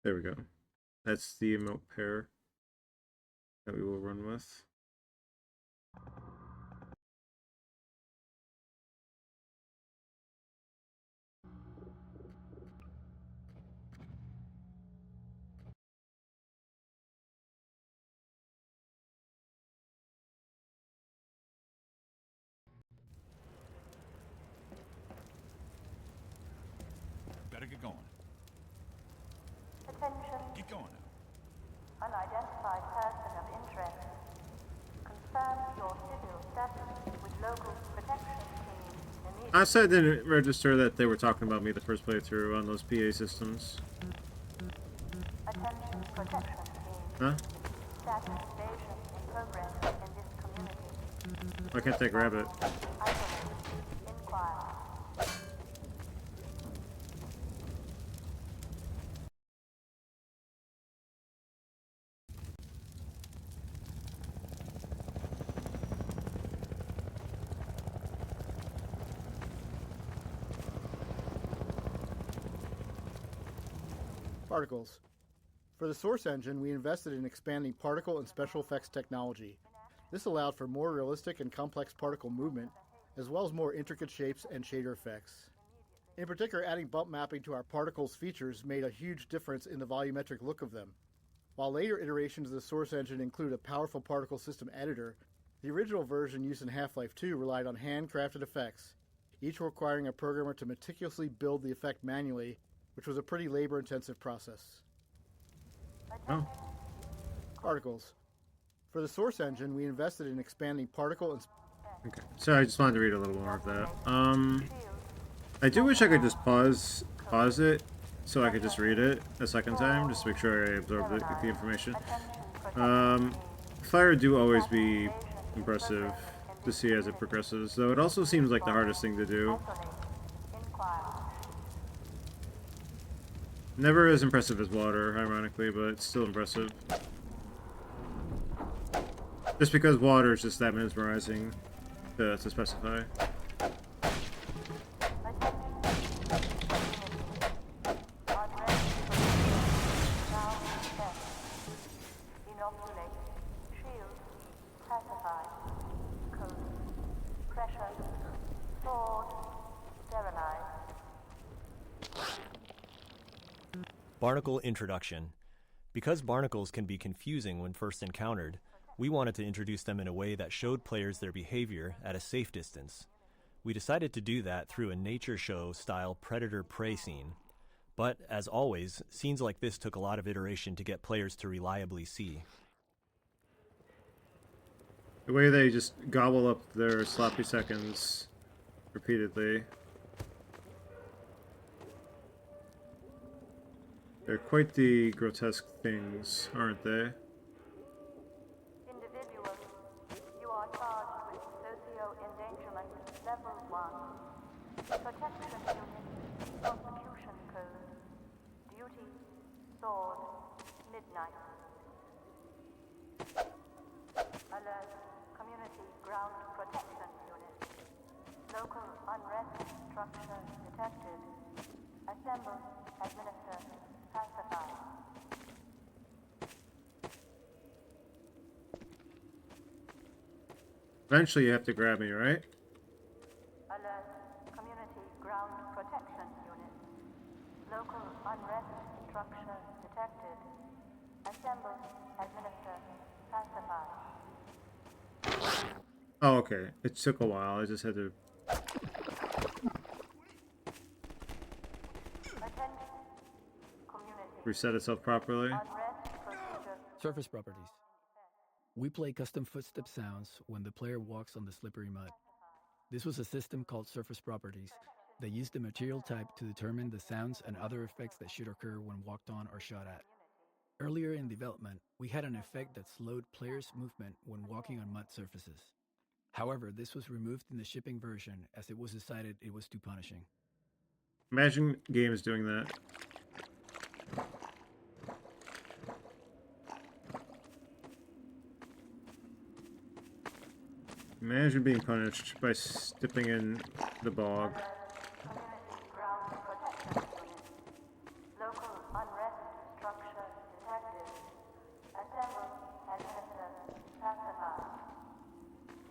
There we go. That's the emote pair that we will run with. Better get going. Attention. Get going now. Unidentified person of interest. Confirm your civil status with local protection team immediately. Honestly, I didn't register that they were talking about me the first playthrough on those PA systems. Attention protection team. Huh? Status invasion in progress in this community. Why can't they grab it? Isolate. Inquire. Particles. For the source engine, we invested in expanding particle and special effects technology. This allowed for more realistic and complex particle movement, as well as more intricate shapes and shader effects. In particular, adding bump mapping to our particles features made a huge difference in the volumetric look of them. While later iterations of the source engine include a powerful particle system editor, the original version used in Half-Life 2 relied on handcrafted effects, each requiring a programmer to meticulously build the effect manually, which was a pretty labor-intensive process. Oh. Particles. For the source engine, we invested in expanding particle and... Okay. So I just wanted to read a little more of that. I do wish I could just pause it so I could just read it a second time, just to make sure I absorb the information. Fire do always be impressive to see as it progresses, though it also seems like the hardest thing to do. Never as impressive as water, ironically, but it's still impressive. Just because water is just that mesmerizing to specify. Barnacle Introduction. Because barnacles can be confusing when first encountered, we wanted to introduce them in a way that showed players their behavior at a safe distance. We decided to do that through a nature show style predator-prey scene. But, as always, scenes like this took a lot of iteration to get players to reliably see. The way they just gobble up their sloppy seconds repeatedly. They're quite the grotesque things, aren't they? Individual, you are charged with socio-endangerment level 1. Protection unit, prosecution code. Duty, sword, midnight. Alert, community ground protection unit. Local unrest structure detected. Assemble, administer, pacify. Eventually you have to grab me, right? Alert, community ground protection unit. Local unrest structure detected. Assemble, administer, pacify. Oh, okay. It took a while. I just had to reset itself properly. Surface properties. We play custom footstep sounds when the player walks on the slippery mud. This was a system called Surface Properties that used the material type to determine the sounds and other effects that should occur when walked on or shot at. Earlier in development, we had an effect that slowed players' movement when walking on mud surfaces. However, this was removed in the shipping version as it was decided it was too punishing. Imagine games doing that. Imagine being punished by stepping in the bog. Community ground protection unit. Local unrest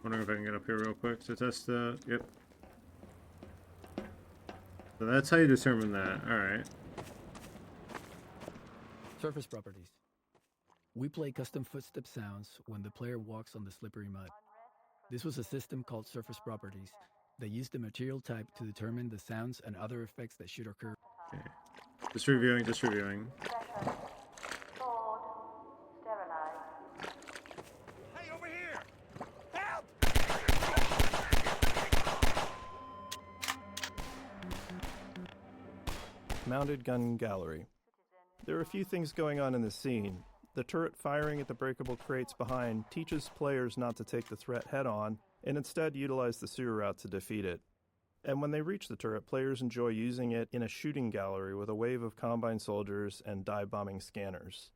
wondering if I can get up here real quick to test the... Yep. So that's how you determine that. Alright. Surface properties. We play custom footstep sounds when the player walks on the slippery mud. This was a system called surface properties that used the material type to determine the sounds and other effects that should occur. Okay. Just reviewing, just reviewing. Pressure. Stored. Sterilized. Hey, over here! Help! Mounted gun gallery. There are a few things going on in this scene. The turret firing at the breakable crates behind teaches players not to take the threat head-on and instead utilize the sewer route to defeat it. And when they reach the turret, players enjoy using it in a shooting gallery with a wave of Combine soldiers and dive-bombing scanners.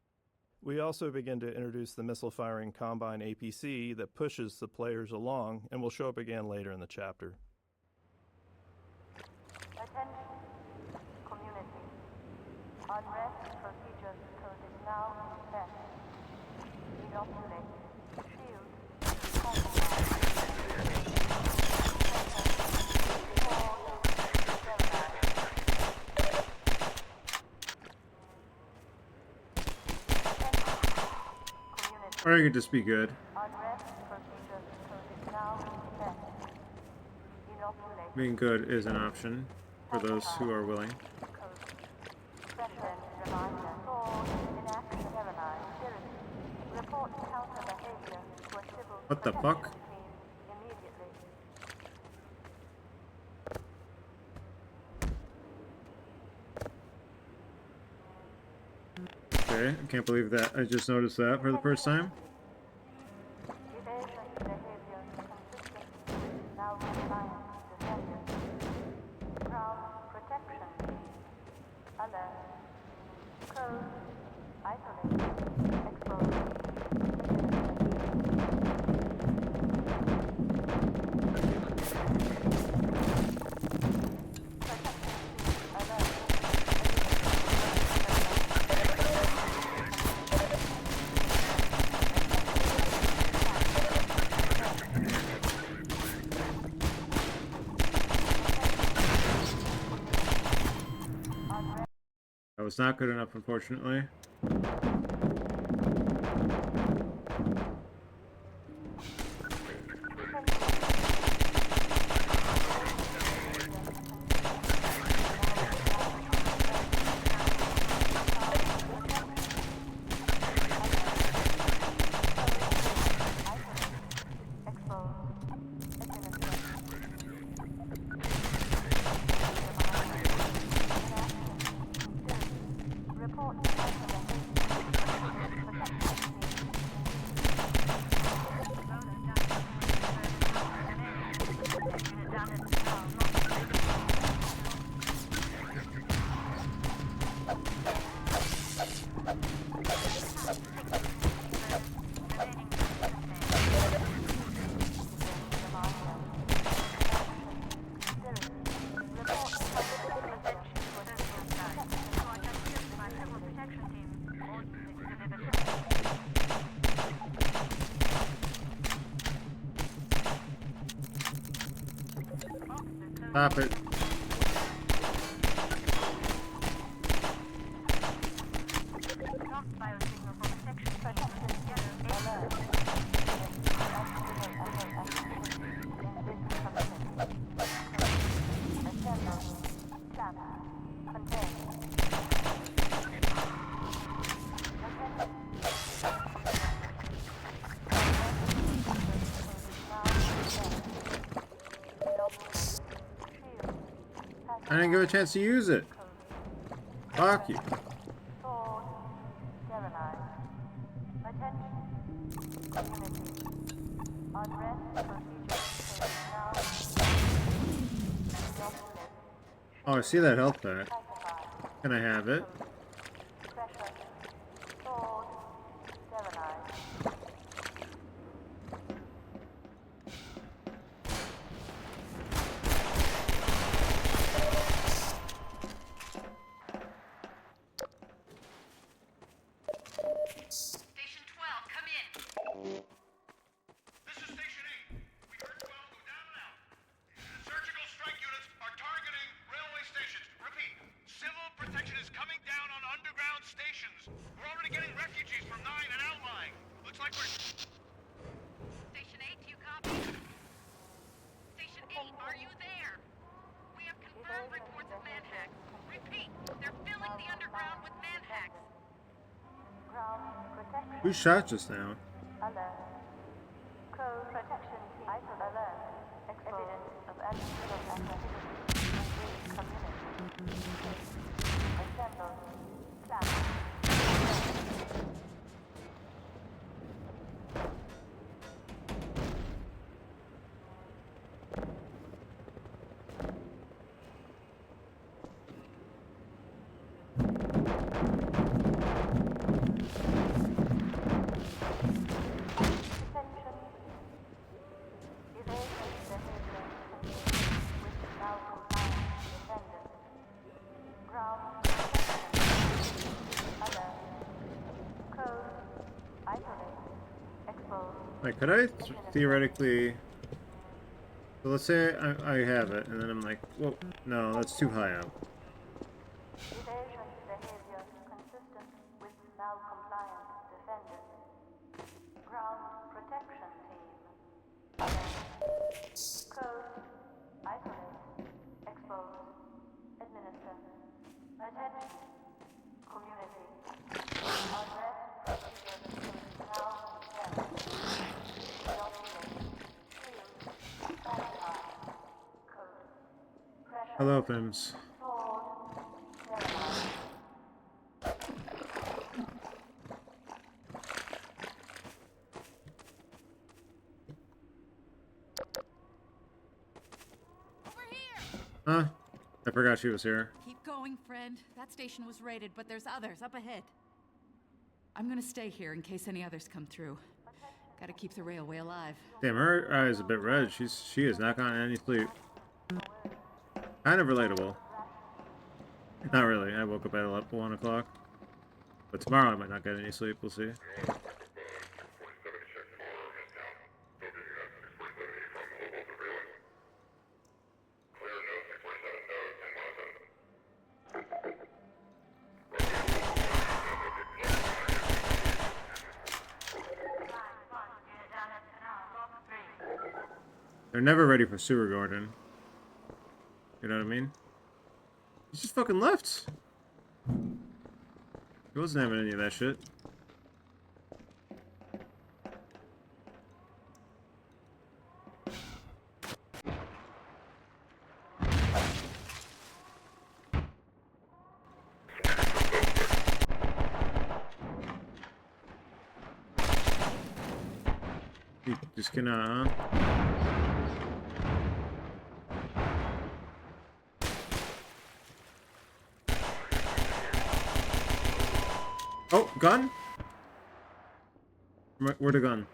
We also begin to introduce the missile-firing Combine APC that pushes the players along and will show up again later in the chapter. Attention. Community. Unrest procedures code is now set. Inoculate. Shield. Compromise. Or I could just be good. Unrest procedures code is now set. Inoculate. Being good is an option for those who are willing. Pressure reminder. Sword in action. Sterilized. Seriously. Report counter behavior to a civil What the protection fuck? team immediately. Okay, I can't believe that. I just noticed that for the first time. Evasion behavior consistent with now compliant defenders. Ground protection. Alert. Code. Isolate. Expose. That was not good enough, unfortunately. Stop it. I didn't give a chance to use it. Fuck you. Sword. Sterilized. Attention. Community. Unrest procedures code is now set. Inoculate. Oh, I see that health pack. Classified. Can I have it? Pressure. Sword. Sterilized. Station 12, come in. This is Station 8. Who shot just now? Alert. Code protection team. Alert. Evidence of unusual activity in this community. Assemble. Plan. Like, could I theoretically... So let's say I have it, and then I'm like, well, no, that's too high up. Evasion behavior consistent with malcompliant defenders. Ground protection team. Code. Isolate. Expose. Administer. Attention. Community. Arrest procedure now commenced. Hello, Pims. Huh? I forgot she was here. Keep going, friend. That station was raided, but there's others up ahead. I'm gonna stay here in case any others come through. Gotta keep the railway alive. Damn, her eye is a bit red. She is not gotten any sleep. Kind of relatable. Not really. I woke up at 1 o'clock. But tomorrow I might not get any sleep. We'll see. They're never ready for sewer Gordon. You know what I mean? He just fucking left. He wasn't having any of that shit. You just cannot, huh? Oh, gun? Where'd the gun?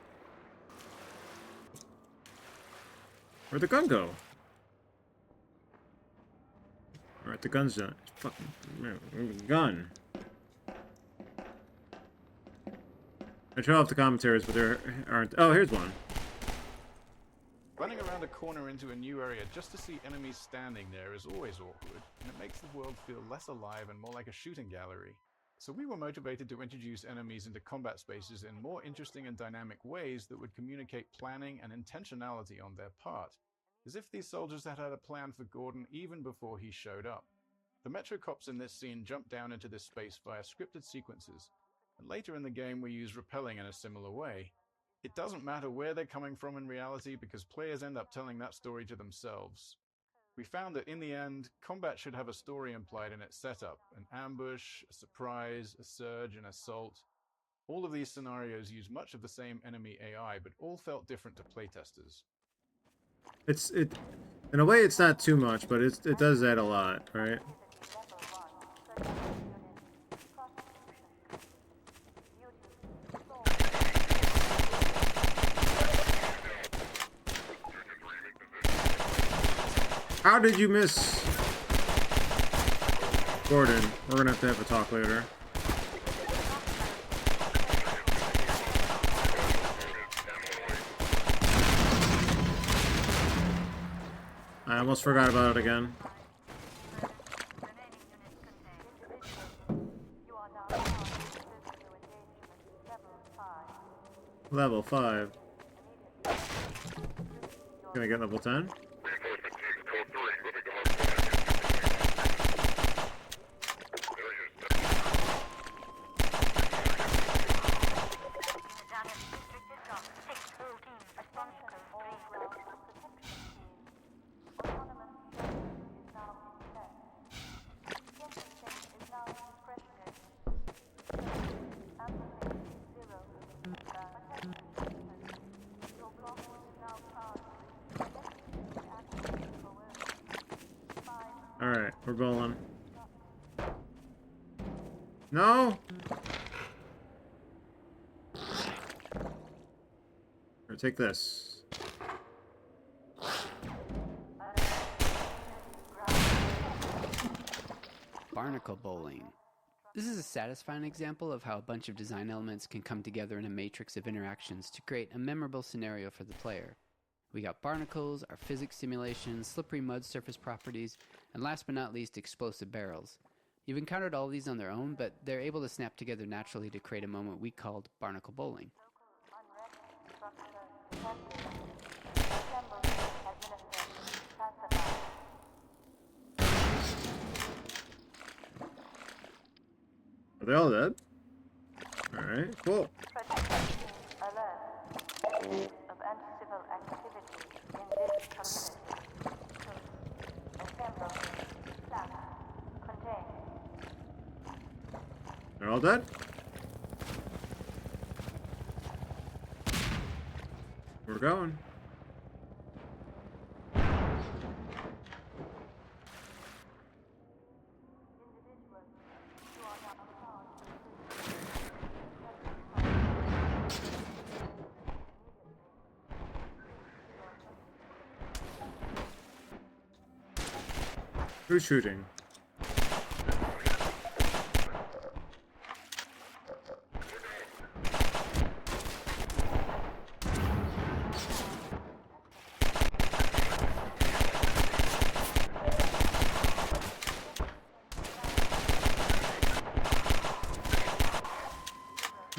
Where'd the gun go? Alright, the gun's done. Fucking gun. I turn off the commentaries, but there aren't. Oh, here's one. Running around a corner into a new area just to see enemies standing there is always awkward, and it makes the world feel less alive and more like a shooting gallery. So we were motivated to introduce enemies into combat spaces in more interesting and dynamic ways that would communicate planning and intentionality on their part, as if these soldiers had had a plan for Gordon even before he showed up. The Metro cops in this scene jump down into this space via scripted sequences, and later in the game we use rappelling in a similar way. It doesn't matter where they're coming from in reality because players end up telling that story to themselves. We found that in the end, combat should have a story implied in its setup, an ambush, a surprise, a surge, an assault. All of these scenarios use much of the same enemy AI, but all felt different to playtesters. In a way it's not too much, but it does add a lot, right? How did you miss Gordon? We're gonna have a talk later. I almost forgot about it again. Level 5. Can I get level 10? Alright, we're bowling. No! Here, take this. Barnacle bowling. This is a satisfying example of how a bunch of design elements can come together in a matrix of interactions to create a memorable scenario for the player. We got barnacles, our physics simulations, slippery mud surface properties, and last but not least, explosive barrels. You've encountered all these on their own, but they're able to snap together naturally to create a moment we called barnacle bowling. Are they all dead? Alright, cool. Alert. Of anti-civil activity in this community. Assemble. Stop. Contain. They're all dead? We're going. Who's shooting?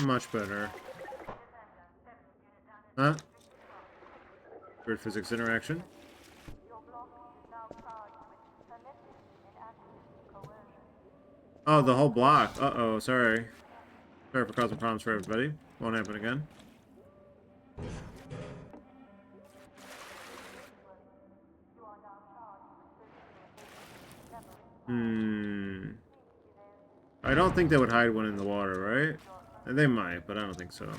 Much better. Huh? Weird physics interaction. Oh, the whole block. Uh-oh, sorry. Sorry for causing problems for everybody. Won't happen again. I don't think they would hide one in the water, right? They might, but I don't think so.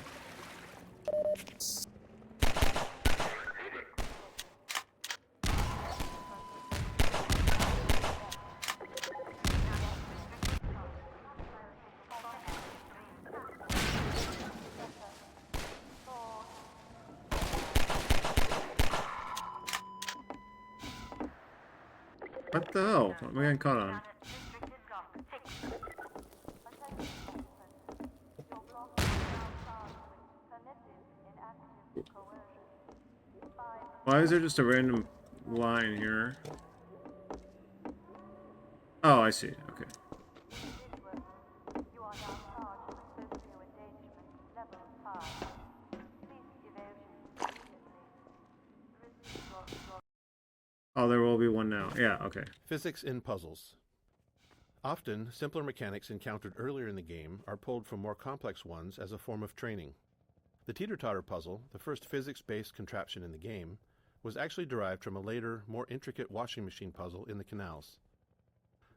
What the hell? What am I getting caught on? Why is there just a random line here? Oh, I see. Okay. Oh, there will be one now. Yeah, okay. Physics in puzzles. Often, simpler mechanics encountered earlier in the game are pulled from more complex ones as a form of training. The teeter-totter puzzle, the first physics-based contraption in the game, was actually derived from a later, more intricate washing machine puzzle in the canals.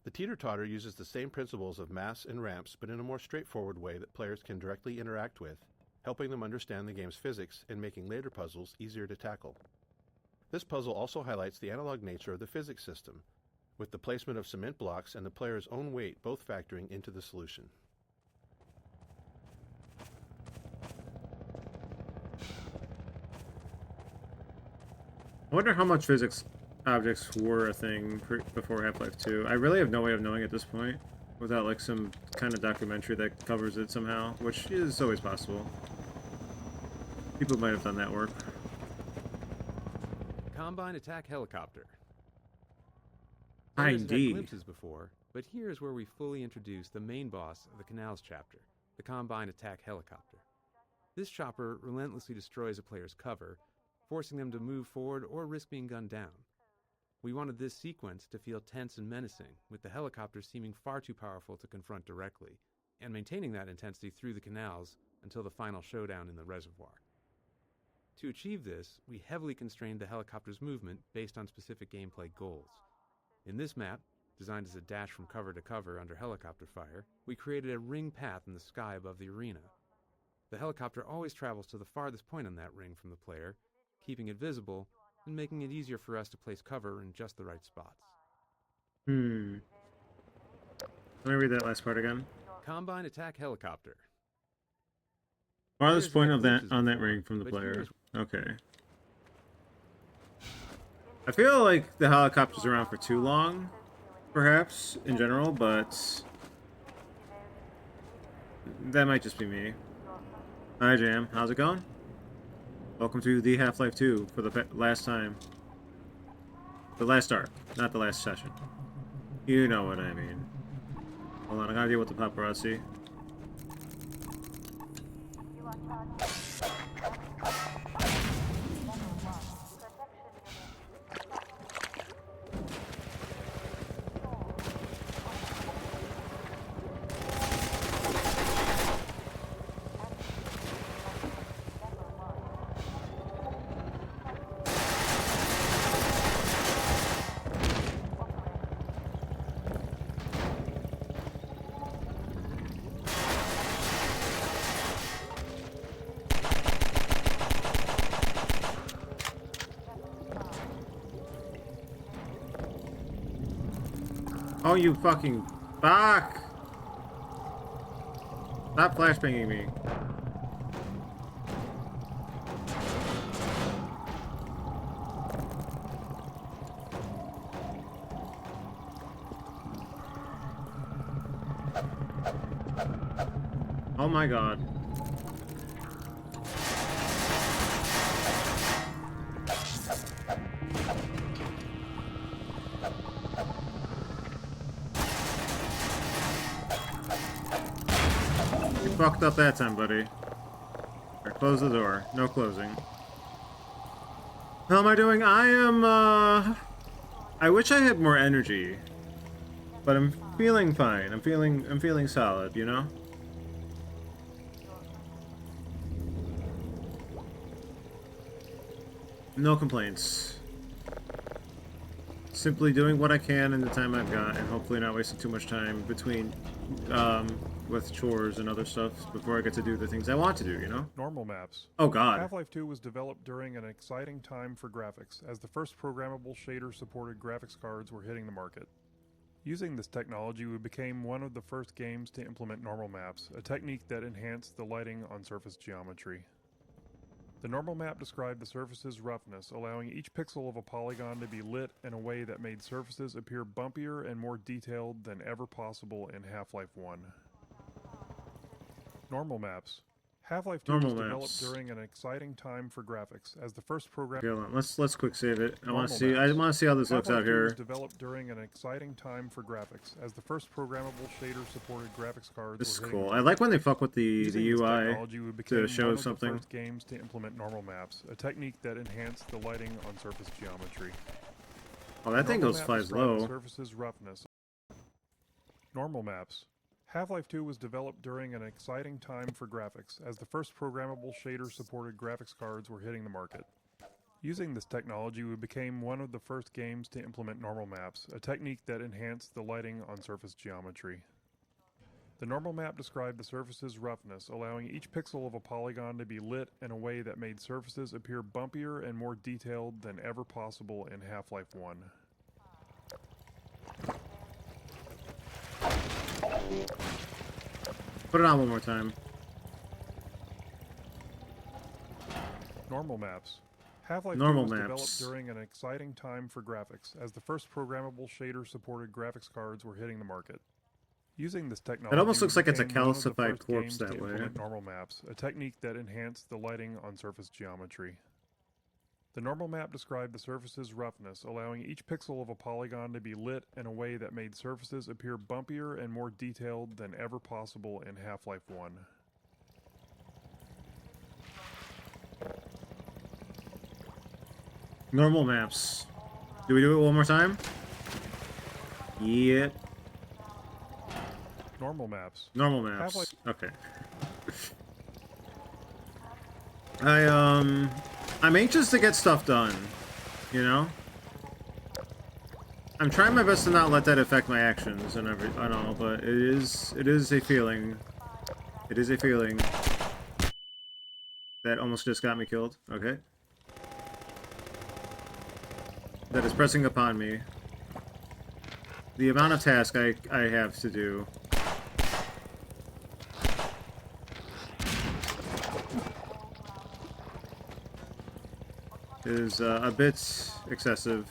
The teeter-totter uses the same principles of mass and ramps, but in a more straightforward way that players can directly interact with, helping them understand the game's physics and making later puzzles easier to tackle. This puzzle also highlights the analog nature of the physics system, with the placement of cement blocks and the player's own weight both factoring into the solution. I wonder how much physics objects were a thing before Half-Life 2. I really have no way of knowing at this point, without like some kind of documentary that covers it somehow, which is always possible. People might have done that work. Combine attack helicopter. Hi, Players have had indeed. glimpses before, but here is where we fully introduce the main boss of the Canals chapter, the Combine attack helicopter. This chopper relentlessly destroys a player's cover, forcing them to move forward or risk being gunned down. We wanted this sequence to feel tense and menacing, with the helicopter seeming far too powerful to confront directly, and maintaining that intensity through the canals until the final showdown in the reservoir. To achieve this, we heavily constrained the helicopter's movement based on specific gameplay goals. In this map, designed as a dash from cover to cover under helicopter fire, we created a ring path in the sky above the arena. The helicopter always travels to the farthest point on that ring from the player, keeping it visible and making it easier for us to place cover in just the right spots. Hmm. Let me read that last part again. Combine attack helicopter. Farthest Players point have of that glitches on that before, ring from the but player. here's- Okay. I feel like the helicopter's around for too long, perhaps, in general, but that might just be me. Hi, Jam. How's it going? Welcome to the Half-Life 2 for the last time. The last arc, not the last session. You know what I mean. Hold on, I gotta deal with the paparazzi. Oh, you fucking fuck! Stop flashbanging me. Oh my god. You fucked up that time, buddy. Or close the door. No closing. How am I doing? I am, I wish I had more energy. But I'm feeling fine. I'm feeling solid, you know? No complaints. Simply doing what I can in the time I've got, and hopefully not wasting too much time between, with chores and other stuff before I get to do the things I want to do, you know? Normal maps. Oh god. Half-Life 2 was developed during an exciting time for graphics, as the first programmable shader-supported graphics cards were hitting the market. Using this technology, we became one of the first games to implement normal maps, a technique that enhanced the lighting on surface geometry. The normal map described the surface's roughness, allowing each pixel of a polygon to be lit in a way that made surfaces appear bumpier and more detailed than ever possible in Half-Life 1. Normal maps. Half-Life 2 was Normal developed maps. during an exciting time for graphics, as the first program. Okay, hold on. Let's quick save it. I want to Normal see how this looks out Half-Life 2 here. was developed during an exciting time for graphics, as the first programmable shader-supported graphics cards This is were hitting cool. the I like when they fuck with the Using this UI technology, we became to show one of something. the first games to implement normal maps, a technique that enhanced the lighting on surface geometry. Oh, that thing Normal goes map flies described the low. surface's roughness. Normal maps. Half-Life 2 was developed during an exciting time for graphics, as the first programmable shader-supported graphics cards were hitting the market. Using this technology, we became one of the first games to implement normal maps, a technique that enhanced the lighting on surface geometry. The normal map described the surface's roughness, allowing each pixel of a polygon to be lit in a way that made surfaces appear bumpier and more detailed than ever possible in Half-Life 1. Put it on one more time. Normal maps. Half-Life 2 Normal was maps. developed during an exciting time for graphics, as the first programmable shader-supported graphics cards were hitting the market. Using this technology, It almost looks we like it's a became one of the calcified first corpse games to that way. implement normal maps, a technique that enhanced the lighting on surface geometry. The normal map described the surface's roughness, allowing each pixel of a polygon to be lit in a way that made surfaces appear bumpier and more detailed than ever possible in Half-Life 1. Normal maps. Do we do it one more time? Yeah. Normal maps. Normal maps. Half-Life. Okay. I'm anxious to get stuff done, you know? I'm trying my best to not let that affect my actions and I know, but it is a feeling. It is a feeling that almost just got me killed. Okay. That is pressing upon me. the amount of task I have to do. Is a bit excessive.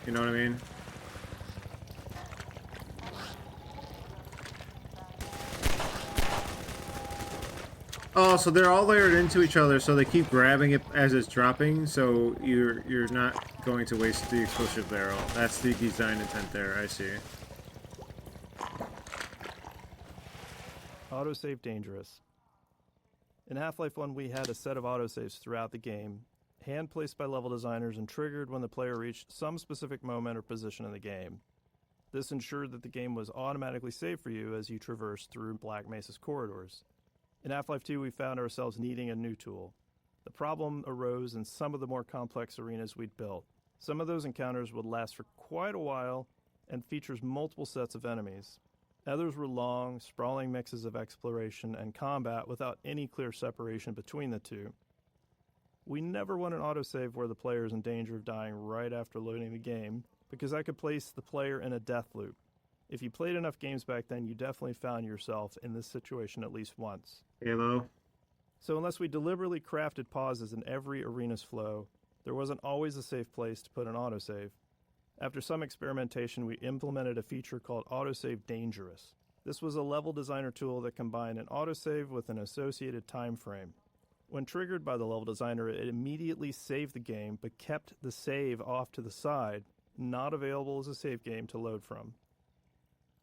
You know what I mean? Oh, so they're all layered into each other, so they keep grabbing it as it's dropping, so you're not going to waste the explosive barrel. That's the design intent there, I see. Autosave dangerous. In Half-Life 1, we had a set of autosaves throughout the game, hand-placed by level designers and triggered when the player reached some specific moment or position in the game. This ensured that the game was automatically saved for you as you traversed through Black Mesa's corridors. In Half-Life 2, we found ourselves needing a new tool. The problem arose in some of the more complex arenas we'd built. Some of those encounters would last for quite a while and features multiple sets of enemies. Others were long, sprawling mixes of exploration and combat without any clear separation between the two. We never want an autosave where the player is in danger of dying right after loading the game, because that could place the player in a death loop. If you played enough games back then, you definitely found yourself in this situation at least once. Halo. So unless we deliberately crafted pauses in every arena's flow, there wasn't always a safe place to put an autosave. After some experimentation, we implemented a feature called Autosave Dangerous. This was a level designer tool that combined an autosave with an associated time frame. When triggered by the level designer, it immediately saved the game, but kept the save off to the side, not available as a save game to load from.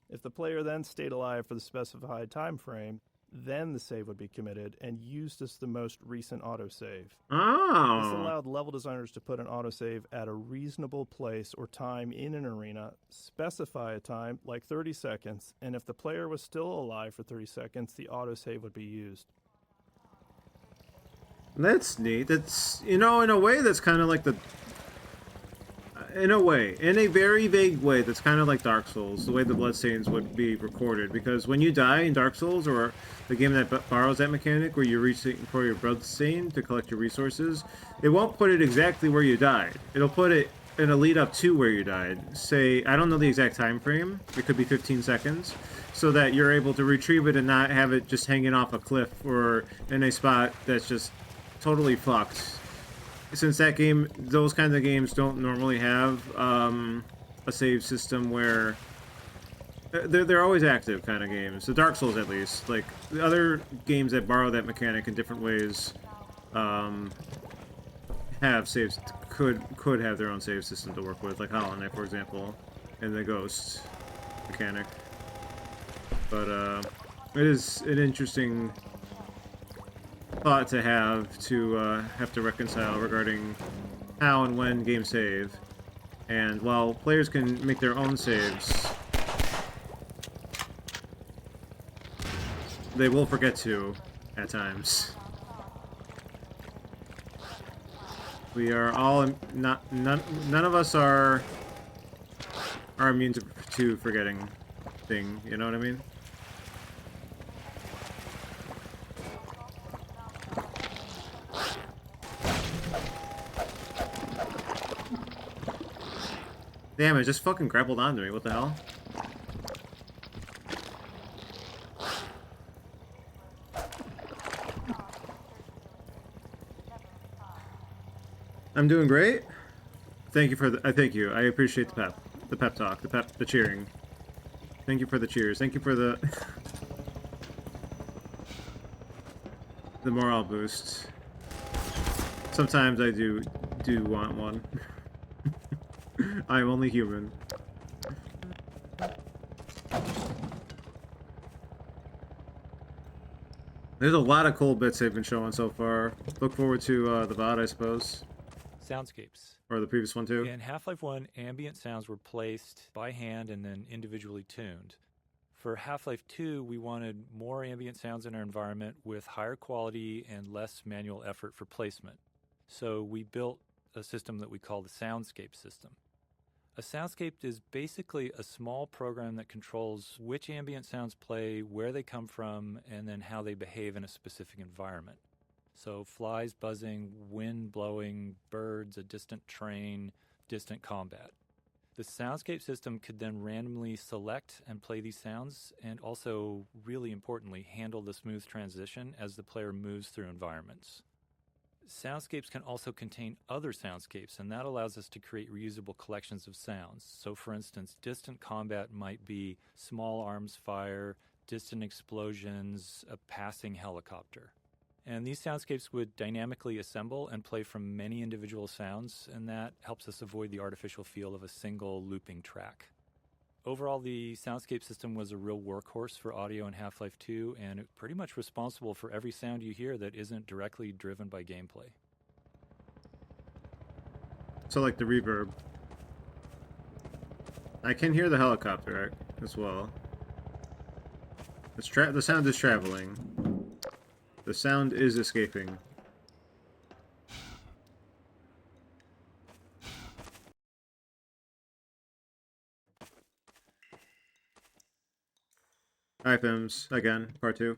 If the player then stayed alive for the specified time frame, then the save would be committed and used as the most recent autosave. Oh. This allowed level designers to put an autosave at a reasonable place or time in an arena, specify a time, like 30 seconds, and if the player was still alive for 30 seconds, the autosave would be used. That's neat. That's, you know, in a way that's kind of like the... In a way, in a very vague way, that's kind of like Dark Souls, the way the bloodstains would be recorded. Because when you die in Dark Souls, or the game that borrows that mechanic, where you're reaching for your bloodstain to collect your resources, it won't put it exactly where you died. It'll put it in a lead up to where you died. Say, I don't know the exact time frame, it could be 15 seconds, so that you're able to retrieve it and not have it just hanging off a cliff or in a spot that's just totally fucked. Since that game, those kinds of games don't normally have a save system where they're always active kind of games. The Dark Souls, at least, like the other games that borrow that mechanic in different ways, have saves could have their own save system to work with, like Hollow Knight, for example, and the Ghost mechanic. But it is an interesting thought to have to reconcile regarding how and when games save. And while players can make their own saves, they will forget to at times. We are all none of us are immune to forgetting thing, you know what I mean? Damn, it just fucking grappled onto me. What the hell? I'm doing great. Thank you for the. Thank you. I appreciate the pep talk, the cheering. Thank you for the cheers. Thank you for the the morale boost. Sometimes I do want one. I am only human. There's a lot of cool bits they've been showing so far. Look forward to the VOD, I suppose. Soundscapes. Or the previous one, too. In Half-Life 1, ambient sounds were placed by hand and then individually tuned. For Half-Life 2, we wanted more ambient sounds in our environment with higher quality and less manual effort for placement. So we built a system that we call the soundscape system. A soundscape is basically a small program that controls which ambient sounds play, where they come from, and then how they behave in a specific environment. So flies buzzing, wind blowing, birds, a distant train, distant combat. The soundscape system could then randomly select and play these sounds, and also, really importantly, handle the smooth transition as the player moves through environments. Soundscapes can also contain other soundscapes, and that allows us to create reusable collections of sounds. So, for instance, distant combat might be small arms fire, distant explosions, a passing helicopter. And these soundscapes would dynamically assemble and play from many individual sounds, and that helps us avoid the artificial feel of a single looping track. Overall, the soundscape system was a real workhorse for audio in Half-Life 2, and it's pretty much responsible for every sound you hear that isn't directly driven by gameplay. So like the reverb. I can hear the helicopter as well. The sound is traveling. The sound is escaping. Alright, Pims. Again, part 2.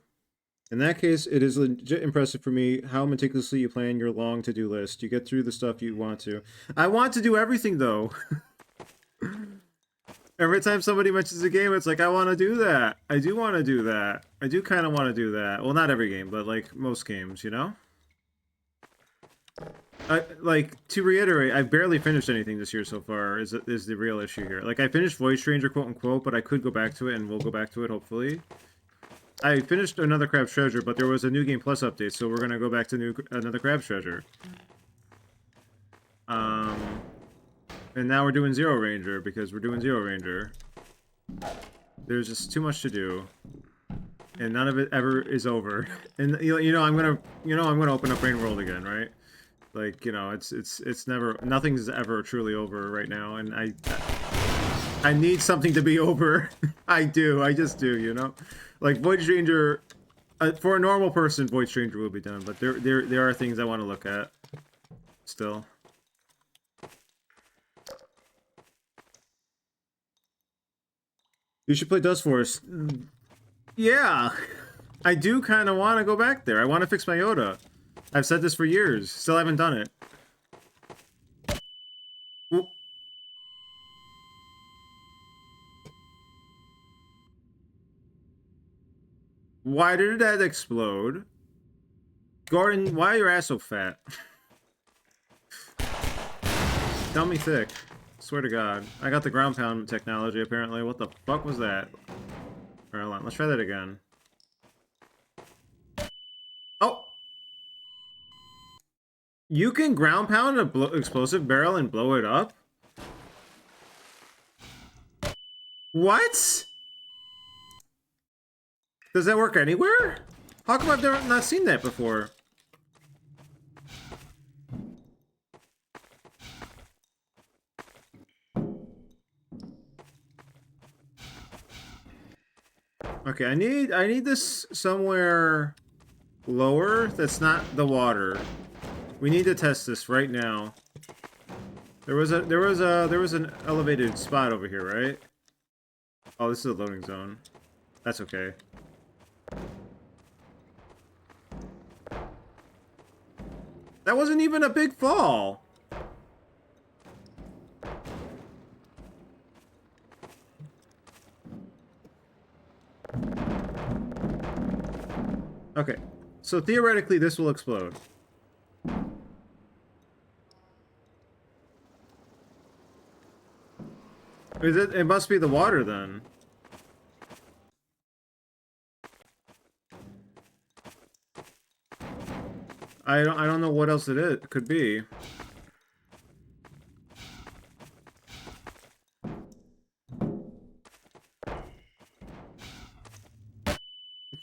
In that case, it is legit impressive for me how meticulously you plan your long to-do list. You get through the stuff you want to. I want to do everything, though! Every time somebody mentions a game, it's like, I want to do that. I do want to do that. I do kind of want to do that. Well, not every game, but like most games, you know? Like, to reiterate, I've barely finished anything this year so far, is the real issue here. Like, I finished Void Stranger, quote-unquote, but I could go back to it, and we'll go back to it, hopefully. I finished Another Crab's Treasure, but there was a New Game Plus update, so we're gonna go back to Another Crab's Treasure. And now we're doing Zero Ranger, because we're doing Zero Ranger. There's just too much to do. And none of it ever is over. And, you know, I'm gonna open up Rain World again, right? Like, you know, it's never, nothing's ever truly over right now, and I need something to be over. I just do, you know? Like, Void Stranger, for a normal person, Void Stranger will be done, but there are things I want to look at, still. You should play Dust Force. Yeah! I do kind of want to go back there. I want to fix my Yoda. I've said this for years. Still haven't done it. Ooh. Why did that explode? Gordon, why are your ass so fat? Tell me thick. Swear to God. I got the ground pound technology, apparently. What the fuck was that? Alright, hold on. Let's try that again. Oh! You can ground pound an explosive barrel and blow it up? What? Does that work anywhere? How come I've not seen that before? Okay, I need this somewhere lower that's not the water. We need to test this right now. There was an elevated spot over here, right? Oh, this is a loading zone. That's okay. That wasn't even a big fall. Okay, so theoretically this will explode. Is it? It must be the water then. I don't know what else it could be.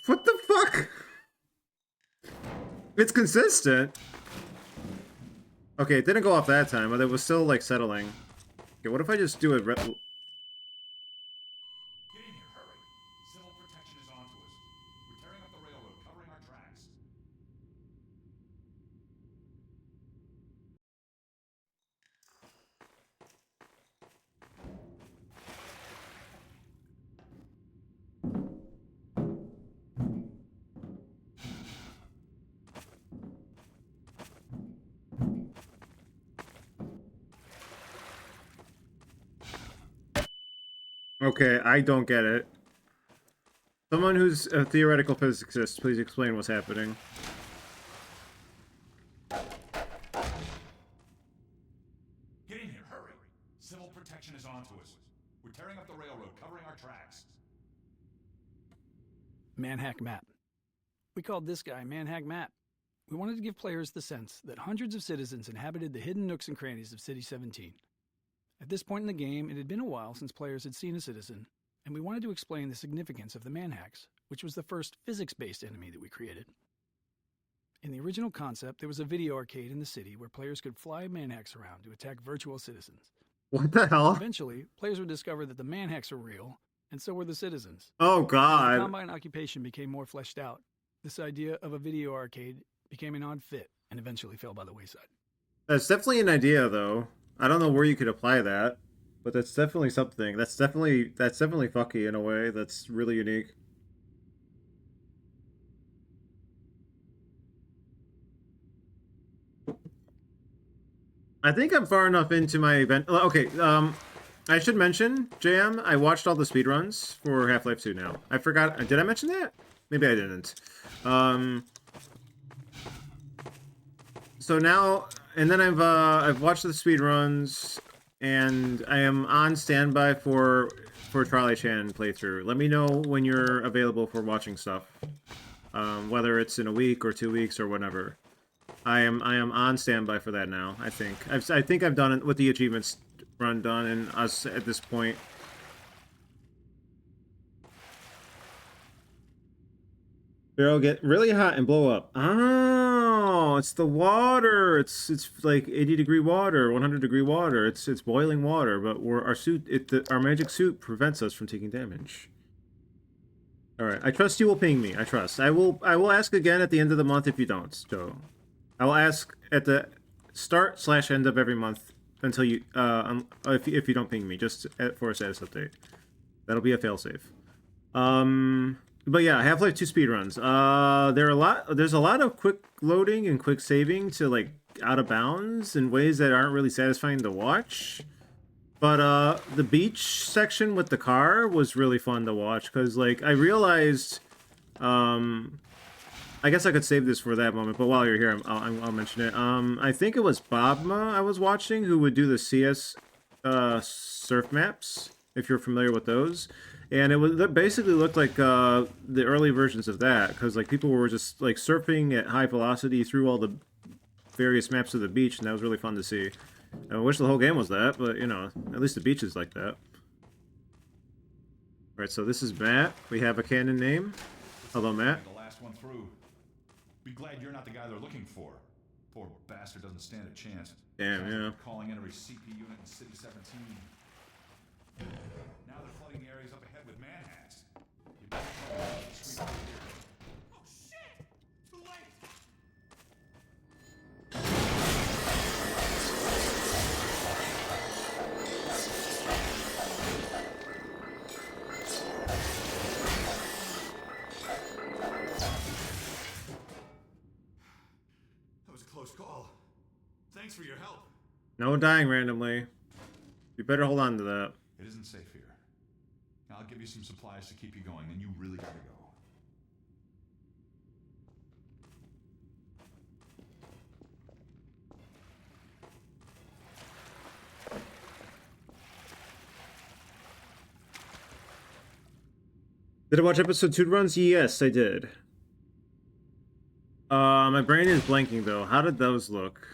What the fuck? It's consistent. Okay, it didn't go off that time, but it was still like settling. Okay, what if I just do it? Get in here, hurry. Civil protection is on to us. We're tearing up the railroad, covering our tracks. Okay, I don't get it. Someone who's a theoretical physicist, please explain what's happening. Get in here, hurry! Civil protection is onto us. We're tearing up the railroad, covering our tracks. Manhack Map. We called this guy Manhack Map. We wanted to give players the sense that hundreds of citizens inhabited the hidden nooks and crannies of City 17. At this point in the game, it had been a while since players had seen a citizen, and we wanted to explain the significance of the Manhacks, which was the first physics-based enemy that we created. In the original concept, there was a video arcade in the city where players could fly Manhacks around to attack virtual citizens. What the hell? Eventually, players would discover that the Manhacks were real, and so were the citizens. Oh, As God. the Combine occupation became more fleshed out, this idea of a video arcade became an odd fit and eventually fell by the wayside. That's definitely an idea, though. I don't know where you could apply that, but that's definitely something. That's definitely fucky in a way. That's really unique. I think I'm far enough into my event. Okay, I should mention, JM, I watched all the speedruns for Half-Life 2 now. I forgot. Did I mention that? Maybe I didn't. So now, and then I've watched the speedruns, and I am on standby for Charlie Chan playthrough. Let me know when you're available for watching stuff, whether it's in a week or 2 weeks or whatever. I am on standby for that now. I think I've done it with the achievements run done and us at this point. Barrel get really hot and blow up. Oh, it's the water. It's like 80-degree water, 100-degree water. It's boiling water, but our magic suit prevents us from taking damage. All right, I trust you will ping me. I trust. I will ask again at the end of the month if you don't. So, I will ask at the start/end of every month until you if you don't ping me, just for a status update. That'll be a failsafe. But yeah, Half-Life 2 speedruns. There's a lot of quick loading and quick saving to like out of bounds in ways that aren't really satisfying to watch. But the beach section with the car was really fun to watch because like I realized, I guess I could save this for that moment. But while you're here, I'll mention it. I think it was Bobma I was watching who would do the CS surf maps, if you're familiar with those. And that basically looked like the early versions of that, because like people were just like surfing at high velocity through all the various maps of the beach, and that was really fun to see. I wish the whole game was that, but you know, at least the beach is like that. Alright, so this is Matt. We have a canon name. Hello, Matt. The last one through. Be glad you're not the guy they're looking for. Poor bastard doesn't stand a chance. Damn, Sounds yeah. like calling in every CP unit in City 17. Now they're flooding the areas up ahead with manhacks. You better sweep up here. Oh shit! Too late! That was a close call. Thanks for your help. No dying randomly. You better hold on to that. It isn't safe here. I'll give you some supplies to keep you going, and you really gotta go. Did I watch episode 2 runs? Yes, I did. My brain is blanking though. How did those look?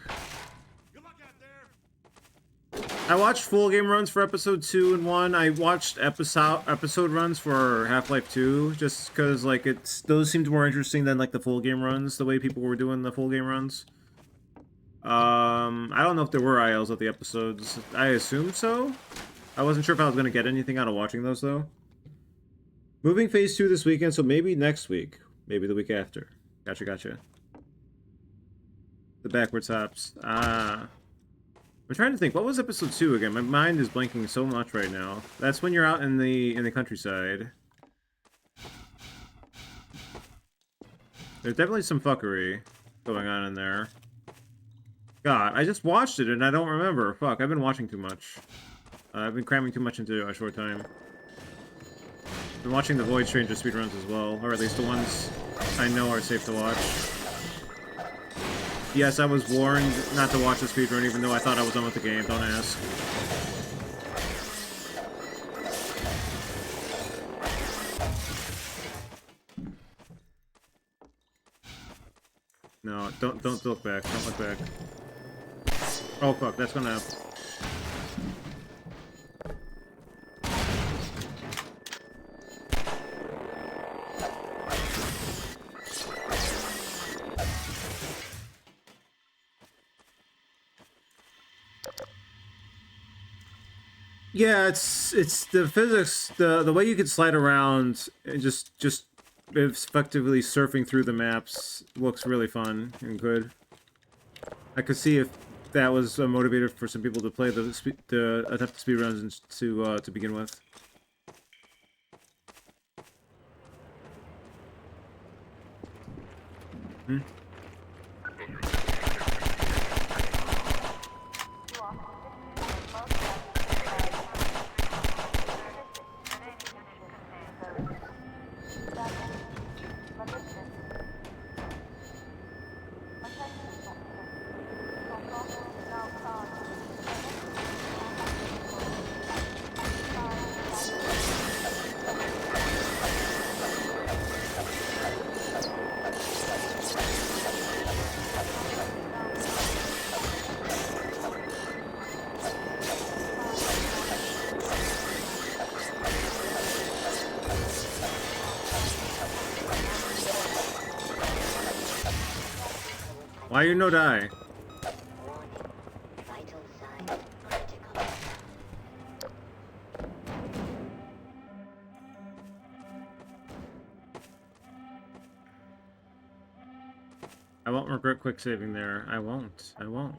I watched full game runs for episode 2 and 1. I watched episode runs for Half-Life 2 just because like those seemed more interesting than like the full game runs, the way people were doing the full game runs. I don't know if there were ILs at the episodes. I assume so. I wasn't sure if I was gonna get anything out of watching those though. Moving phase 2 this weekend, so maybe next week. Maybe the week after. Gotcha. The backwards hops. I'm trying to think. What was episode 2 again? My mind is blanking so much right now. That's when you're out in the countryside. There's definitely some fuckery going on in there. God, I just watched it and I don't remember. Fuck, I've been watching too much. I've been cramming too much into a short time. Been watching the Void Stranger speedruns as well, or at least the ones I know are safe to watch. Yes, I was warned not to watch the speedrun even though I thought I was done with the game, don't ask. No, don't look back, don't look back. Oh fuck, that's gonna... Yeah, it's the physics, the way you can slide around and just effectively surfing through the maps looks really fun and good. I could see if that was a motivator for some people to play the attempt the speedruns to begin with. Hmm? Why you no die? I won't regret quick saving there. I won't. I won't.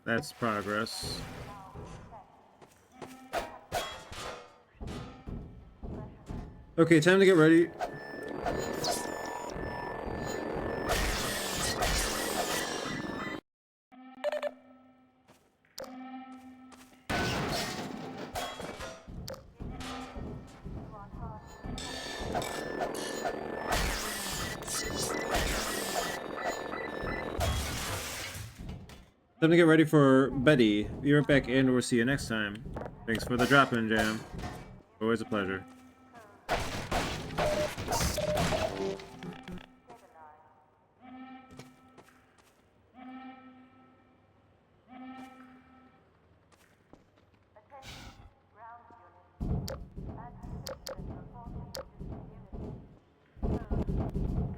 That's progress. Okay, time to get ready. Time to get ready for Betty. Be right back and we'll see you next time. Thanks for the drop-in, Jam. Always a pleasure.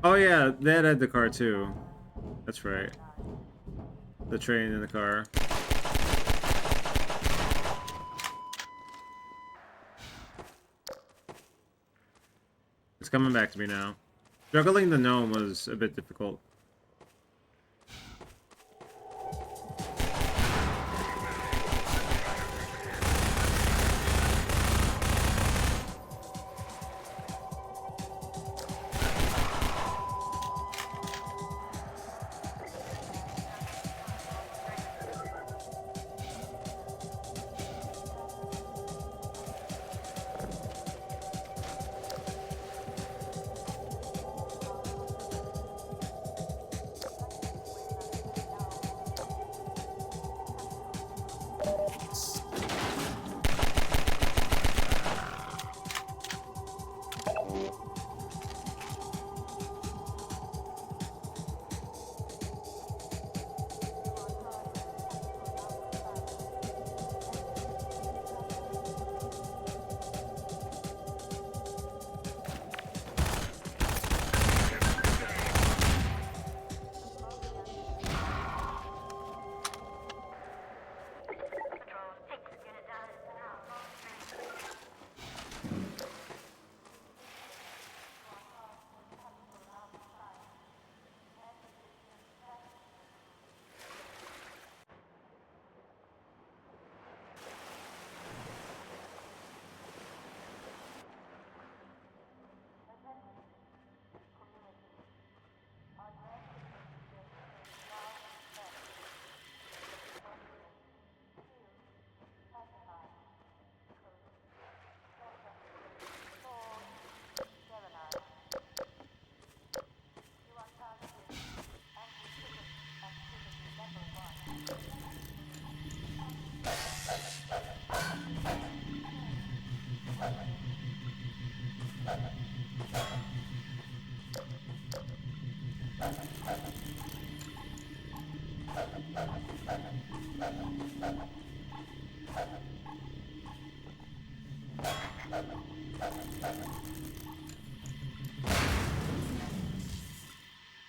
Oh yeah, that had the car too. That's right. The train and the car. It's coming back to me now. Juggling the gnome was a bit difficult.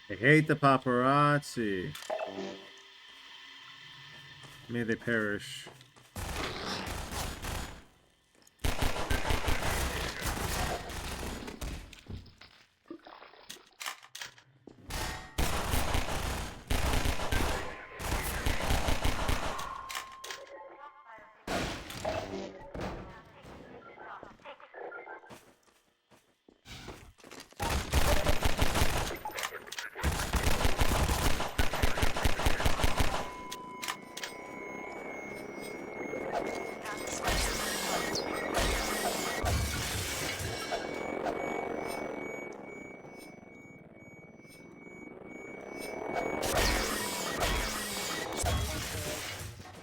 I hate the paparazzi. May they perish.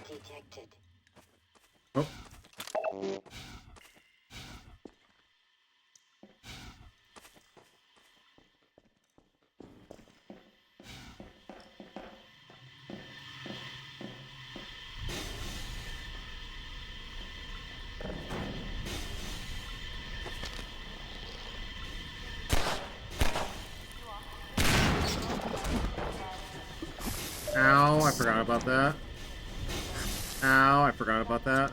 Detected. Oh. Ow, I forgot about that. Ow, I forgot about that.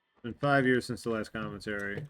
It's been 5 years since the last commentary.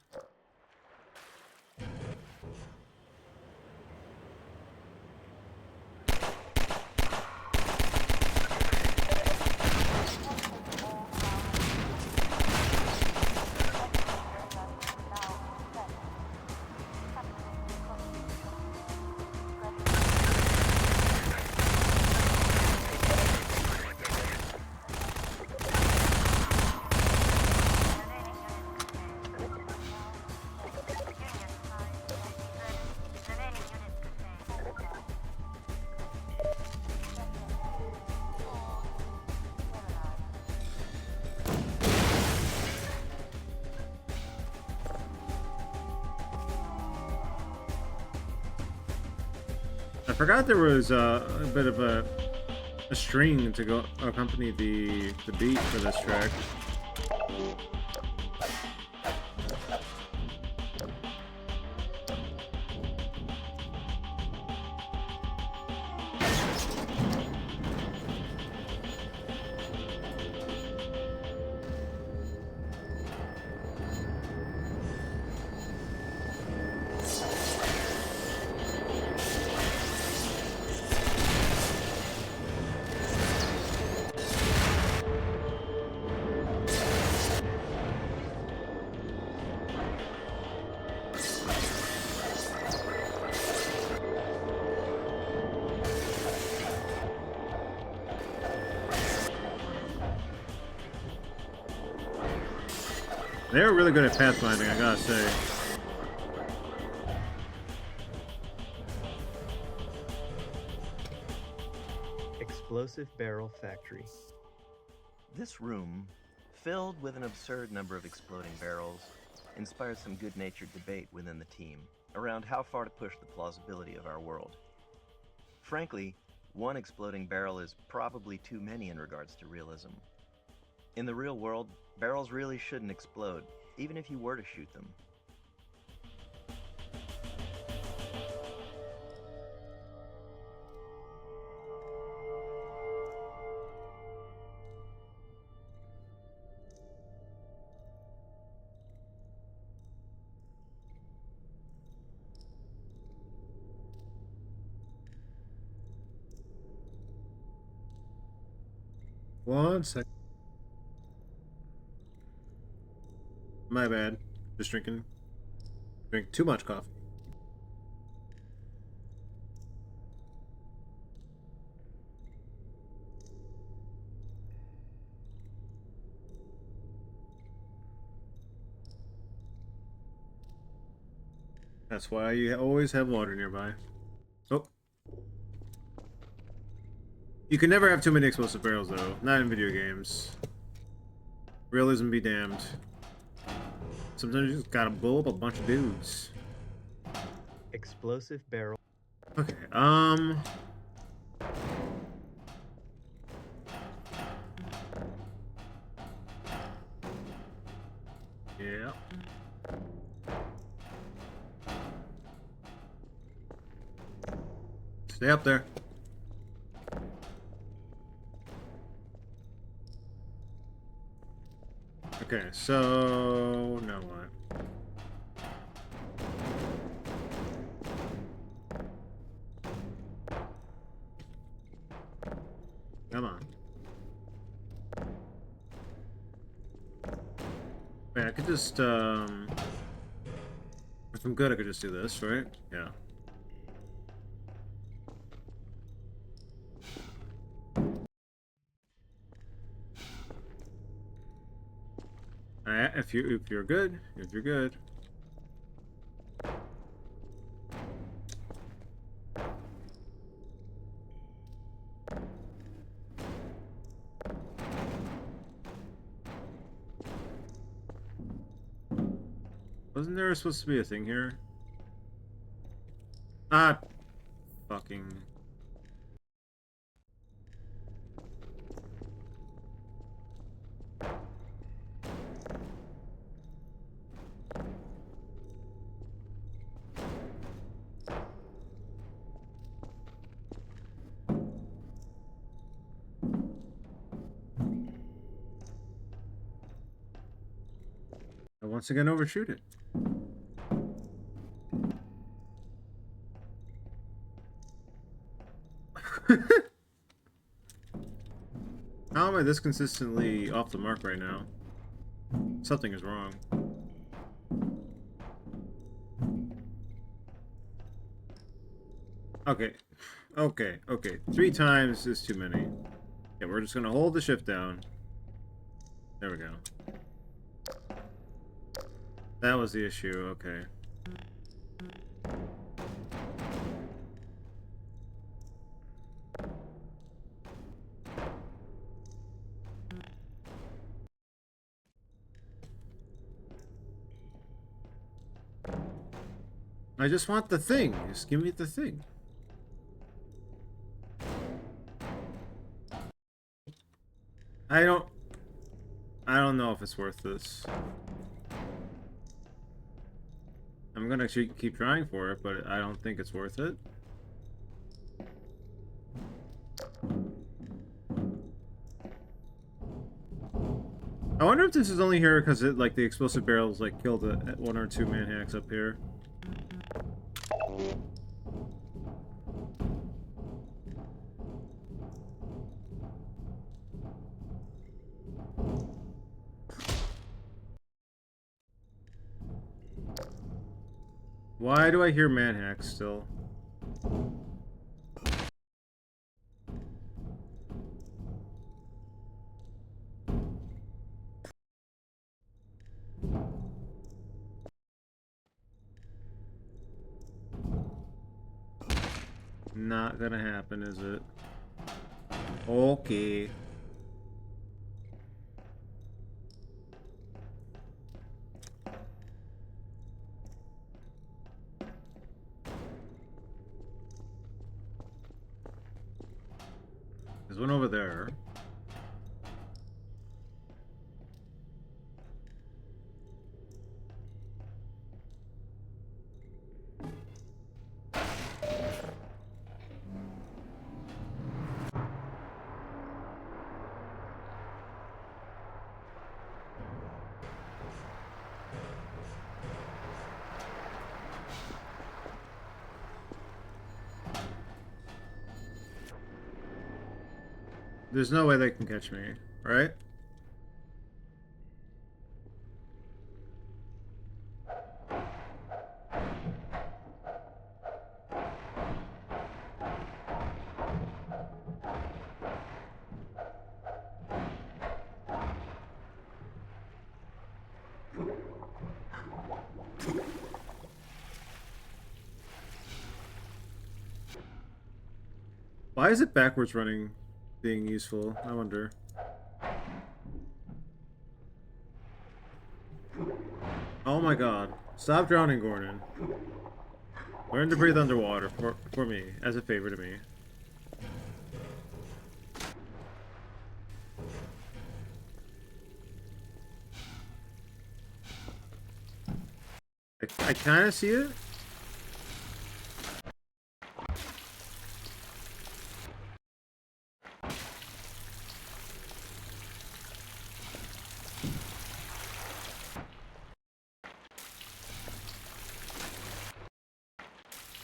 I forgot there was a bit of a string to go accompany the beat for this track. They were really good at pathfinding, I gotta say. Explosive Barrel Factory. This room, filled with an absurd number of exploding barrels, inspired some good-natured debate within the team around how far to push the plausibility of our world. Frankly, one exploding barrel is probably too many in regards to realism. In the real world, barrels really shouldn't explode, even if you were to shoot them. 1 sec. My bad. Just drink too much coffee. That's why you always have water nearby. Oh. You can never have too many explosive barrels, though. Not in video games. Realism be damned. Sometimes you just gotta blow up a bunch of dudes. Explosive barrel. Okay, yeah. Stay up there. Okay, so now what? Come on. Wait, I could just, if I'm good, I could just do this, right? Yeah. Alright, if you're good, if you're good. Wasn't there supposed to be a thing here? Ah, fucking. I once again overshoot it. How am I this consistently off the mark right now? Something is wrong. Okay. Okay, okay. 3 times is too many. Yeah, we're just gonna hold the shift down. There we go. That was the issue, okay. I just want the thing. Just give me the thing. I don't know if it's worth this. I'm gonna keep trying for it, but I don't think it's worth it. I wonder if this is only here because it like the explosive barrels like killed 1 or 2 manhacks up here. Why do I hear manhacks still? Not gonna happen, is it? Okay. There's one over there. There's no way they can catch me, right? Why is it backwards running being useful? I wonder. Oh my god. Stop drowning, Gordon. Learn to breathe underwater for me, as a favor to me. I kind of see it.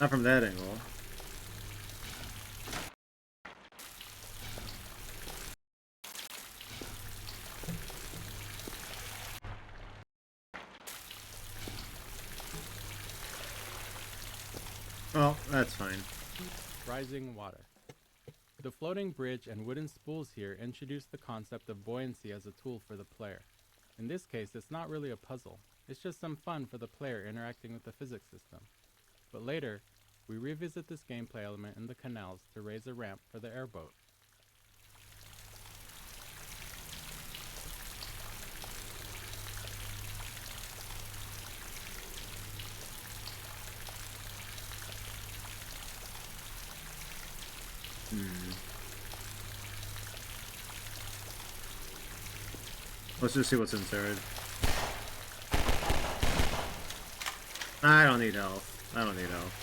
Not from that angle. Oh, that's fine. Rising water. The floating bridge and wooden spools here introduce the concept of buoyancy as a tool for the player. In this case, it's not really a puzzle. It's just some fun for the player interacting with the physics system. But later, we revisit this gameplay element in the canals to raise a ramp for the airboat. Let's just see what's inside. I don't need health. I don't need health.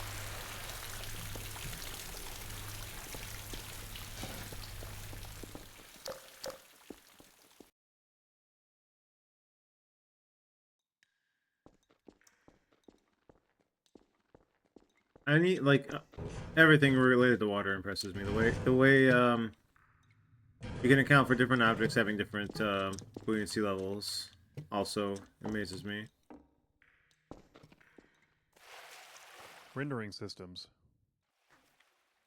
I need, like, everything related to water impresses me. The way you can account for different objects having different buoyancy levels also amazes me. Rendering systems.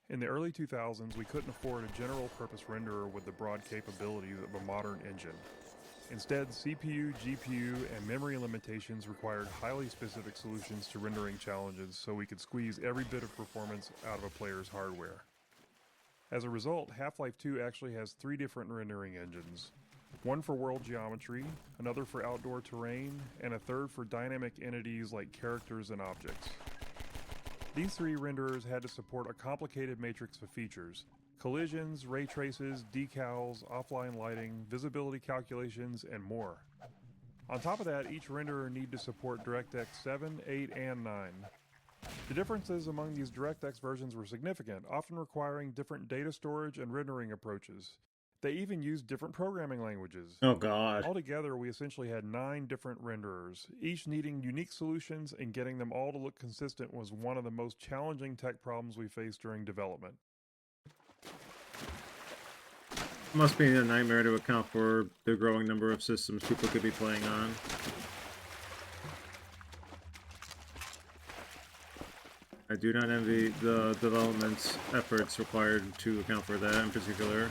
In the early 2000s, we couldn't afford a general-purpose renderer with the broad capabilities of a modern engine. Instead, CPU, GPU, and memory limitations required highly specific solutions to rendering challenges so we could squeeze every bit of performance out of a player's hardware. As a result, Half-Life 2 actually has 3 different rendering engines. One for world geometry, another for outdoor terrain, and a third for dynamic entities like characters and objects. These 3 renderers had to support a complicated matrix of features: collisions, ray traces, decals, offline lighting, visibility calculations, and more. On top of that, each renderer needed to support DirectX 7, 8, and 9. The differences among these DirectX versions were significant, often requiring different data storage and rendering approaches. They even used different programming languages. Oh god. Altogether, we essentially had 9 different renderers, each needing unique solutions, and getting them all to look consistent was one of the most challenging tech problems we faced during development. It must be a nightmare to account for the growing number of systems people could be playing on. I do not envy the development efforts required to account for that in particular.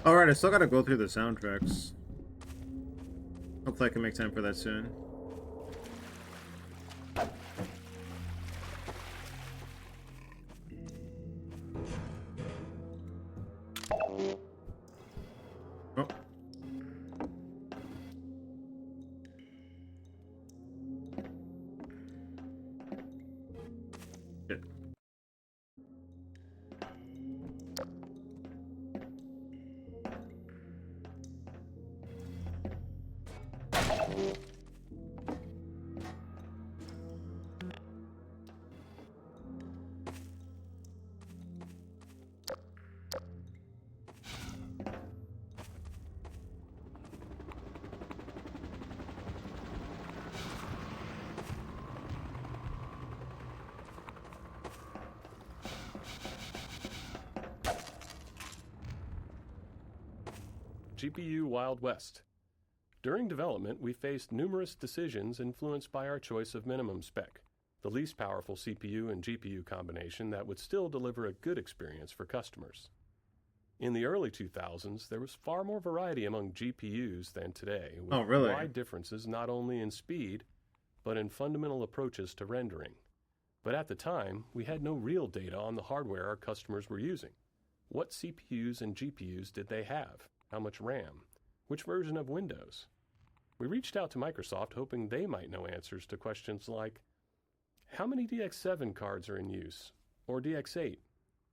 Alright, I still gotta go through the soundtracks. Hopefully I can make time for that soon. Oh. GPU Wild West. During development, we faced numerous decisions influenced by our choice of minimum spec, the least powerful CPU and GPU combination that would still deliver a good experience for customers. In the early 2000s, there was far more variety among GPUs than today, with wide differences not only in speed, but in fundamental approaches to rendering. But at the time, we had no real data on the hardware our customers were using. What CPUs and GPUs did they have? How much RAM? Which version of Windows? We reached out to Microsoft hoping they might know answers to questions like, how many DX7 cards are in use? Or DX8?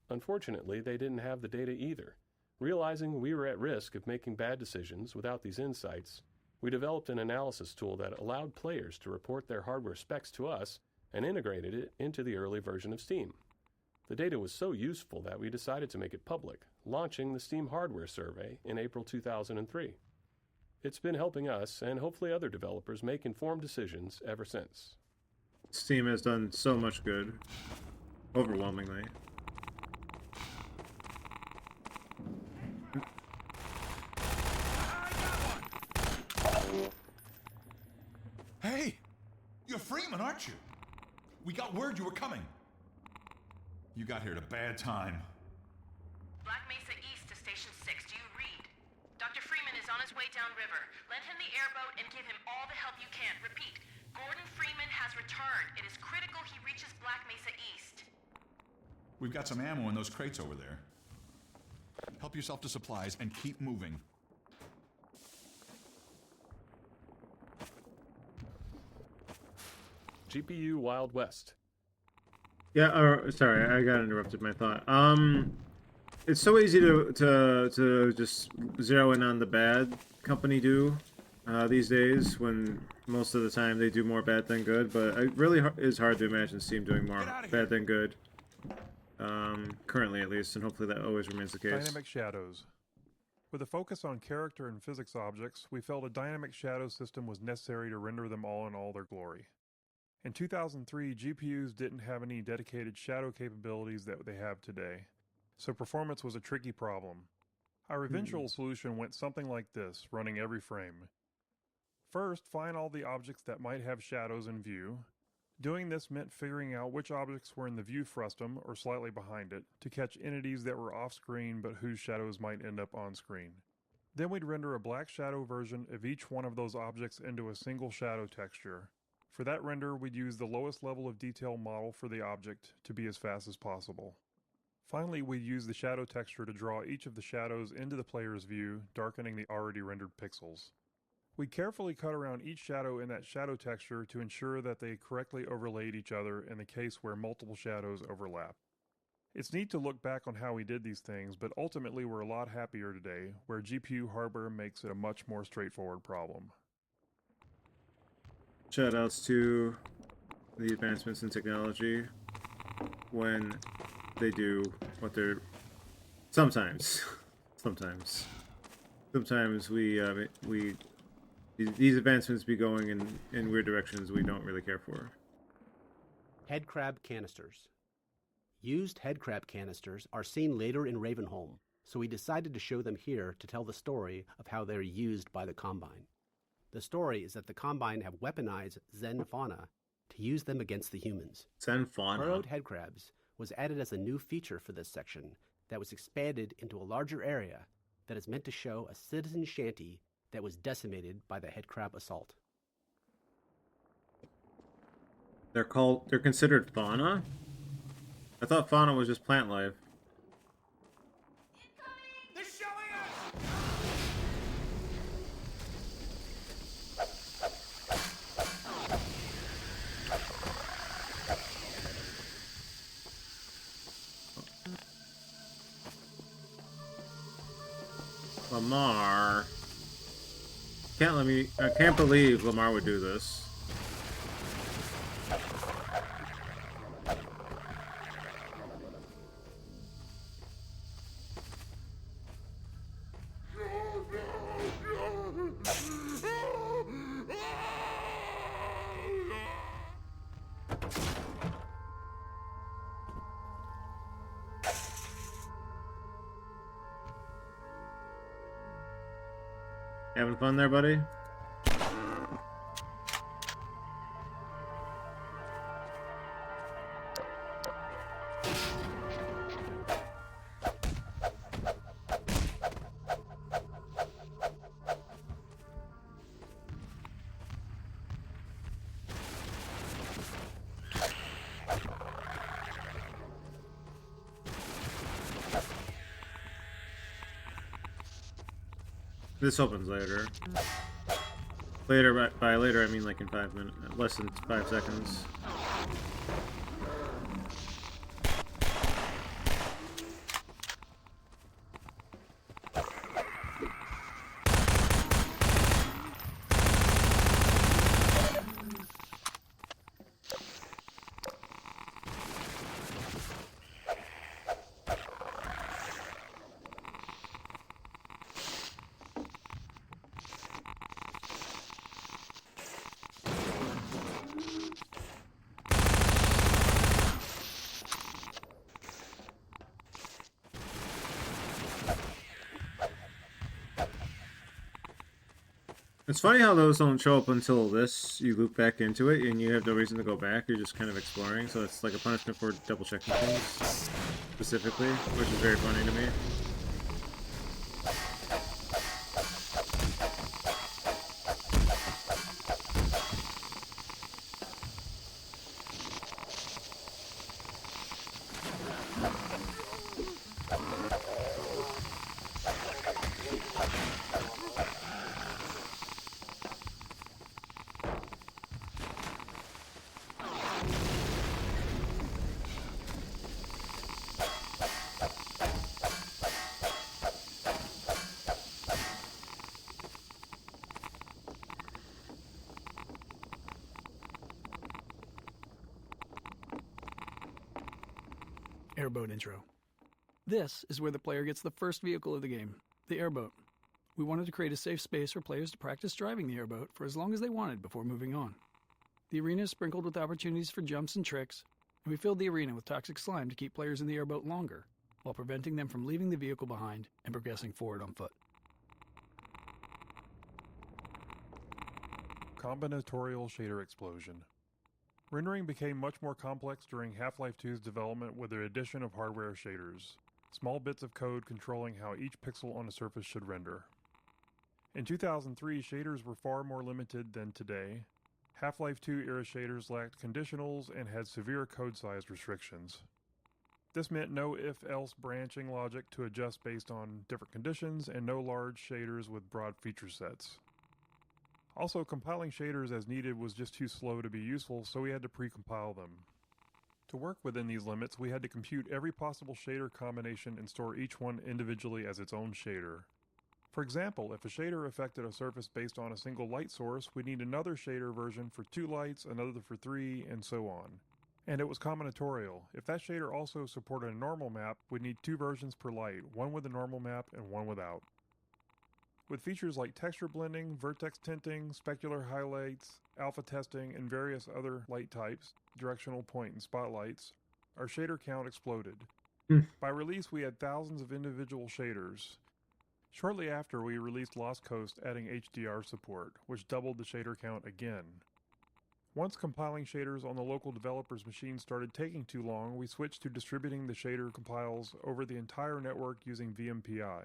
Unfortunately, they didn't have the data either. Realizing we were at risk of making bad decisions without these insights, we developed an analysis tool that allowed players to report their hardware specs to us and integrated it into the early version of Steam. The data was so useful that we decided to make it public, launching the Steam Hardware Survey in April 2003. It's been helping us and hopefully other developers make informed decisions ever since. Steam has done so much good. Overwhelmingly. Hey! You're Freeman, aren't you? We got word you were coming. You got here at a bad time. Black Mesa East to Station 6. Do you read? Dr. Freeman is on his way downriver. Lend him the airboat and give him all the help you can. Repeat, Gordon Freeman has returned. It is critical he reaches Black Mesa East. We've got some ammo in those crates over there. Help yourself to supplies and keep moving. GPU Wild West. Yeah, sorry, I got interrupted my thought. It's so easy to just zero in on the bad company do these days, when most of the time they do more bad than good, but it really is hard to imagine Steam doing more bad than good. Currently at least, and hopefully that always remains the case. Dynamic shadows. With a focus on character and physics objects, we felt a dynamic shadow system was necessary to render them all in all their glory. In 2003, GPUs didn't have any dedicated shadow capabilities that they have today, so performance was a tricky problem. Our eventual solution went something like this, running every frame. First, find all the objects that might have shadows in view. Doing this meant figuring out which objects were in the view frustum, or slightly behind it, to catch entities that were off-screen but whose shadows might end up on-screen. Then we'd render a black shadow version of each one of those objects into a single shadow texture. For that render, we'd use the lowest level of detail model for the object to be as fast as possible. Finally, we'd use the shadow texture to draw each of the shadows into the player's view, darkening the already rendered pixels. We'd carefully cut around each shadow in that shadow texture to ensure that they correctly overlaid each other in the case where multiple shadows overlap. It's neat to look back on how we did these things, but ultimately we're a lot happier today, where GPU hardware makes it a much more straightforward problem. Shoutouts to the advancements in technology when they do what they're sometimes we these advancements be going in weird directions we don't really care for. Head crab canisters. Used head crab canisters are seen later in Ravenholm, so we decided to show them here to tell the story of how they're used by the Combine. The story is that the Combine have weaponized Zen fauna to use them against the humans. Zen fauna? Burrowed headcrabs was added as a new feature for this section that was expanded into a larger area that is meant to show a citizen shanty that was decimated by the headcrab assault. They're considered fauna? I thought fauna was just plant life. They're showing us! Lamar. I can't believe Lamar would do this. Having fun there, buddy? This opens later. Later, by later, I mean like in 5 minutes, less than 5 seconds. It's funny how those don't show up until this. You loop back into it, and you have no reason to go back. You're just kind of exploring, so it's like a punishment for double-checking things, specifically, which is very funny to me. Airboat intro. This is where the player gets the first vehicle of the game, the airboat. We wanted to create a safe space for players to practice driving the airboat for as long as they wanted before moving on. The arena is sprinkled with opportunities for jumps and tricks, and we filled the arena with toxic slime to keep players in the airboat longer, while preventing them from leaving the vehicle behind and progressing forward on foot. Combinatorial shader explosion. Rendering became much more complex during Half-Life 2's development with the addition of hardware shaders, small bits of code controlling how each pixel on a surface should render. In 2003, shaders were far more limited than today. Half-Life 2 era shaders lacked conditionals and had severe code size restrictions. This meant no if-else branching logic to adjust based on different conditions, and no large shaders with broad feature sets. Also, compiling shaders as needed was just too slow to be useful, so we had to pre-compile them. To work within these limits, we had to compute every possible shader combination and store each one individually as its own shader. For example, if a shader affected a surface based on a single light source, we'd need another shader version for 2 lights, another for 3, and so on. And it was combinatorial. If that shader also supported a normal map, we'd need 2 versions per light, one with a normal map and one without. With features like texture blending, vertex tinting, specular highlights, alpha testing, and various other light types, directional point and spotlights, our shader count exploded. By release, we had thousands of individual shaders. Shortly after, we released Lost Coast, adding HDR support, which doubled the shader count again. Once compiling shaders on the local developer's machine started taking too long, we switched to distributing the shader compiles over the entire network using VMPI.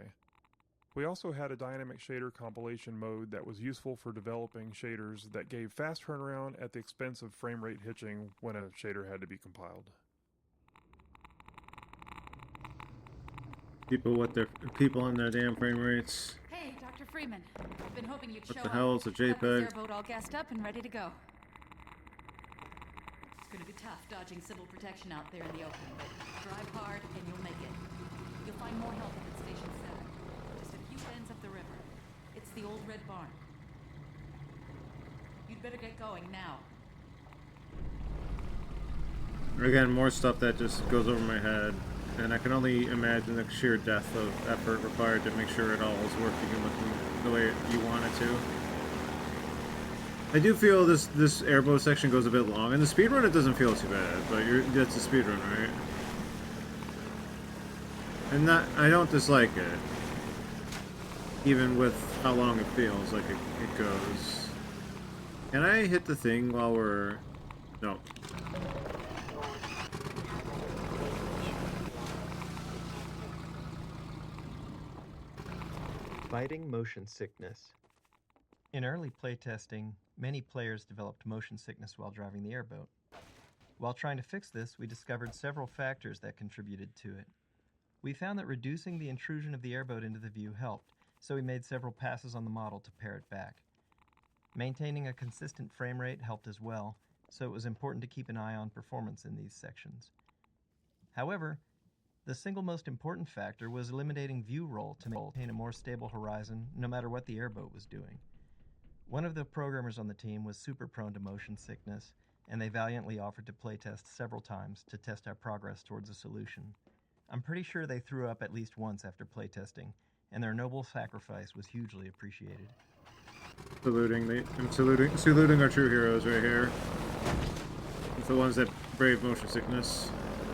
We also had a dynamic shader compilation mode that was useful for developing shaders that gave fast turnaround at the expense of frame rate hitching when a shader had to be compiled. People and their damn frame rates. Hey, Dr. Freeman. I've been hoping you'd show up. What the hell is a Got this JPEG? airboat all gassed up and ready to go. It's gonna be tough dodging civil protection out there in the open, but drive hard and you'll make it. You'll find more help up at Station 7. Just a few bends up the river. It's the old red barn. You'd better get going now. Again, more stuff that just goes over my head, and I can only imagine the sheer depth of effort required to make sure it all is working and looking the way you want it to. I do feel this airboat section goes a bit long. In the speedrun, it doesn't feel too bad, but that's the speedrun, right? And I don't dislike it, even with how long it feels like it goes. Can I hit the thing while we're... No. Fighting motion sickness. In early playtesting, many players developed motion sickness while driving the airboat. While trying to fix this, we discovered several factors that contributed to it. We found that reducing the intrusion of the airboat into the view helped, so we made several passes on the model to pare it back. Maintaining a consistent frame rate helped as well, so it was important to keep an eye on performance in these sections. However, the single most important factor was eliminating view roll to maintain a more stable horizon no matter what the airboat was doing. One of the programmers on the team was super prone to motion sickness, and they valiantly offered to playtest several times to test our progress towards a solution. I'm pretty sure they threw up at least once after playtesting, and their noble sacrifice was hugely appreciated. I'm saluting our true heroes right here. It's the ones that brave motion sickness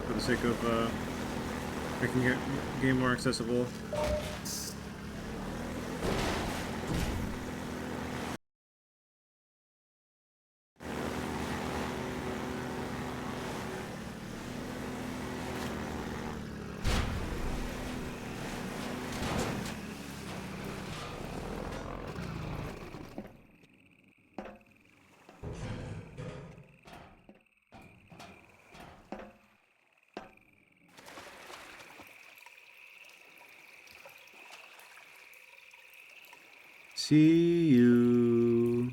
for the sake of making the game more accessible. See you.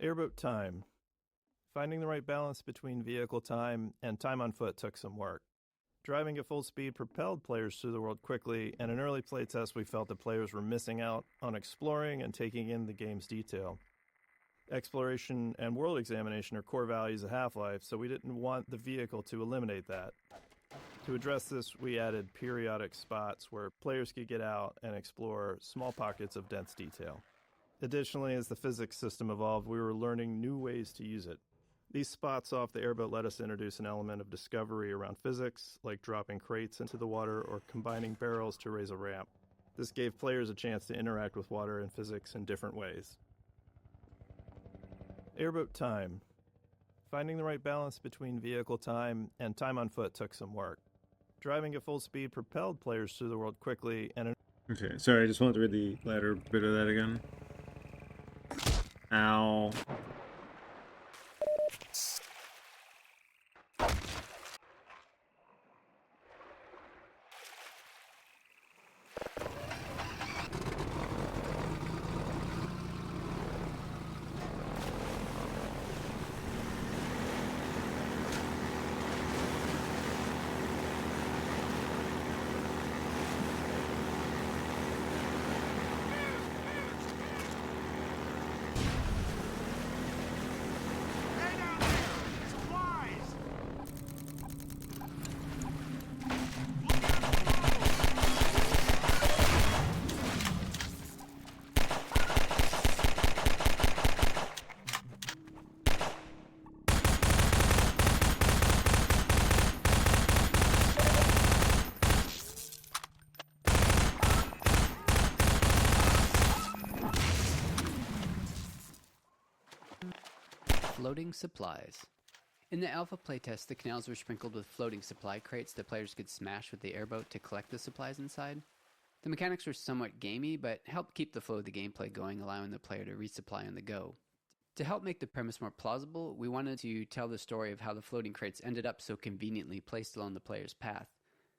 Airboat time. Finding the right balance between vehicle time and time on foot took some work. Driving at full speed propelled players through the world quickly, and in early playtests we felt that players were missing out on exploring and taking in the game's detail. Exploration and world examination are core values of Half-Life, so we didn't want the vehicle to eliminate that. To address this, we added periodic spots where players could get out and explore small pockets of dense detail. Additionally, as the physics system evolved, we were learning new ways to use it. These spots off the airboat let us introduce an element of discovery around physics, like dropping crates into the water or combining barrels to raise a ramp. This gave players a chance to interact with water and physics in different ways. Airboat time. Finding the right balance between vehicle time and time on foot took some work. Driving at full speed propelled players through the world quickly and... Okay, sorry, I just wanted to read the latter bit of that again. Ow. Floating supplies. In the alpha playtest, the canals were sprinkled with floating supply crates that players could smash with the airboat to collect the supplies inside. The mechanics were somewhat gamey, but helped keep the flow of the gameplay going, allowing the player to resupply on the go. To help make the premise more plausible, we wanted to tell the story of how the floating crates ended up so conveniently placed along the player's path.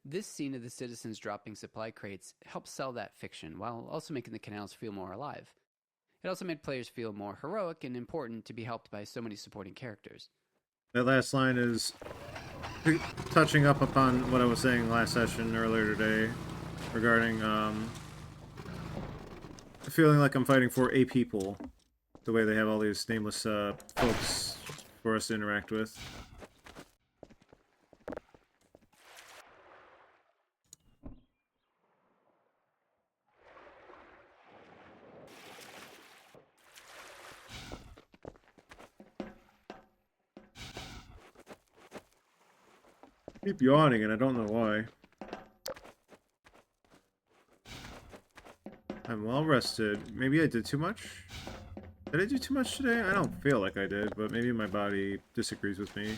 This scene of the citizens dropping supply crates helped sell that fiction, while also making the canals feel more alive. It also made players feel more heroic and important to be helped by so many supporting characters. That last line is touching up upon what I was saying last session earlier today regarding feeling like I'm fighting for a people. The way they have all these nameless folks for us to interact with. I keep yawning and I don't know why. I'm well rested. Maybe I did too much? Did I do too much today? I don't feel like I did, but maybe my body disagrees with me.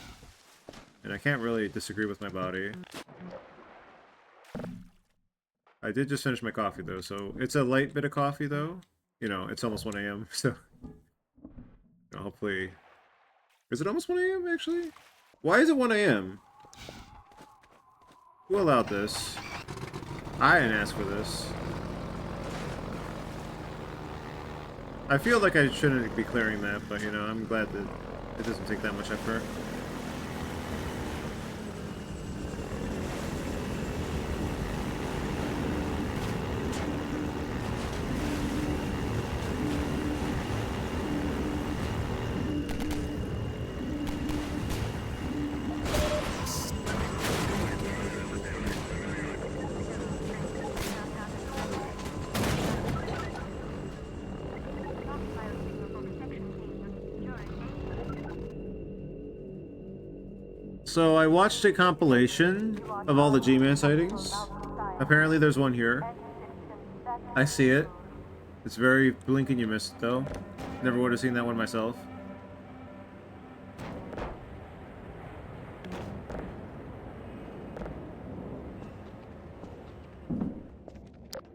And I can't really disagree with my body. I did just finish my coffee, though, so it's a light bit of coffee, though. You know, it's almost 1 a.m., so... You know, hopefully... Is it almost 1 a.m., actually? Why is it 1 a.m.? Who allowed this? I didn't ask for this. I feel like I shouldn't be clearing that, but, you know, I'm glad that it doesn't take that much effort. So I watched a compilation of all the G-Man sightings. Apparently there's one here. I see it. It's very blink and you miss it though. Never would have seen that one myself.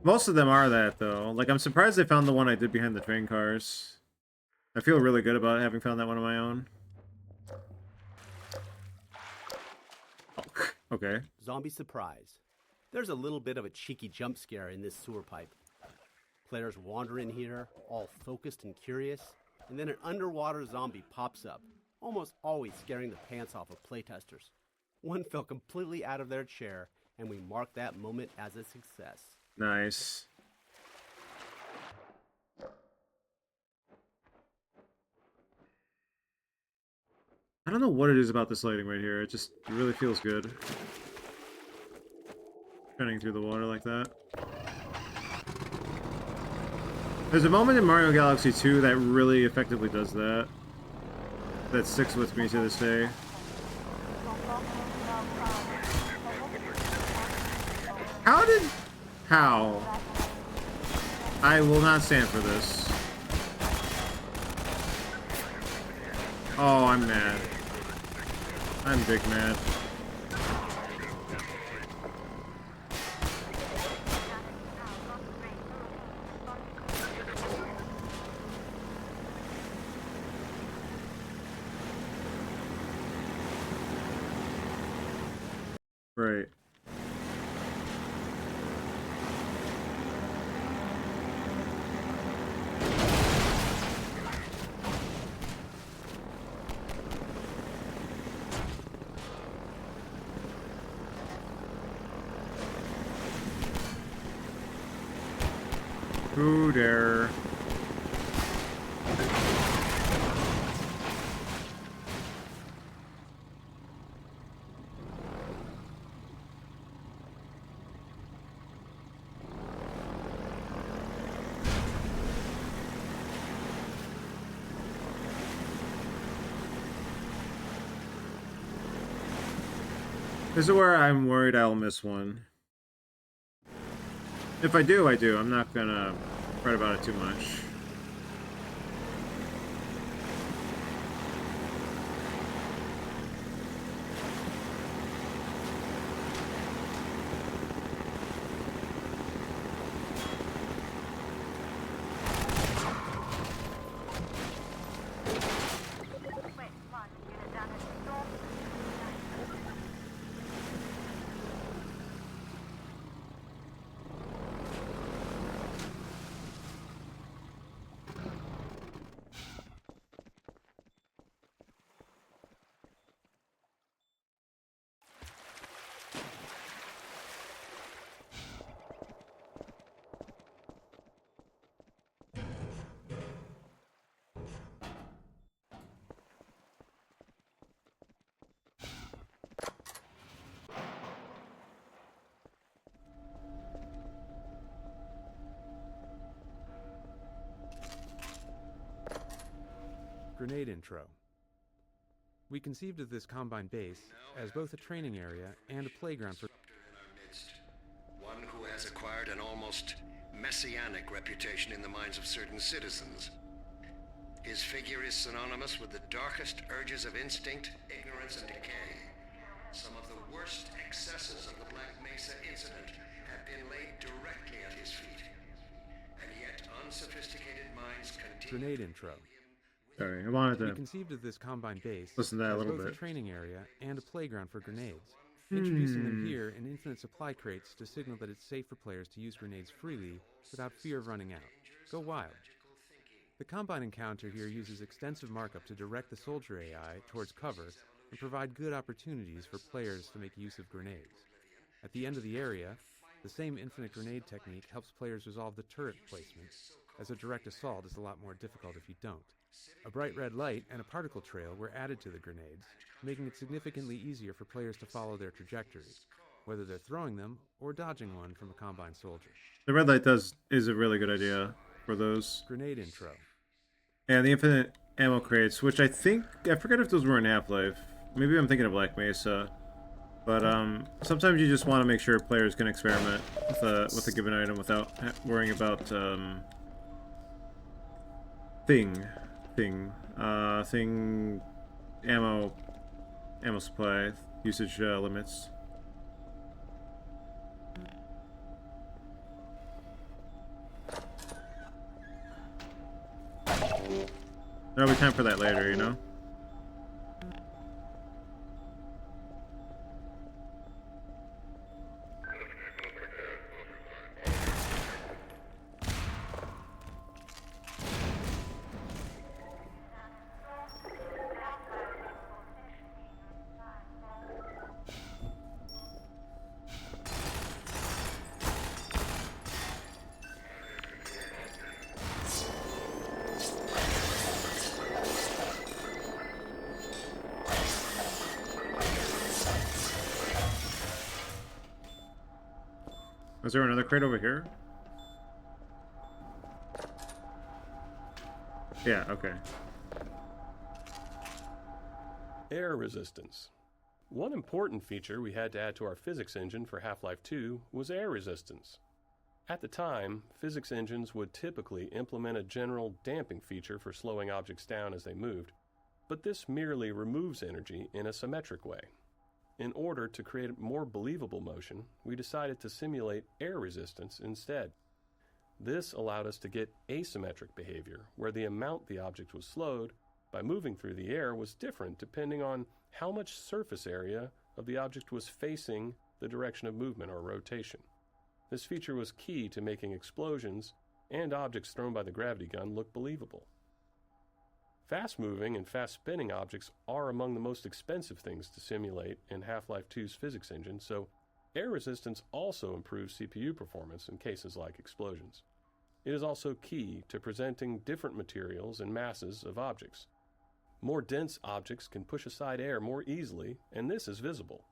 Most of them are that though. Like I'm surprised they found the one I did behind the train cars. I feel really good about having found that one on my own. Okay. Zombie surprise. There's a little bit of a cheeky jump scare in this sewer pipe. Players wander in here, all focused and curious, and then an underwater zombie pops up, almost always scaring the pants off of playtesters. One fell completely out of their chair, and we marked that moment as a success. Nice. I don't know what it is about this lighting right here. It really feels good. Shining through the water like that. There's a moment in Mario Galaxy 2 that really effectively does that. That sticks with me to this day. How? I will not stand for this. Oh, I'm mad. I'm big mad. Right. Who dare? This is where I'm worried I'll miss one. If I do, I do. I'm not gonna fret about it too much. Grenade intro. We conceived of this Combine base as both a training area and a playground for one who has acquired an almost messianic reputation in the minds of certain citizens. His figure is synonymous with the darkest urges of instinct, ignorance, and decay. Some of the worst excesses of the Black Mesa incident have been laid directly at his feet. And yet unsophisticated minds continue... Grenade intro. Sorry, I wanted We to conceived of this Combine base listen to that a as little both bit. a training area and a playground for grenades. Introducing them here in infinite supply crates to signal that it's safe for players to use grenades freely without fear of running out. Go wild. The Combine encounter here uses extensive markup to direct the soldier AI towards cover and provide good opportunities for players to make use of grenades. At the end of the area, the same infinite grenade technique helps players resolve the turret placement, as a direct assault is a lot more difficult if you don't. A bright red light and a particle trail were added to the grenades, making it significantly easier for players to follow their trajectory, whether they're throwing them or dodging one from a Combine soldier. The red light is a really good idea for those. Grenade intro. And the infinite ammo crates, which I forget if those were in Half-Life. Maybe I'm thinking of Black Mesa. But sometimes you just want to make sure players can experiment with a given item without worrying about thing ammo supply usage limits. There'll be time for that later, you know? Is there another crate over here? Yeah, okay. Air resistance. One important feature we had to add to our physics engine for Half-Life 2 was air resistance. At the time, physics engines would typically implement a general damping feature for slowing objects down as they moved, but this merely removes energy in a symmetric way. In order to create more believable motion, we decided to simulate air resistance instead. This allowed us to get asymmetric behavior, where the amount the object was slowed by moving through the air was different depending on how much surface area of the object was facing the direction of movement or rotation. This feature was key to making explosions and objects thrown by the gravity gun look believable. Fast-moving and fast-spinning objects are among the most expensive things to simulate in Half-Life 2's physics engine, so air resistance also improves CPU performance in cases like explosions. It is also key to presenting different materials and masses of objects. More dense objects can push aside air more easily, and this is visible.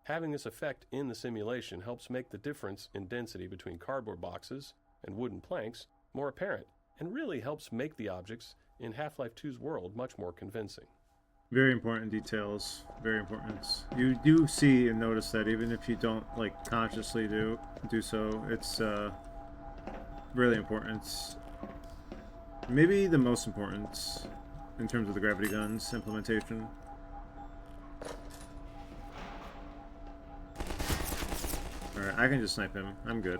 Having this effect in the simulation helps make the difference in density between cardboard boxes and wooden planks more apparent, and really helps make the objects in Half-Life 2's world much more convincing. Very important details. Very important. You do see and notice that even if you don't consciously do so, it's really important. Maybe the most important in terms of the gravity guns implementation. Alright, I can just snipe him. I'm good.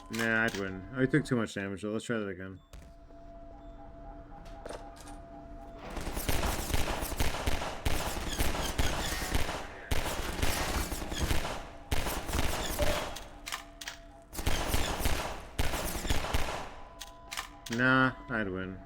Nah, I'd win. Oh, he took too much damage though. Let's try that again. Nah, I'd win.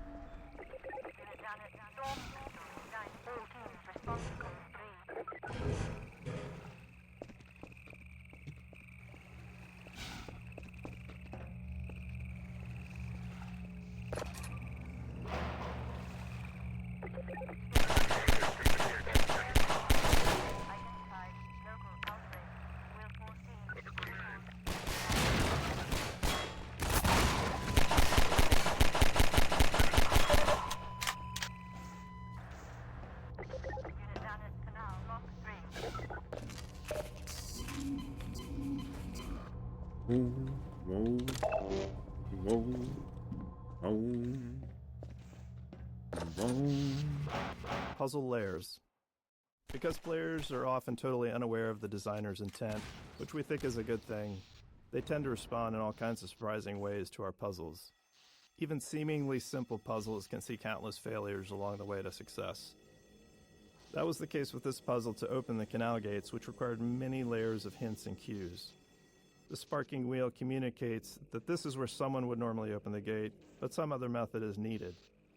Whoa, whoa, whoa, whoa, whoa. Puzzle layers. Because players are often totally unaware of the designer's intent, which we think is a good thing, they tend to respond in all kinds of surprising ways to our puzzles. Even seemingly simple puzzles can see countless failures along the way to success. That was the case with this puzzle to open the canal gates, which required many layers of hints and cues. The sparking wheel communicates that this is where someone would normally open the gate, but some other method is needed.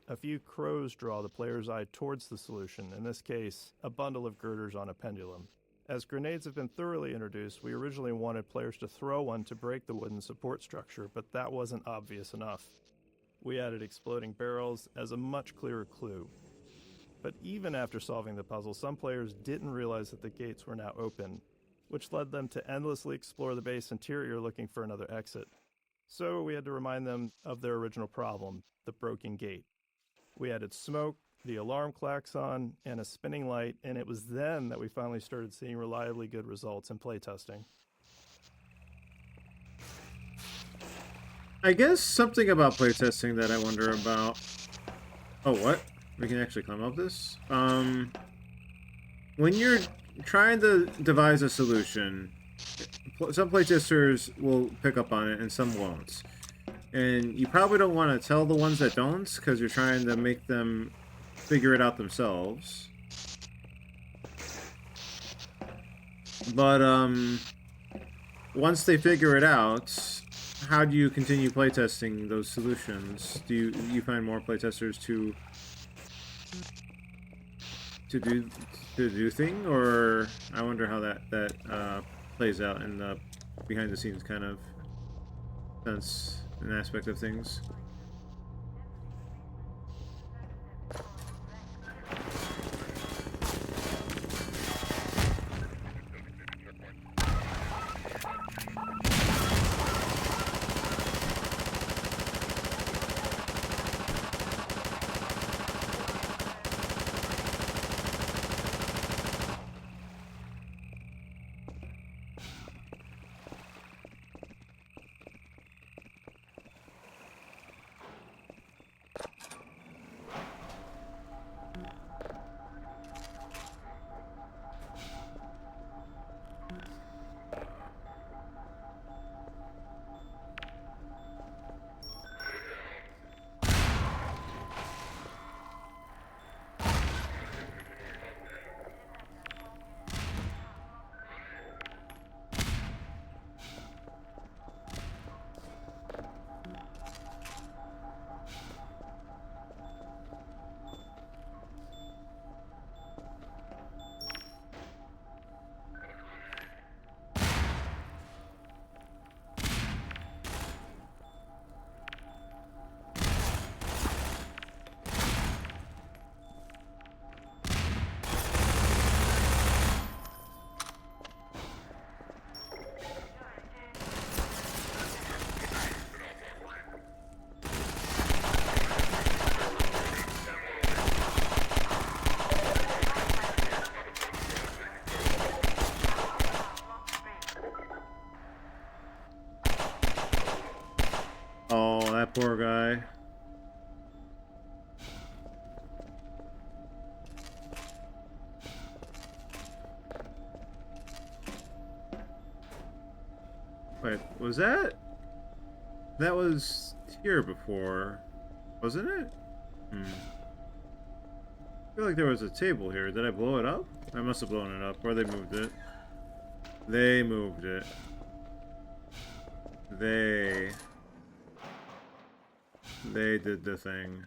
A few crows draw the player's eye towards the solution, in this case, a bundle of girders on a pendulum. As grenades have been thoroughly introduced, we originally wanted players to throw one to break the wooden support structure, but that wasn't obvious enough. We added exploding barrels as a much clearer clue. But even after solving the puzzle, some players didn't realize that the gates were now open, which led them to endlessly explore the base interior looking for another exit. So we had to remind them of their original problem, the broken gate. We added smoke, the alarm klaxon, and a spinning light, and it was then that we finally started seeing reliably good results in playtesting. I guess something about playtesting that I wonder about... Oh, what? We can actually climb up this? When you're trying to devise a solution, some playtesters will pick up on it and some won't. And you probably don't want to tell the ones that don't, because you're trying to make them figure it out themselves. But, once they figure it out, how do you continue playtesting those solutions? Do you find more playtesters to do thing, or I wonder how that plays out in the behind the scenes kind of sense and aspect of things. Oh, that poor guy. Wait, was that? That was here before, wasn't it? I feel like there was a table here. Did I blow it up? I must have blown it up, or they moved it. They moved it. They did the thing.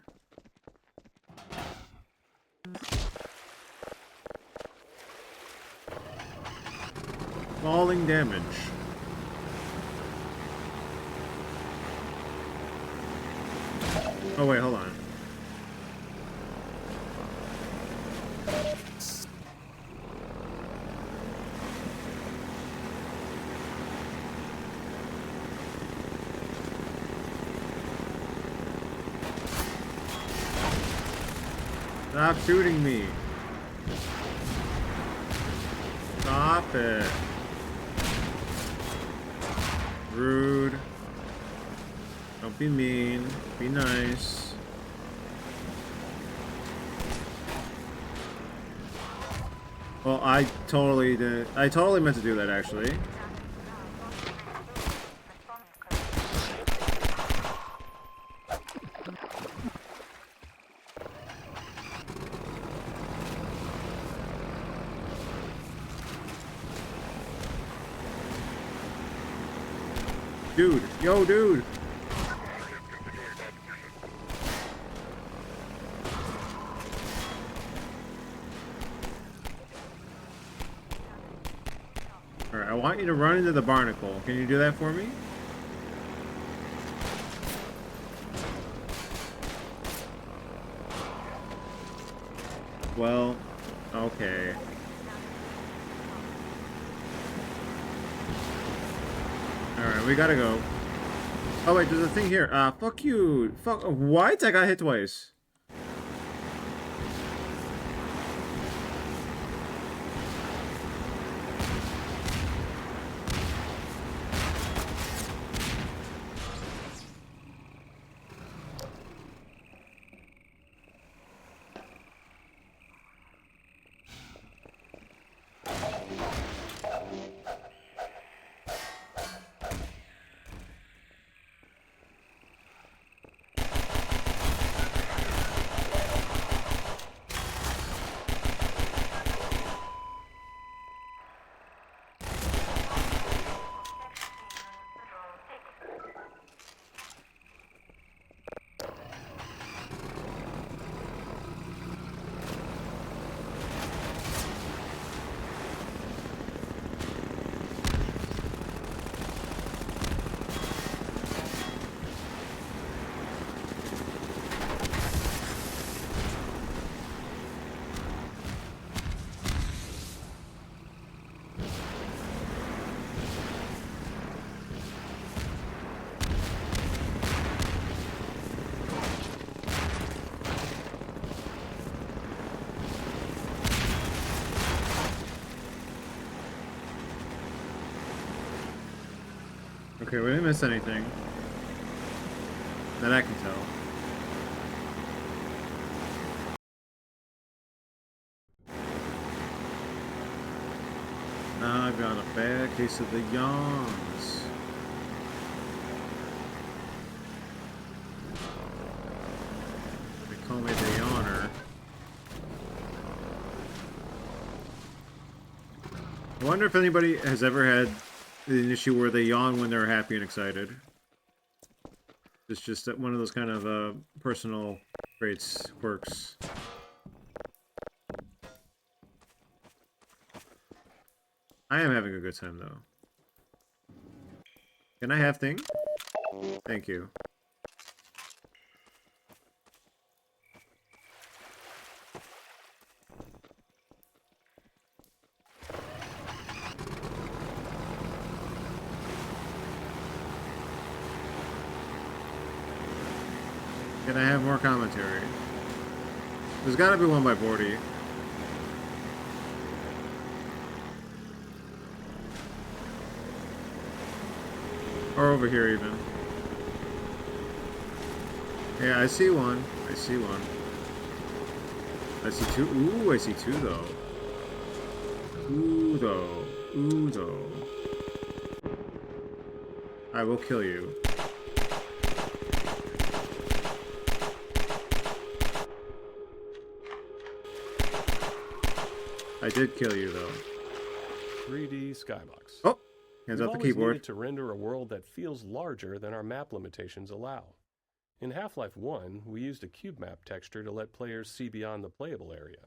Falling damage. Oh wait, hold on. Stop shooting me. Stop it. rude. Don't be mean. Be nice. Well, I totally did. I totally meant to do that, actually. Dude, yo, dude. Alright, I want you to run into the barnacle. Can you do that for me? Well, okay. Alright, we gotta go. Oh wait, there's a thing here. Fuck you. Fuck, what? I got hit twice. Okay, we didn't miss anything. That I can tell. Now I've got a bad case of the yawns. They call me the yawner. I wonder if anybody has ever had an issue where they yawn when they're happy and excited. It's just one of those kind of personal traits, quirks. I am having a good time though. Can I have thing? Thank you. Can I have more commentary? There's gotta be one by Bordy. Or over here even. Yeah, I see one. I see one. I see two. Ooh, I see two though. Ooh though. Ooh though. I will kill you. I did kill you, though. 3D Skybox. Oh! Hands We've off the always keyboard. needed to render a world that feels larger than our map limitations allow. In Half-Life 1, we used a cube map texture to let players see beyond the playable area.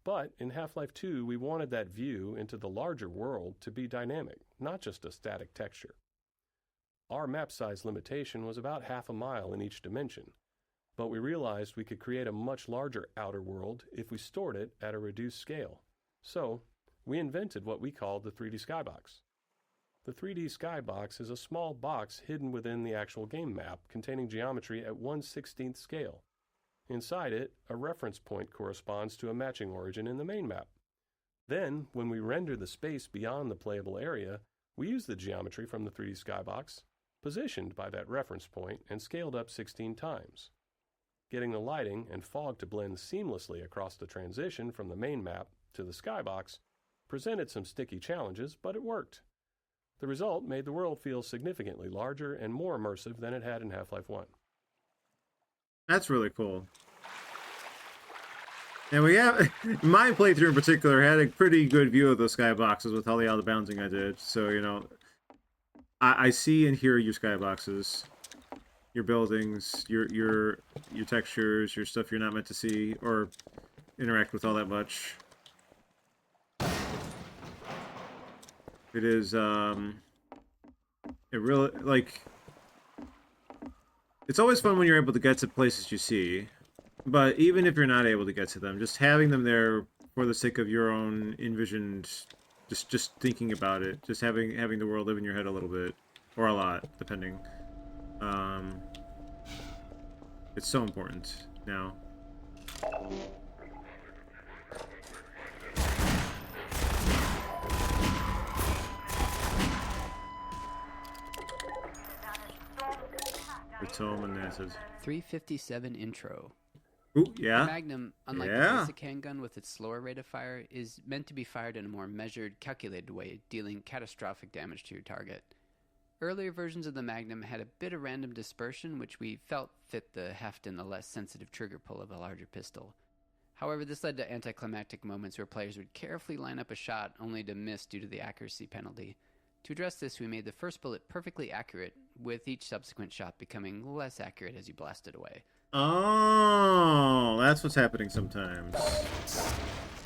But in Half-Life 2, we wanted that view into the larger world to be dynamic, not just a static texture. Our map size limitation was about half a mile in each dimension, but we realized we could create a much larger outer world if we stored it at a reduced scale. So, we invented what we called the 3D Skybox. The 3D Skybox is a small box hidden within the actual game map containing geometry at 1/16th scale. Inside it, a reference point corresponds to a matching origin in the main map. Then, when we render the space beyond the playable area, We used the geometry from the 3D skybox, positioned by that reference point, and scaled up 16 times. Getting the lighting and fog to blend seamlessly across the transition from the main map to the skybox presented some sticky challenges, but it worked. The result made the world feel significantly larger and more immersive than it had in Half-Life 1. That's really cool. And we have, my playthrough in particular, had a pretty good view of those skyboxes with all the bouncing I did. So, you know, I see and hear your skyboxes, your buildings, your textures, your stuff you're not meant to see or interact with all that much. It is, it really, like, it's always fun when you're able to get to places you see, but even if you're not able to get to them, just having them there for the sake of your own envisioned, just thinking about it, just having the world live in your head a little bit, or a lot, depending. It's so important now. Tome and acid. 357 intro. Ooh, yeah. The Magnum, unlike the basic handgun with its slower rate of fire, is meant to be fired in a more measured, calculated way, dealing catastrophic damage to your target. Earlier versions of the Magnum had a bit of random dispersion, which we felt fit the heft and the less sensitive trigger pull of a larger pistol. However, this led to anticlimactic moments where players would carefully line up a shot only to miss due to the accuracy penalty. To address this, we made the first bullet perfectly accurate, with each subsequent shot becoming less accurate as you blasted away. Oh, that's what's happening sometimes.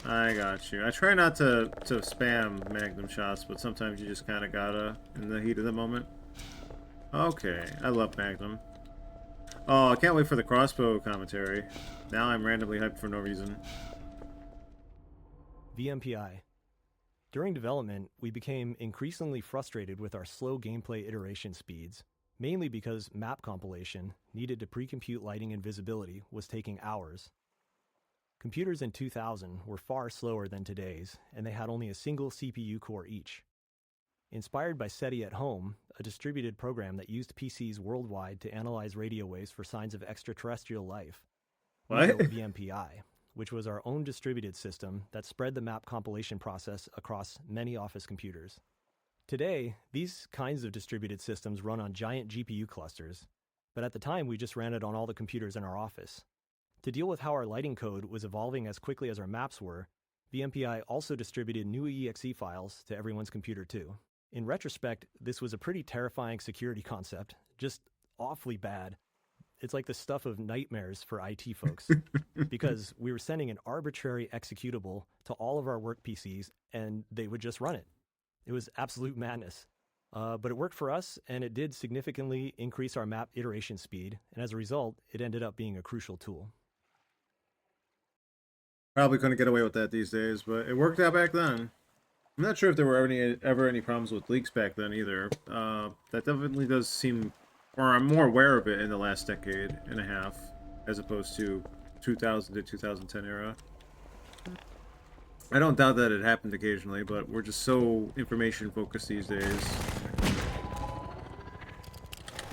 I got you. I try not to spam Magnum shots, but sometimes you just kind of gotta in the heat of the moment. Okay, I love Magnum. Oh, I can't wait for the crossbow commentary. Now I'm randomly hyped for no reason. VMPI. During development, we became increasingly frustrated with our slow gameplay iteration speeds, mainly because map compilation, needed to pre-compute lighting and visibility, was taking hours. Computers in 2000 were far slower than today's, and they had only a single CPU core each. Inspired by SETI at Home, a distributed program that used PCs worldwide to analyze radio waves for signs of extraterrestrial life, we built VMPI, which was our own distributed system that spread the map compilation process across many office computers. Today, these kinds of distributed systems run on giant GPU clusters, but at the time we just ran it on all the computers in our office. To deal with how our lighting code was evolving as quickly as our maps were, VMPI also distributed new exe files to everyone's computer too. In retrospect, this was a pretty terrifying security concept, just awfully bad. It's like the stuff of nightmares for IT folks, because we were sending an arbitrary executable to all of our work PCs, and they would just run it. It was absolute madness. But it worked for us, and it did significantly increase our map iteration speed, and as a result, it ended up being a crucial tool. Probably couldn't get away with that these days, but it worked out back then. I'm not sure if there were ever any problems with leaks back then either. That definitely does seem... Or I'm more aware of it in the last decade and a half, as opposed to 2000 to 2010 era. I don't doubt that it happened occasionally, but we're just so information focused these days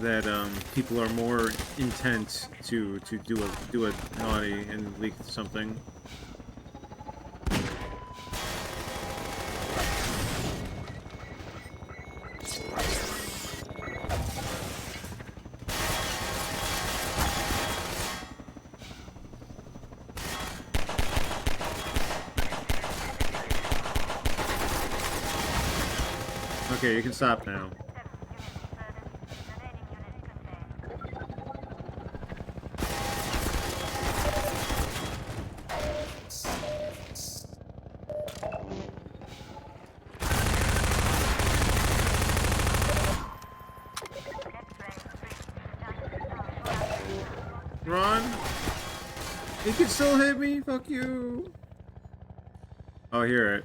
that people are more intent to do a naughty and leak something. Okay, you can stop now. Run! He can still hit me, fuck you! Oh, I hear it.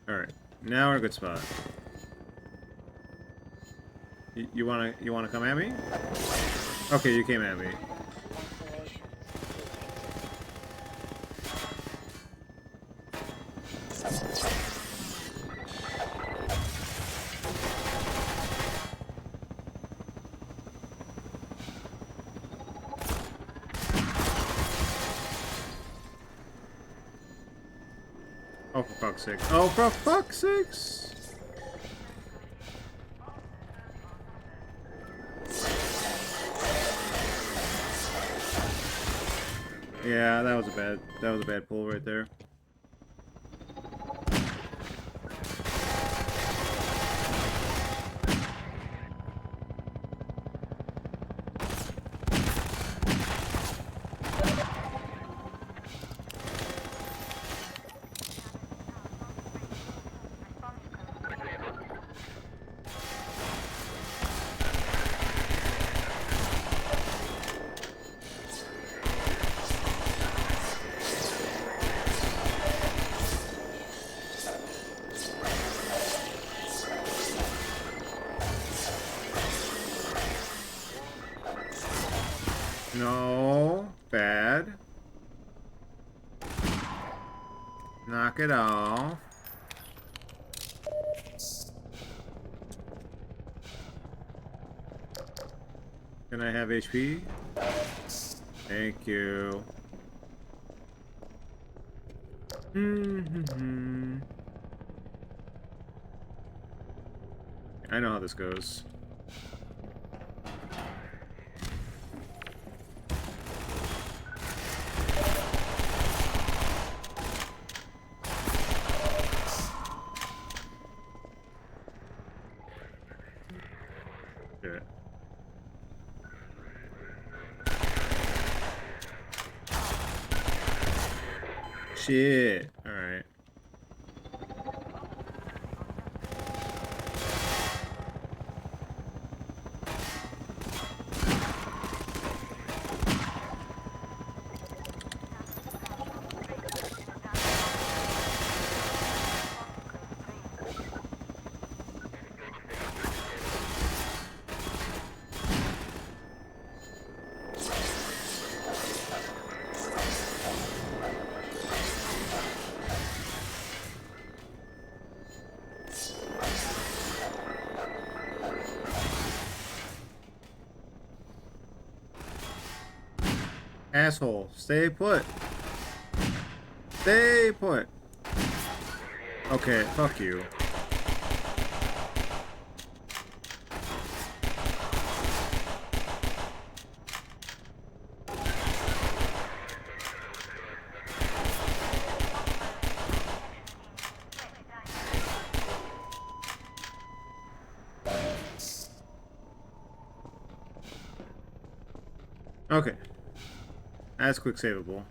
Alright, now we're in a good spot. You wanna come at me? Okay, you came at me. Oh, for fuck's sake. Oh, for fuck's sakes! Yeah, that was a bad pull right there. No, bad. Knock it off. Can I have HP? Thank you. I know how this goes. Shit. Alright. Asshole, stay put. Stay put. Okay, fuck you. Okay. That's quick savable.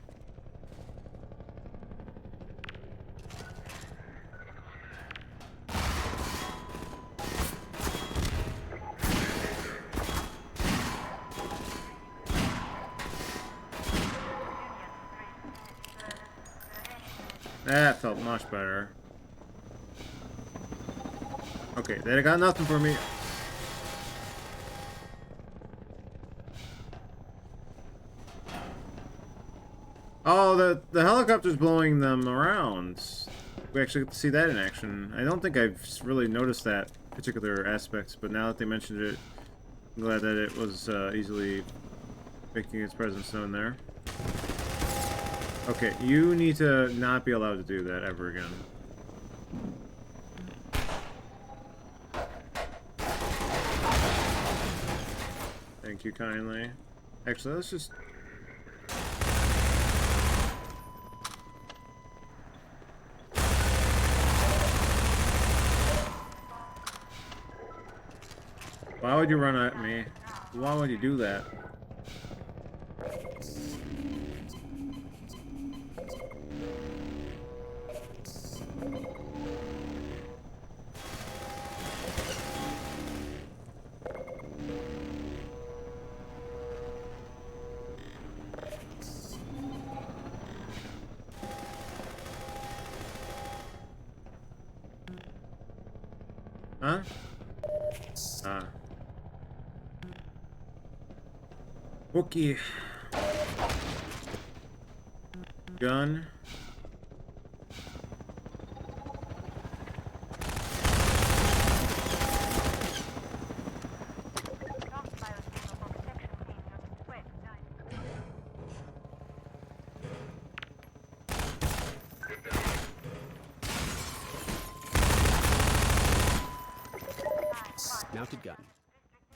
That felt much better. Okay, they got nothing for me. Oh, the helicopter's blowing them around. We actually get to see that in action. I don't think I've really noticed that particular aspect, but now that they mentioned it, I'm glad that it was easily making its presence known there. Okay, you need to not be allowed to do that ever again. Thank you kindly. Actually, let's just... Why would you run at me? Why would you do that? Huh? Ah. Okay. Gun. Mounted gun.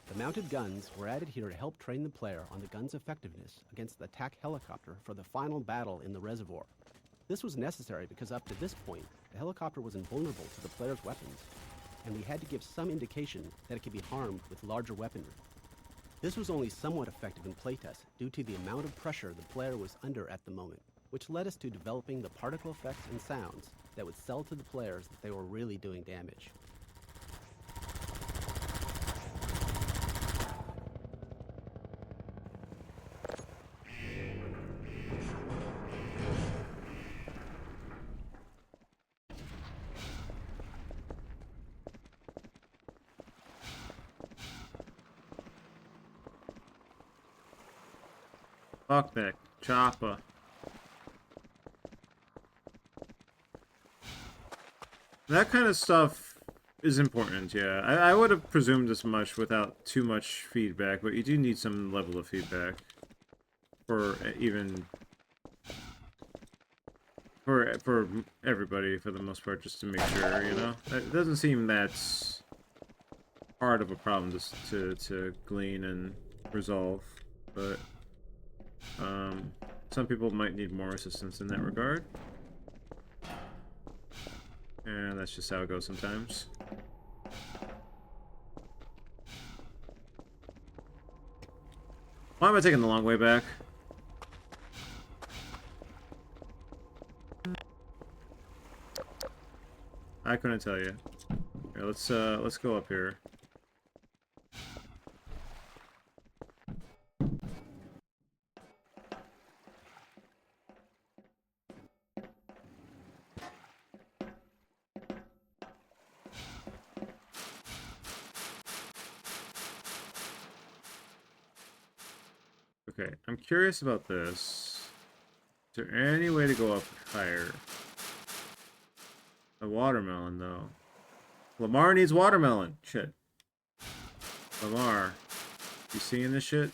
The mounted guns were added here to help train the player on the gun's effectiveness against the attack helicopter for the final battle in the reservoir. This was necessary because up to this point, the helicopter was invulnerable to the player's weapons, and we had to give some indication that it could be harmed with larger weaponry. This was only somewhat effective in playtest due to the amount of pressure the player was under at the moment, which led us to developing the particle effects and sounds that would sell to the players that they were really doing damage. Fuck that chopper. That kind of stuff is important, yeah. I would have presumed as much without too much feedback, but you do need some level of feedback for even for everybody for the most part, just to make sure, you know. It doesn't seem that's hard of a problem to glean and resolve, but some people might need more assistance in that regard. And that's just how it goes sometimes. Why am I taking the long way back? I couldn't tell you. Here, let's go up here. Okay, I'm curious about this. Is there any way to go up higher? A watermelon, though. Lamar needs watermelon. Shit. Lamar, you seeing this shit?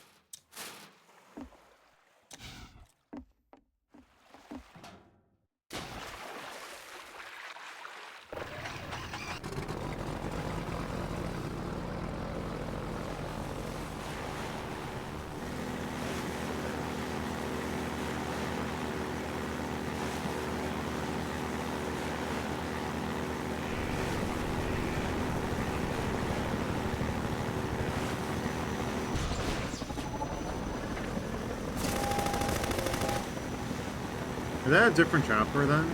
Is that a different chopper then?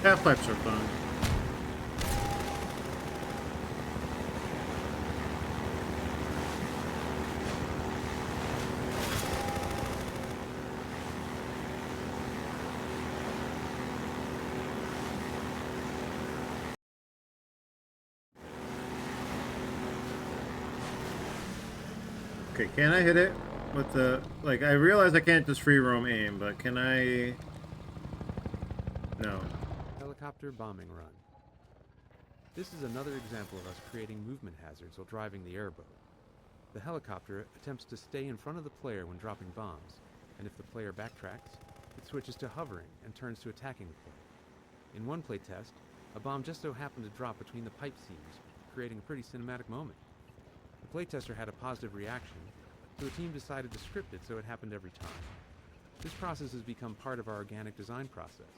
Half-pipes are fun. Okay, can I hit it with the... Like, I realize I can't just free roam aim, but can I... No. Helicopter bombing run. This is another example of us creating movement hazards while driving the airboat. The helicopter attempts to stay in front of the player when dropping bombs, and if the player backtracks, it switches to hovering and turns to attacking the player. In one playtest, a bomb just so happened to drop between the pipe seams, creating a pretty cinematic moment. The playtester had a positive reaction, so the team decided to script it so it happened every time. This process has become part of our organic design process.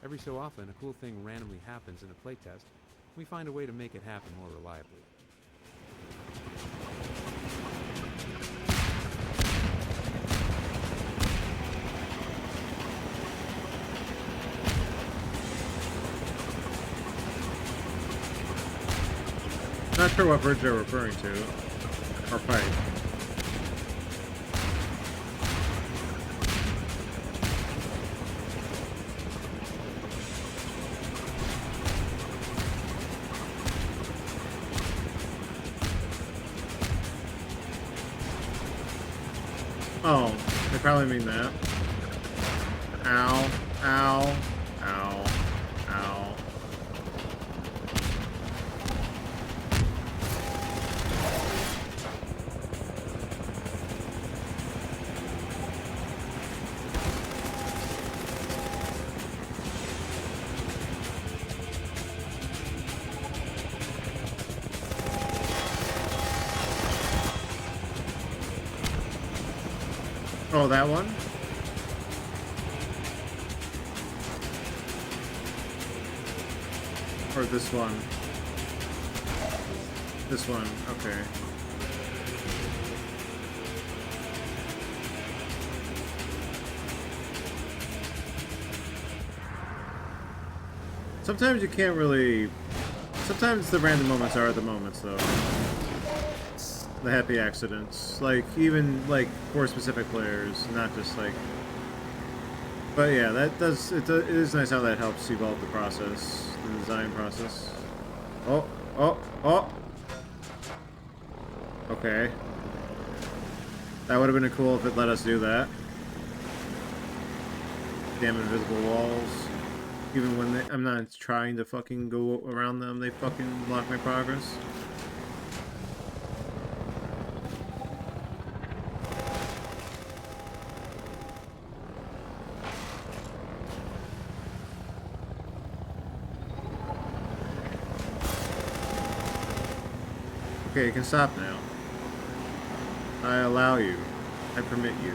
Every so often, a cool thing randomly happens in a playtest. We find a way to make it happen more reliably. Not sure what bridge they're referring to. Or pipe. Oh, they probably mean that. Ow. Ow. Ow. Ow. Oh, that one? Or this one? This one, okay. Sometimes you can't really... Sometimes the random moments are the moments, though. The happy accidents. Like, even, like, for specific players, not just, like... But yeah, that does... It is nice how that helps evolve the process. The design process. Oh! Oh! Oh! Okay. That would have been cool if it let us do that. Damn invisible walls. Even when I'm not trying to fucking go around them, they fucking block my progress. Okay, you can stop now. I allow you. I permit you.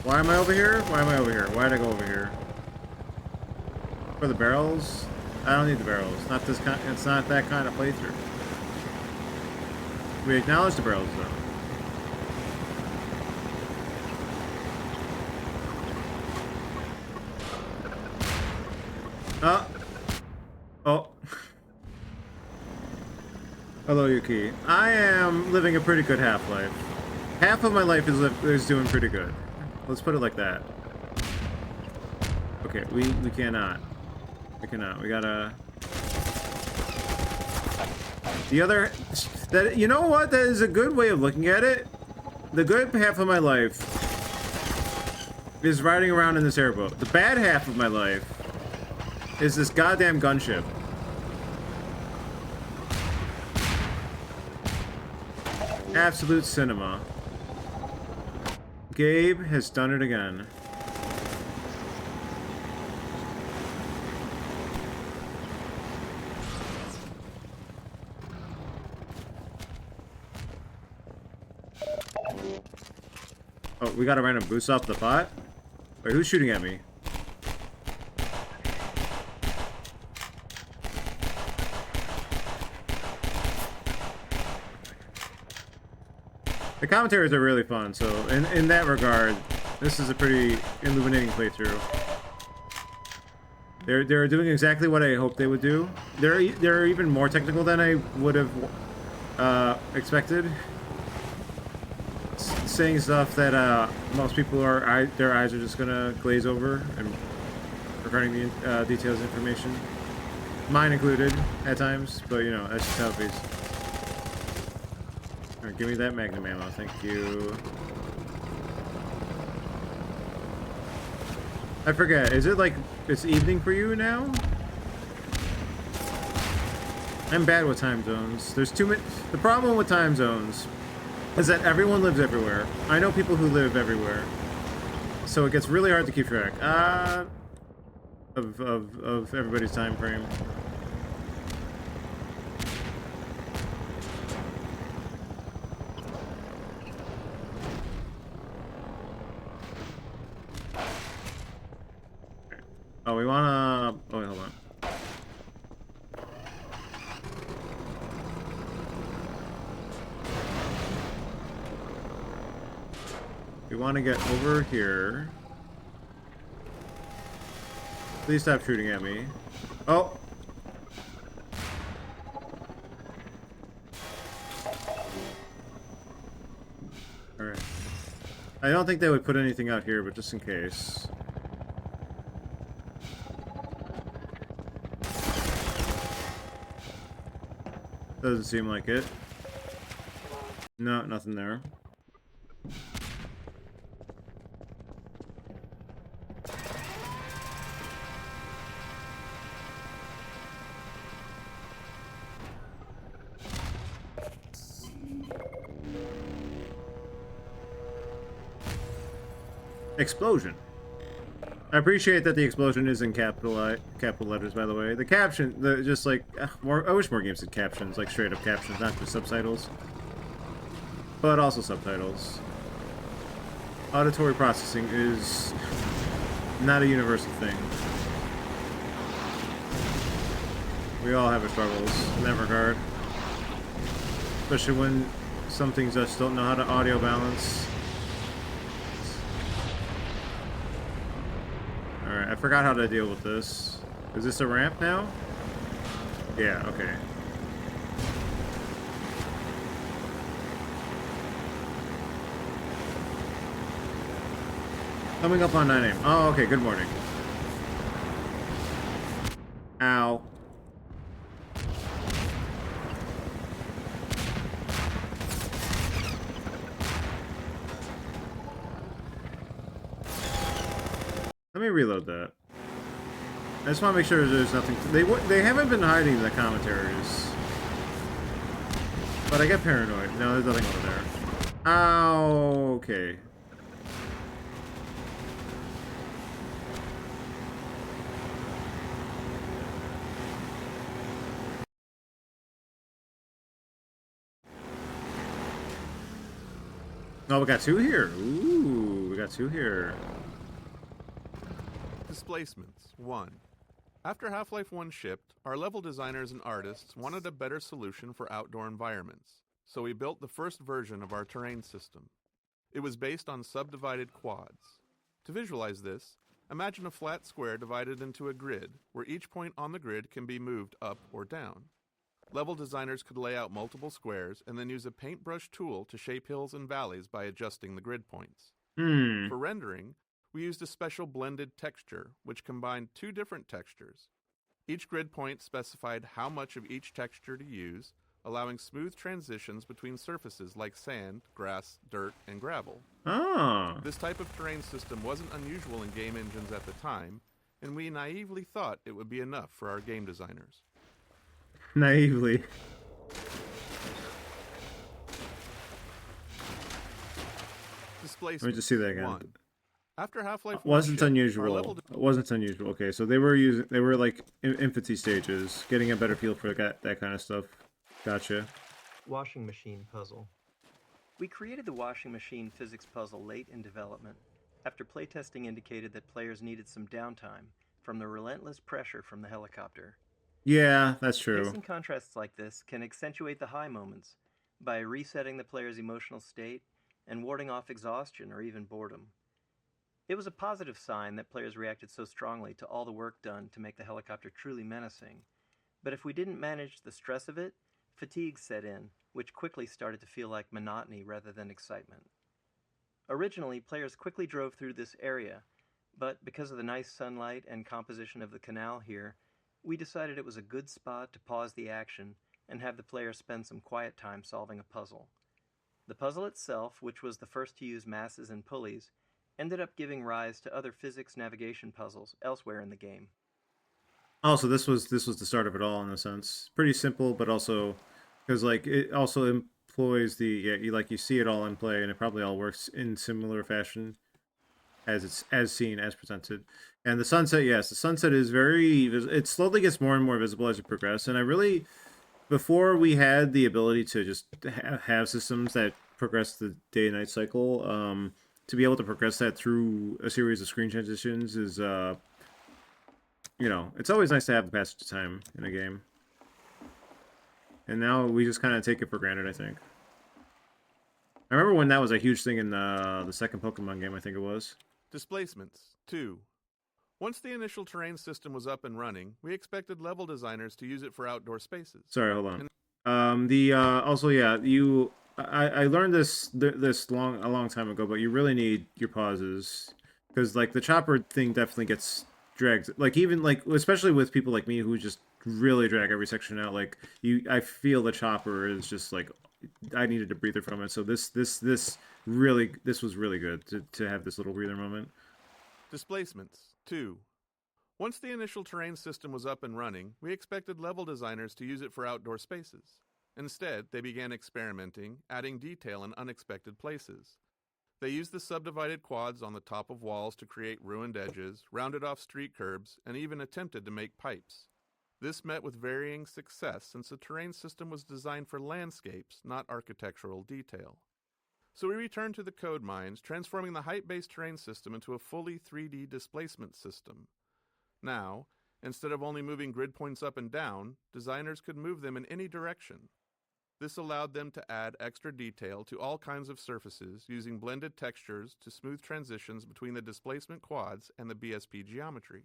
Why am I over here? Why am I over here? Why did I go over here? For the barrels? I don't need the barrels. Not this kind. It's not that kind of playthrough. We acknowledge the barrels, though. Oh. Hello, Yuki. I am living a pretty good half-life. Half of my life is doing pretty good. Let's put it like that. Okay, we cannot. We cannot. We gotta... The other... That, you know what? That is a good way of looking at it. The good half of my life is riding around in this airboat. The bad half of my life is this goddamn gunship. Absolute cinema. Gabe has done it again. Oh, we got a random boost off the pot? Wait, who's shooting at me? The commentaries are really fun, so in that regard, this is a pretty illuminating playthrough. They're doing exactly what I hoped they would do. They're even more technical than I would have expected. Saying stuff that most people their eyes are just gonna glaze over, and regarding the details information, mine included at times. But you know, that's just how it is. All right, give me that magnum ammo, thank you. I forget. Is it like it's evening for you now? I'm bad with time zones. There's too many. The problem with time zones is that everyone lives everywhere. I know people who live everywhere, so it gets really hard to keep track of everybody's time frame. Oh, we wanna... Oh, wait, hold on. We want to get over here. Please stop shooting at me. Oh! Alright. I don't think they would put anything out here, but just in case. Doesn't seem like it. No, nothing there. Explosion. I appreciate that the explosion is in capital letters, by the way. The caption, just like, I wish more games had captions, like straight up captions, not just subtitles. But also subtitles. Auditory processing is not a universal thing. We all have our struggles in that regard. Especially when some things just don't know how to audio balance. Alright, I forgot how to deal with this. Is this a ramp now? Yeah, okay. Coming up on 9 a.m. Oh, okay, good morning. Ow. Let me reload that. I just want to make sure there's nothing... They haven't been hiding the commentaries. But I get paranoid. No, there's nothing over there. Ow, okay. Oh, we got two here. Ooh, we got two here. Displacements 1. After Half-Life 1 shipped, our level designers and artists wanted a better solution for outdoor environments, so we built the first version of our terrain system. It was based on subdivided quads. To visualize this, imagine a flat square divided into a grid, where each point on the grid can be moved up or down. Level designers could lay out multiple squares and then use a paintbrush tool to shape hills and valleys by adjusting the grid points. For rendering, we used a special blended texture, which combined two different textures. Each grid point specified how much of each texture to use, allowing smooth transitions between surfaces like sand, grass, dirt, and gravel. This type of terrain system wasn't unusual in game engines at the time, and we naively thought it would be enough for our game designers. Naively. Displacement. Let me just see that again. 1. After Half-Life 1 wasn't shipped, unusual. It wasn't unusual. Okay, so they were like infancy stages, getting a better feel for that kind of stuff. Gotcha. Washing machine puzzle. We created the washing machine physics puzzle late in development, after playtesting indicated that players needed some downtime from the relentless pressure from the helicopter. Yeah, that's true. Facing contrasts like this can accentuate the high moments by resetting the player's emotional state and warding off exhaustion or even boredom. It was a positive sign that players reacted so strongly to all the work done to make the helicopter truly menacing. But if we didn't manage the stress of it, fatigue set in, which quickly started to feel like monotony rather than excitement. Originally, players quickly drove through this area, but because of the nice sunlight and composition of the canal here, we decided it was a good spot to pause the action and have the player spend some quiet time solving a puzzle. The puzzle itself, which was the first to use masses and pulleys, ended up giving rise to other physics navigation puzzles elsewhere in the game. Also, this was the start of it all in a sense. Pretty simple, but also because like it also employs you see it all in play, and it probably all works in similar fashion as it's as seen, as presented. And the sunset, yes, the sunset is it slowly gets more and more visible as you progress. And I really, before we had the ability to just have systems that progress the day and night cycle, to be able to progress that through a series of screen transitions is, it's always nice to have the passage of time in a game. And now we just kind of take it for granted, I think. I remember when that was a huge thing in the second Pokemon game, I think it was. Displacements 2. Once the initial terrain system was up and running, we expected level designers to use it for outdoor spaces. Sorry, hold on. Also, yeah, I learned this a long time ago, but you really need your pauses because like the chopper thing definitely gets dragged. Like even like especially with people like me who just really drag every section out. Like I feel the chopper is just like I needed a breather from it. So this was really good to have this little breather moment. Displacements 2. Once the initial terrain system was up and running, we expected level designers to use it for outdoor spaces. Instead, they began experimenting, adding detail in unexpected places. They used the subdivided quads on the top of walls to create ruined edges, rounded off street curbs, and even attempted to make pipes. This met with varying success since the terrain system was designed for landscapes, not architectural detail. So we returned to the code mines, transforming the height-based terrain system into a fully 3D displacement system. Now, instead of only moving grid points up and down, designers could move them in any direction. This allowed them to add extra detail to all kinds of surfaces using blended textures to smooth transitions between the displacement quads and the BSP geometry.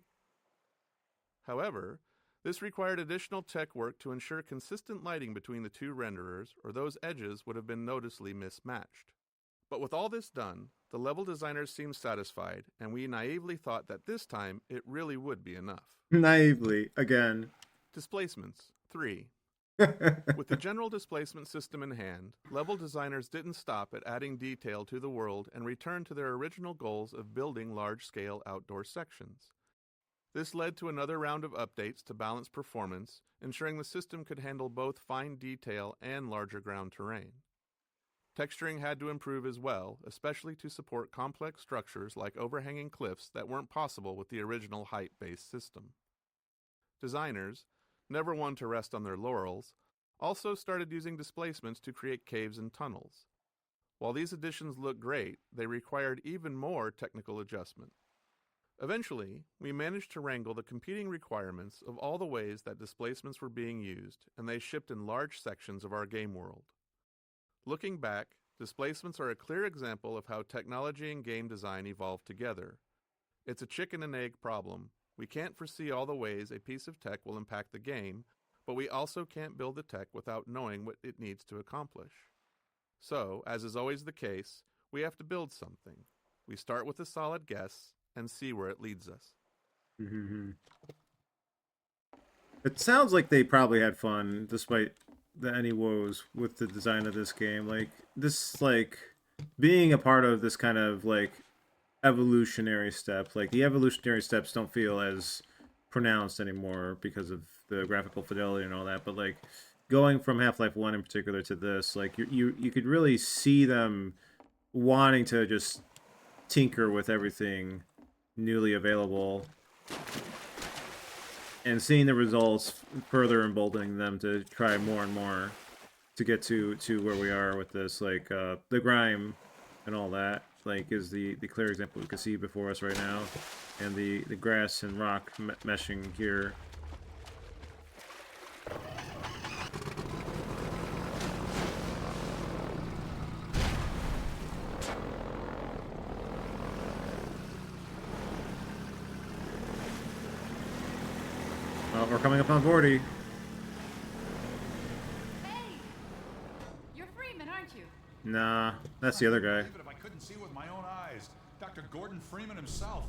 However, this required additional tech work to ensure consistent lighting between the two renderers, or those edges would have been noticeably mismatched. But with all this done, the level designers seemed satisfied, and we naively thought that this time it really would be enough. Naively, again. Displacements 3. With the general displacement system in hand, level designers didn't stop at adding detail to the world and returned to their original goals of building large-scale outdoor sections. This led to another round of updates to balance performance, ensuring the system could handle both fine detail and larger ground terrain. Texturing had to improve as well, especially to support complex structures like overhanging cliffs that weren't possible with the original height-based system. Designers, never one to rest on their laurels, also started using displacements to create caves and tunnels. While these additions looked great, they required even more technical adjustment. Eventually, we managed to wrangle the competing requirements of all the ways that displacements were being used, and they shipped in large sections of our game world. Looking back, displacements are a clear example of how technology and game design evolve together. It's a chicken and egg problem. We can't foresee all the ways a piece of tech will impact the game, but we also can't build the tech without knowing what it needs to accomplish. So, as is always the case, we have to build something. We start with a solid guess and see where it leads us. It sounds like they probably had fun, despite any woes with the design of this game. Like this, like being a part of this kind of like evolutionary step. Like the evolutionary steps don't feel as pronounced anymore because of the graphical fidelity and all that. But like going from Half-Life 1 in particular to this, like you could really see them wanting to just tinker with everything newly available, and seeing the results further emboldening them to try more and more to get to where we are with this, like the grime and all that, like is the clear example we can see before us right now, and the grass and rock meshing here. Well, we're coming up on 40. Hey! You're Freeman, aren't you? Nah, that's the other guy. Even if I couldn't see with my own eyes, Dr. Gordon Freeman himself.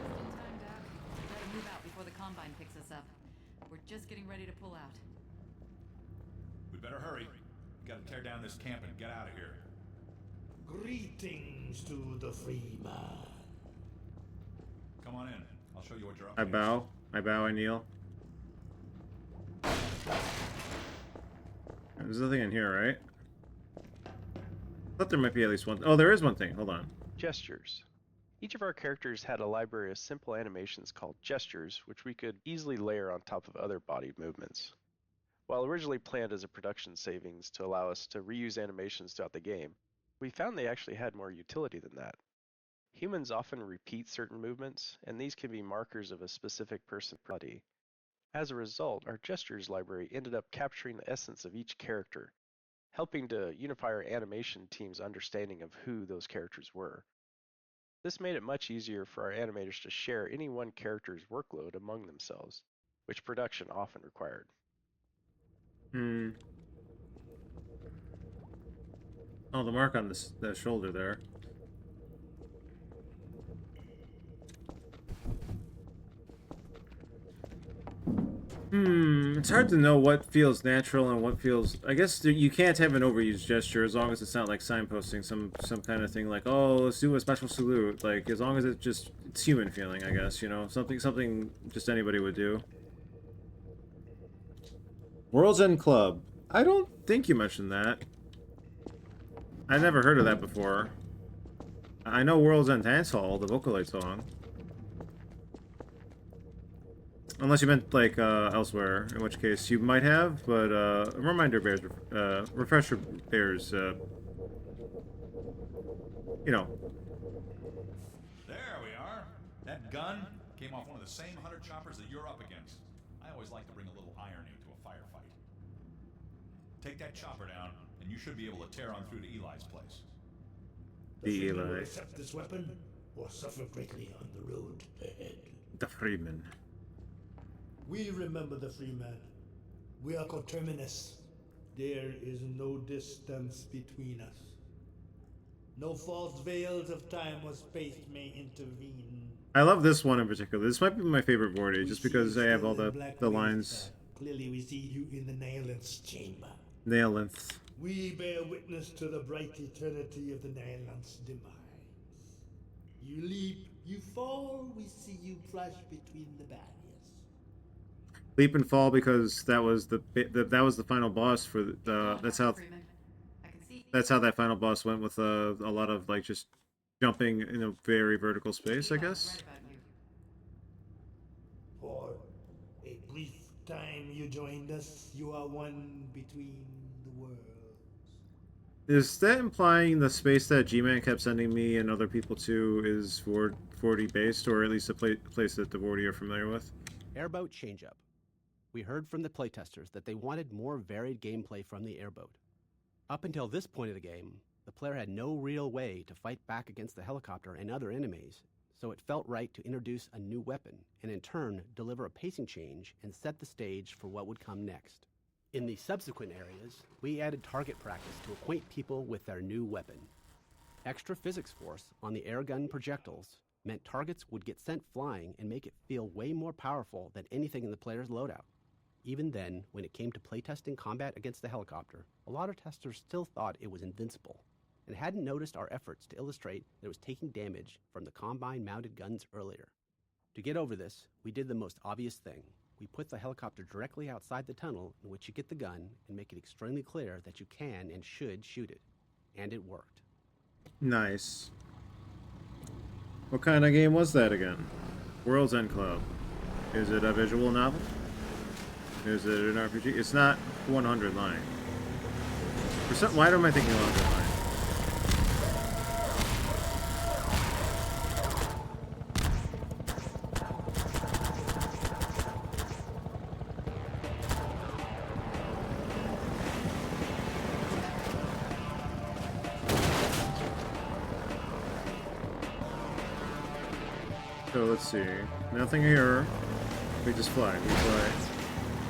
Just in time, Doc. We gotta move out before the Combine picks us up. We're just getting ready to pull out. We better hurry. We gotta tear down this camp and get out of here. Greetings to the Freeman. Come on in. I'll show you what you're up I against. bow. I kneel. There's nothing in here, right? I thought there might be at least one. Oh, there is one thing. Hold on. Gestures. Each of our characters had a library of simple animations called gestures, which we could easily layer on top of other body movements. While originally planned as a production savings to allow us to reuse animations throughout the game, we found they actually had more utility than that. Humans often repeat certain movements, and these can be markers of a specific personality. As a result, our gestures library ended up capturing the essence of each character, helping to unify our animation team's understanding of who those characters were. This made it much easier for our animators to share any one character's workload among themselves, which production often required. Hmm. Oh, the mark on this that shoulder there. It's hard to know what feels natural and what feels. I guess you can't have an overused gesture as long as it's not like signposting some kind of thing like, oh, let's do a special salute. Like as long as it's human feeling, I guess, you know, something just anybody would do. World's End Club. I don't think you mentioned that. I never heard of that before. I know World's End Dance Hall, the Vocaloid song. Unless you meant, like, elsewhere, in which case you might have, but, reminder bears, refresher bears, you know. There we are. That gun came off one of the same hunter choppers that you're up against. I always like to bring a little irony to a firefight. Take that chopper down, and you should be able to tear on through to Eli's place. The Freeman will accept this weapon or suffer greatly on the road ahead. The Freeman. We remember the Freeman. We are coterminous. There is no distance between us. No false veils of time or space may intervene. I love this one in particular. This might be my favorite Vorty, just because I have all the lines. Clearly we see you in the Nail-Lynth's chamber. Nail-Lynth. We bear witness to the bright eternity of the Nail-Lynth's demise. You leap, you fall, we see you crush between the barriers. Leap and fall because that was the final boss for the that's how that final boss went with a lot of like just jumping in a very vertical space, I guess. For a brief time you joined us, you are one between the worlds. Is that implying the space that G-Man kept sending me and other people to is Vorty based, or at least a place that the Vorty are familiar with? Airboat changeup. We heard from the playtesters that they wanted more varied gameplay from the airboat. Up until this point of the game, the player had no real way to fight back against the helicopter and other enemies, so it felt right to introduce a new weapon and in turn deliver a pacing change and set the stage for what would come next. In the subsequent areas, we added target practice to acquaint people with their new weapon. Extra physics force on the airgun projectiles meant targets would get sent flying and make it feel way more powerful than anything in the player's loadout. Even then, when it came to playtesting combat against the helicopter, a lot of testers still thought it was invincible, and hadn't noticed our efforts to illustrate that it was taking damage from the Combine-mounted guns earlier. To get over this, we did the most obvious thing. We put the helicopter directly outside the tunnel in which you get the gun and make it extremely clear that you can and should shoot it. And it worked. Nice. What kind of game was that again? World's End Club. Is it a visual novel? Is it an RPG? It's not 100 line. Why am I thinking 100 line? So let's see. Nothing here. We just fly. We fly.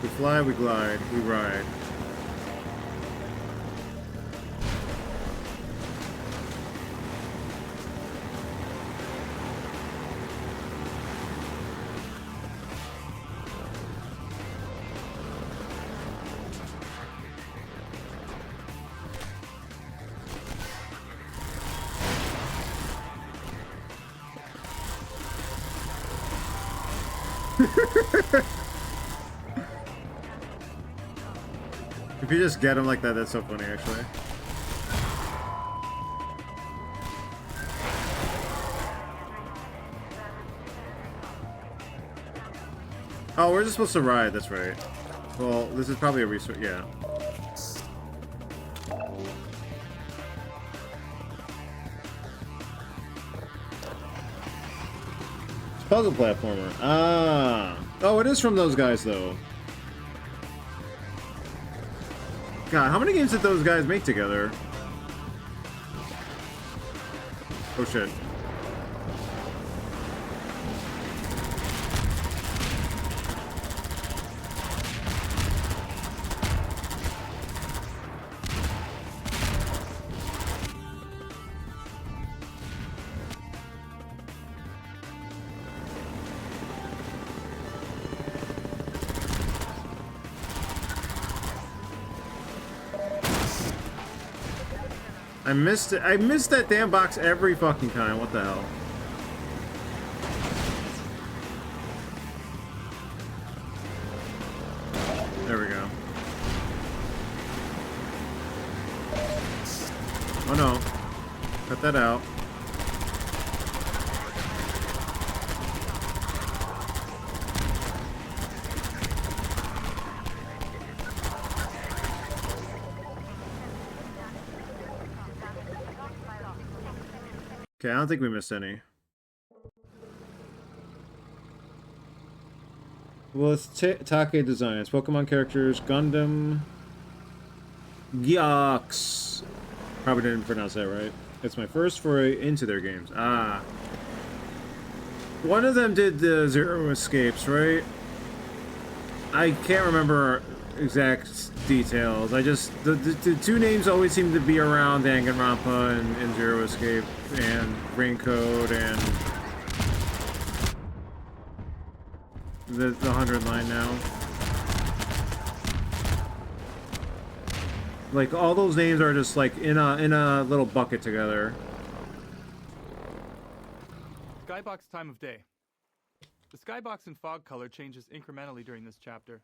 We fly, we glide, we ride. If you just get him like that, that's so funny, actually. Oh, we're just supposed to ride, that's right. Well, this is probably a resource, yeah. It's a puzzle platformer. Ah. Oh, it is from those guys, though. God, how many games did those guys make together? Oh shit. I missed it. I missed that damn box every fucking time. What the hell? There we go. Oh no. Cut that out. Okay, I don't think we missed any. Well, it's Take Designs. Pokemon characters. Gundam. Gyox. Probably didn't pronounce that right. It's my first foray into their games. Ah. One of them did the Zero Escapes, right? I can't remember exact details. I just... The two names always seem to be around Danganronpa and Zero Escape and Raincoat and... The 100 line now. Like, all those names are just, like, in a little bucket together. Skybox time of day. The skybox in fog color changes incrementally during this chapter.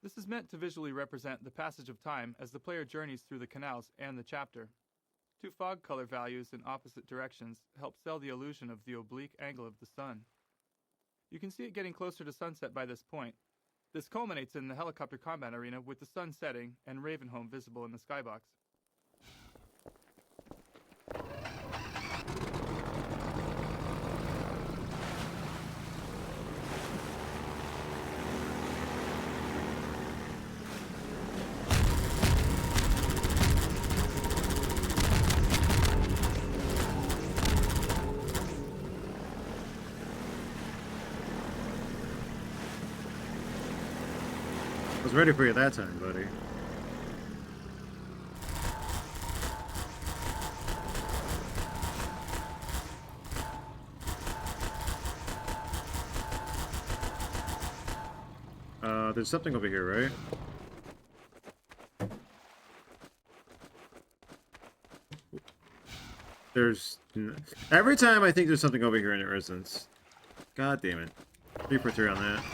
This is meant to visually represent the passage of time as the player journeys through the canals and the chapter. Two fog color values in opposite directions help sell the illusion of the oblique angle of the sun. You can see it getting closer to sunset by this point. This culminates in the helicopter combat arena with the sun setting and Ravenholm visible in the skybox. I was ready for you that time, buddy. There's something over here, right? There's... Every time I think there's something over here and there isn't. God damn it. 3 for 3 on that.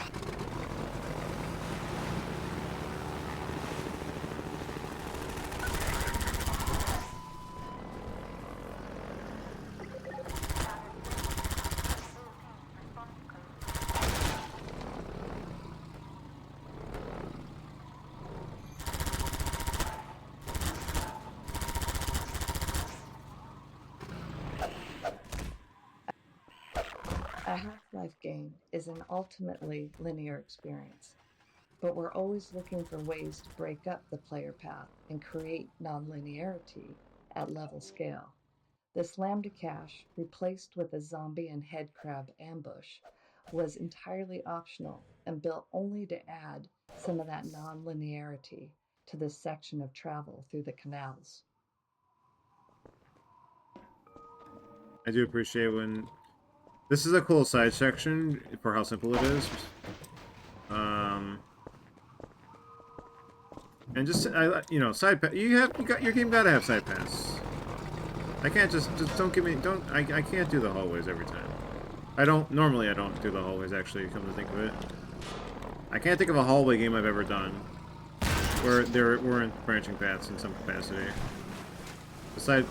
A Half-Life game is an ultimately linear experience, but we're always looking for ways to break up the player path and create nonlinearity at level scale. This lambda cache, replaced with a zombie and headcrab ambush, was entirely optional and built only to add some of that nonlinearity to this section of travel through the canals. I do appreciate when... This is a cool side section for how simple it is. And just, you know, side pass. Your game gotta have side pass. I can't just don't give me, I can't do the hallways every time. Normally I don't do the hallways, actually, come to think of it. I can't think of a hallway game I've ever done where there weren't branching paths in some capacity. Besides...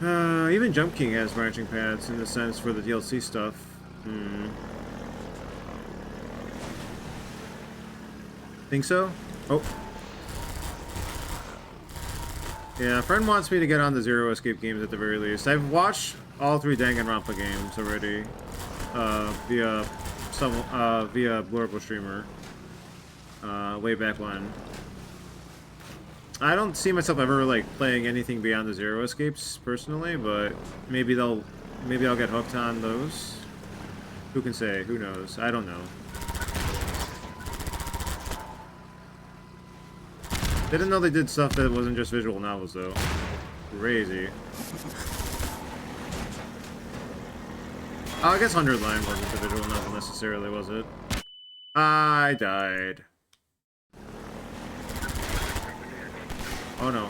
even Jump King has branching paths in the sense for the DLC stuff. Think so? Oh. Yeah, a friend wants me to get on the Zero Escape games at the very least. I've watched all 3 Danganronpa games already, via Blurple Streamer, way back when. I don't see myself ever, like, playing anything beyond the Zero Escapes, personally, but maybe I'll get hooked on those. Who can say? Who knows? I don't know. Didn't know they did stuff that wasn't just visual novels, though. Crazy. Oh, I guess 100 Line wasn't the visual novel necessarily, was it? I died. Oh no.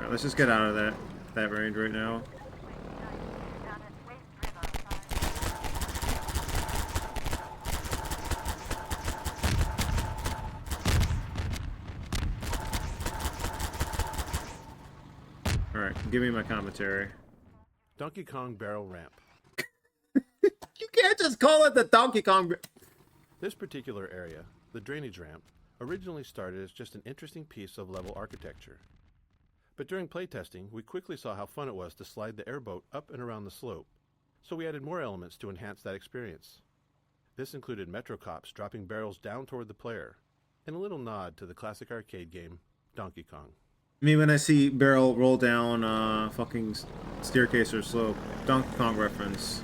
Alright, let's just get out of that range right now. Alright, give me my commentary. Donkey Kong Barrel Ramp. You can't just call it the Donkey Kong... This particular area, the drainage ramp, originally started as just an interesting piece of level architecture. But during playtesting, we quickly saw how fun it was to slide the airboat up and around the slope, so we added more elements to enhance that experience. This included Metro Cops dropping barrels down toward the player, and a little nod to the classic arcade game, Donkey Kong. I mean, when I see barrel roll down fucking staircase or slope, Donkey Kong reference.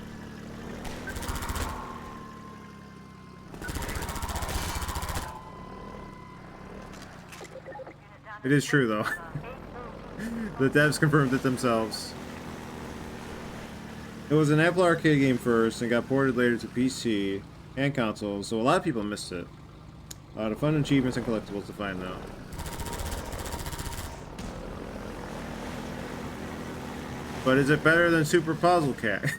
It is true, though. The devs confirmed it themselves. It was an Apple Arcade game first and got ported later to PC and consoles, so a lot of people missed it. A lot of fun achievements and collectibles to find, though. But is it better than Super Puzzle Cat?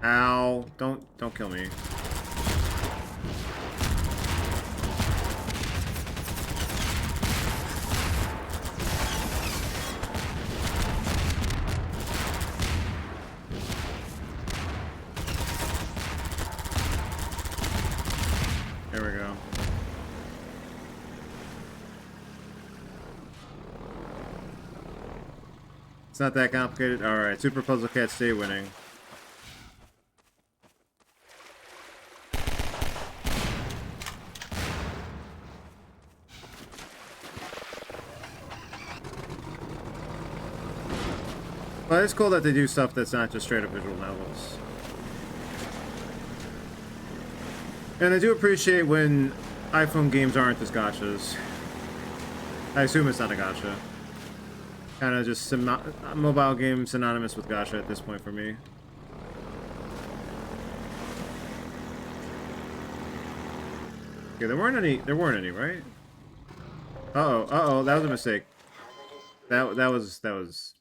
Ow, don't kill me. There we go. It's not that complicated. Alright, Super Puzzle Cat, stay winning. But it's cool that they do stuff that's not just straight up visual novels. And I do appreciate when iPhone games aren't just gotchas. I assume it's not a gotcha. Kind of just mobile game synonymous with gotcha at this point for me. Okay, there weren't any, right? Uh-oh, that was a mistake. That was...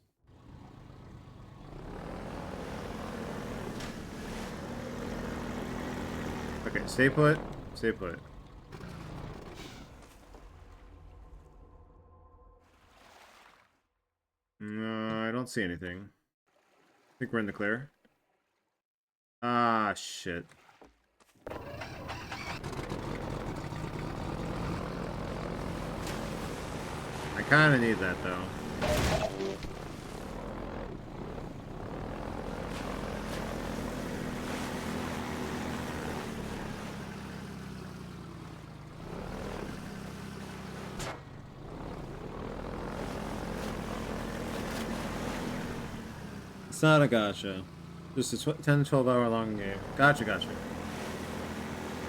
Okay, stay put. Stay put. No, I don't see anything. I think we're in the clear. Ah, shit. I kind of need that, though. It's not a gotcha. Just a 10 to 12 hour long game. Gotcha.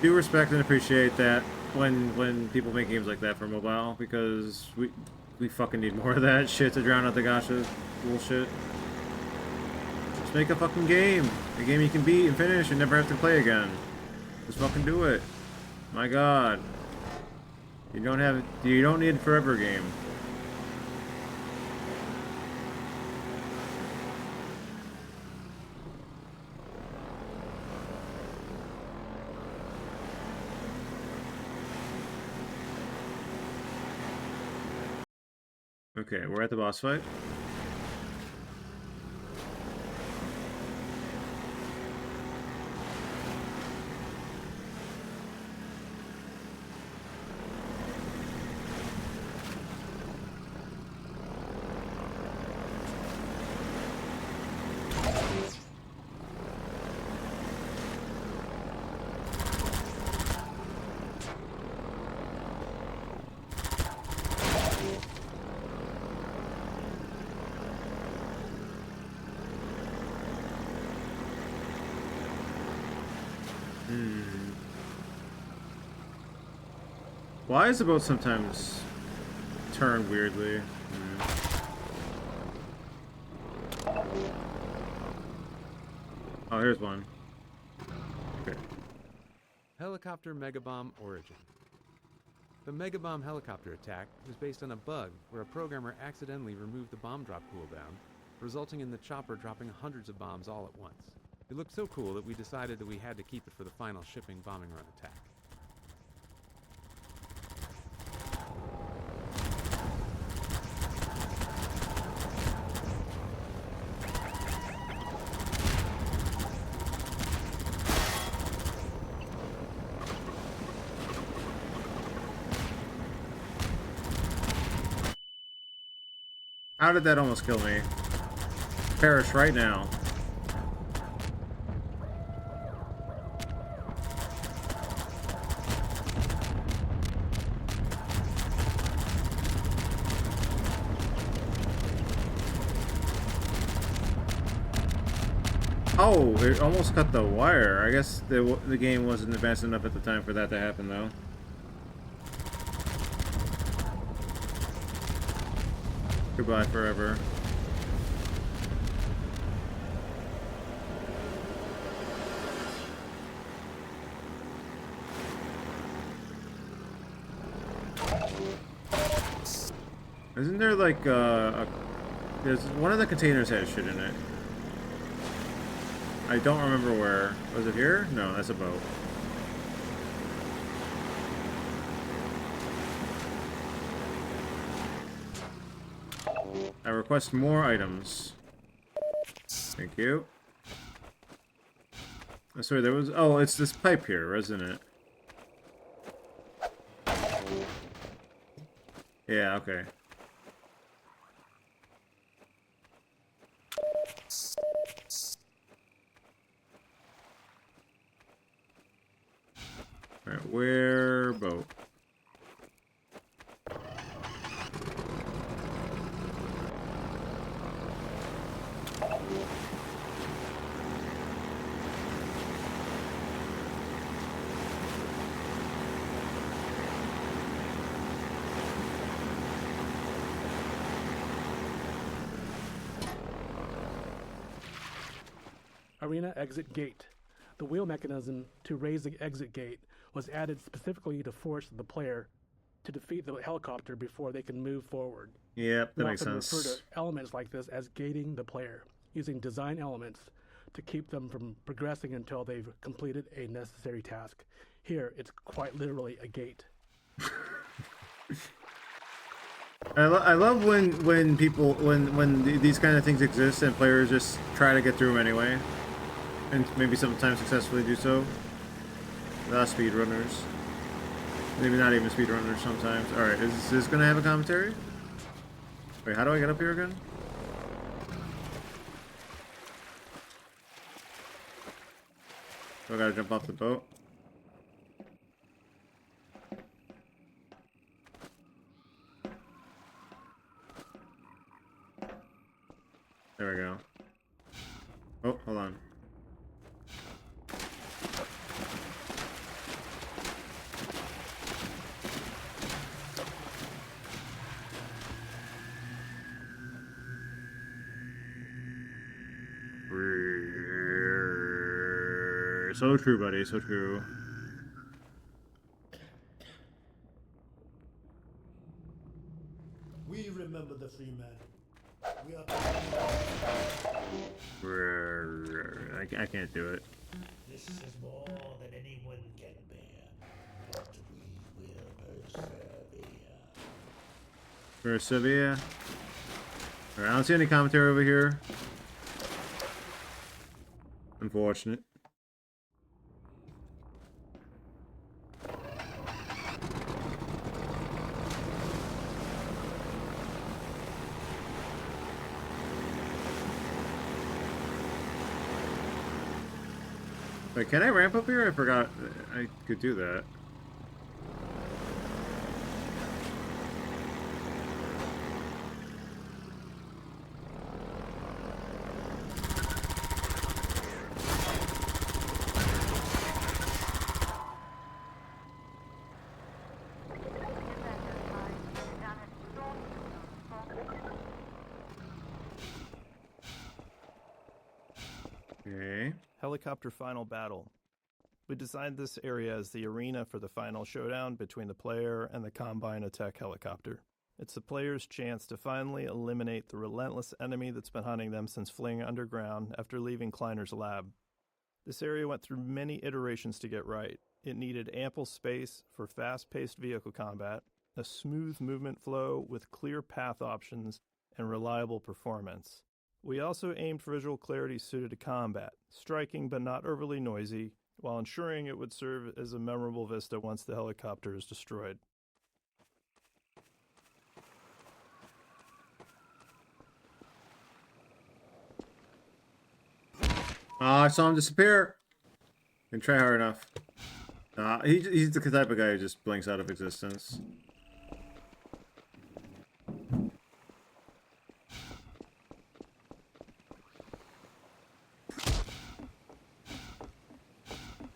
Do respect and appreciate that when people make games like that for mobile, because we fucking need more of that shit to drown out the gotcha bullshit. Just make a fucking game. A game you can beat and finish and never have to play again. Just fucking do it. My god. You don't need a forever game. Okay, we're at the boss fight. Why is the boat sometimes turn weirdly? Oh, here's one. Okay. Helicopter Megabomb Origin. The Megabomb helicopter attack was based on a bug where a programmer accidentally removed the bomb drop cooldown, resulting in the chopper dropping hundreds of bombs all at once. It looked so cool that we decided that we had to keep it for the final shipping bombing run attack. How did that almost kill me? Perish right now. Oh, it almost cut the wire. I guess the game wasn't advanced enough at the time for that to happen, though. Goodbye forever. Isn't there like there's one of the containers has shit in it. I don't remember where. Was it here? No, that's a boat. I request more items. Thank you. Oh, sorry, there was... Oh, it's this pipe here, isn't it? Yeah, okay. Alright, where... boat? Arena exit gate. The wheel mechanism to raise the exit gate was added specifically to force the player to defeat the helicopter before they can move forward. Yep, that We makes often sense. refer to elements like this as gating the player, using design elements to keep them from progressing until they've completed a necessary task. Here, it's quite literally a gate. I love when people these kind of things exist and players just try to get through them anyway, and maybe sometimes successfully do so. The speedrunners, maybe not even speedrunners sometimes. All right, is this gonna have a commentary? Wait, how do I get up here again? So I gotta jump off the boat. There we go. Oh, hold on. So true, buddy, so true. We remember the free man. We are. I can't do it. This is more than anyone can bear, but we will persevere. Persevere. Alright, I don't see any commentary over here. Unfortunate. Wait, can I ramp up here? I forgot I could do that. Okay. Helicopter Final Battle. We designed this area as the arena for the final showdown between the player and the Combine attack helicopter. It's the player's chance to finally eliminate the relentless enemy that's been hunting them since fleeing underground after leaving Kleiner's lab. This area went through many iterations to get right. It needed ample space for fast-paced vehicle combat, a smooth movement flow with clear path options, and reliable performance. We also aimed for visual clarity suited to combat, striking but not overly noisy, while ensuring it would serve as a memorable vista once the helicopter is destroyed. I saw him disappear. Didn't try hard enough. He's the type of guy who just blinks out of existence.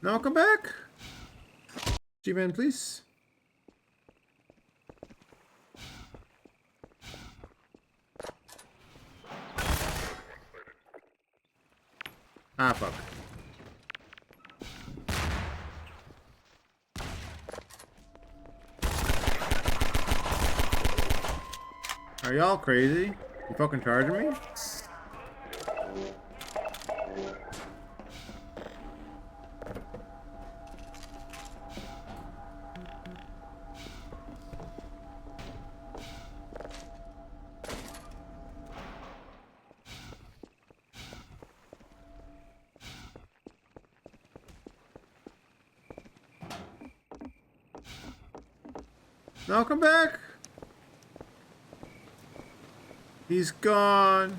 No, come back. G-Man, please. Ah, fuck. Are y'all crazy? You fucking charging me? No, come back. He's gone.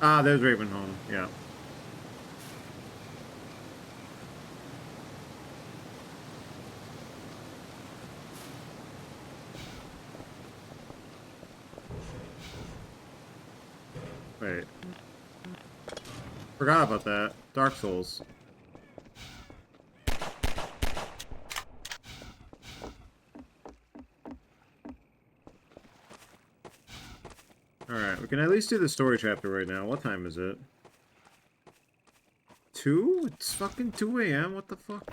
Ah, there's Ravenholm. Yeah. Wait. Forgot about that. Dark Souls. Alright, we can at least do the story chapter right now. What time is it? 2? It's fucking 2 a.m. What the fuck?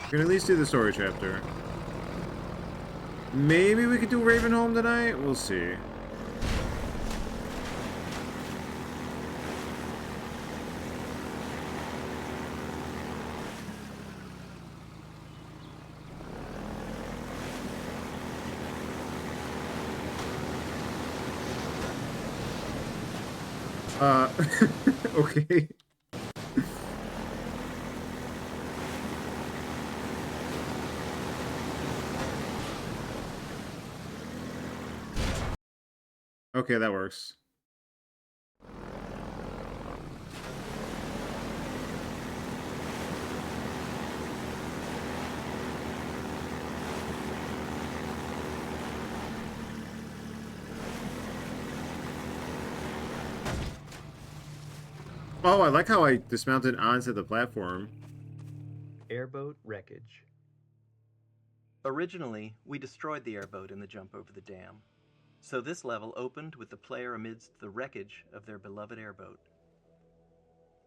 We can at least do the story chapter. Maybe we could do Ravenholm tonight? We'll see. Okay. Okay, that works. Oh, I like how I dismounted onto the platform. Airboat wreckage. Originally, we destroyed the airboat in the jump over the dam. So this level opened with the player amidst the wreckage of their beloved airboat.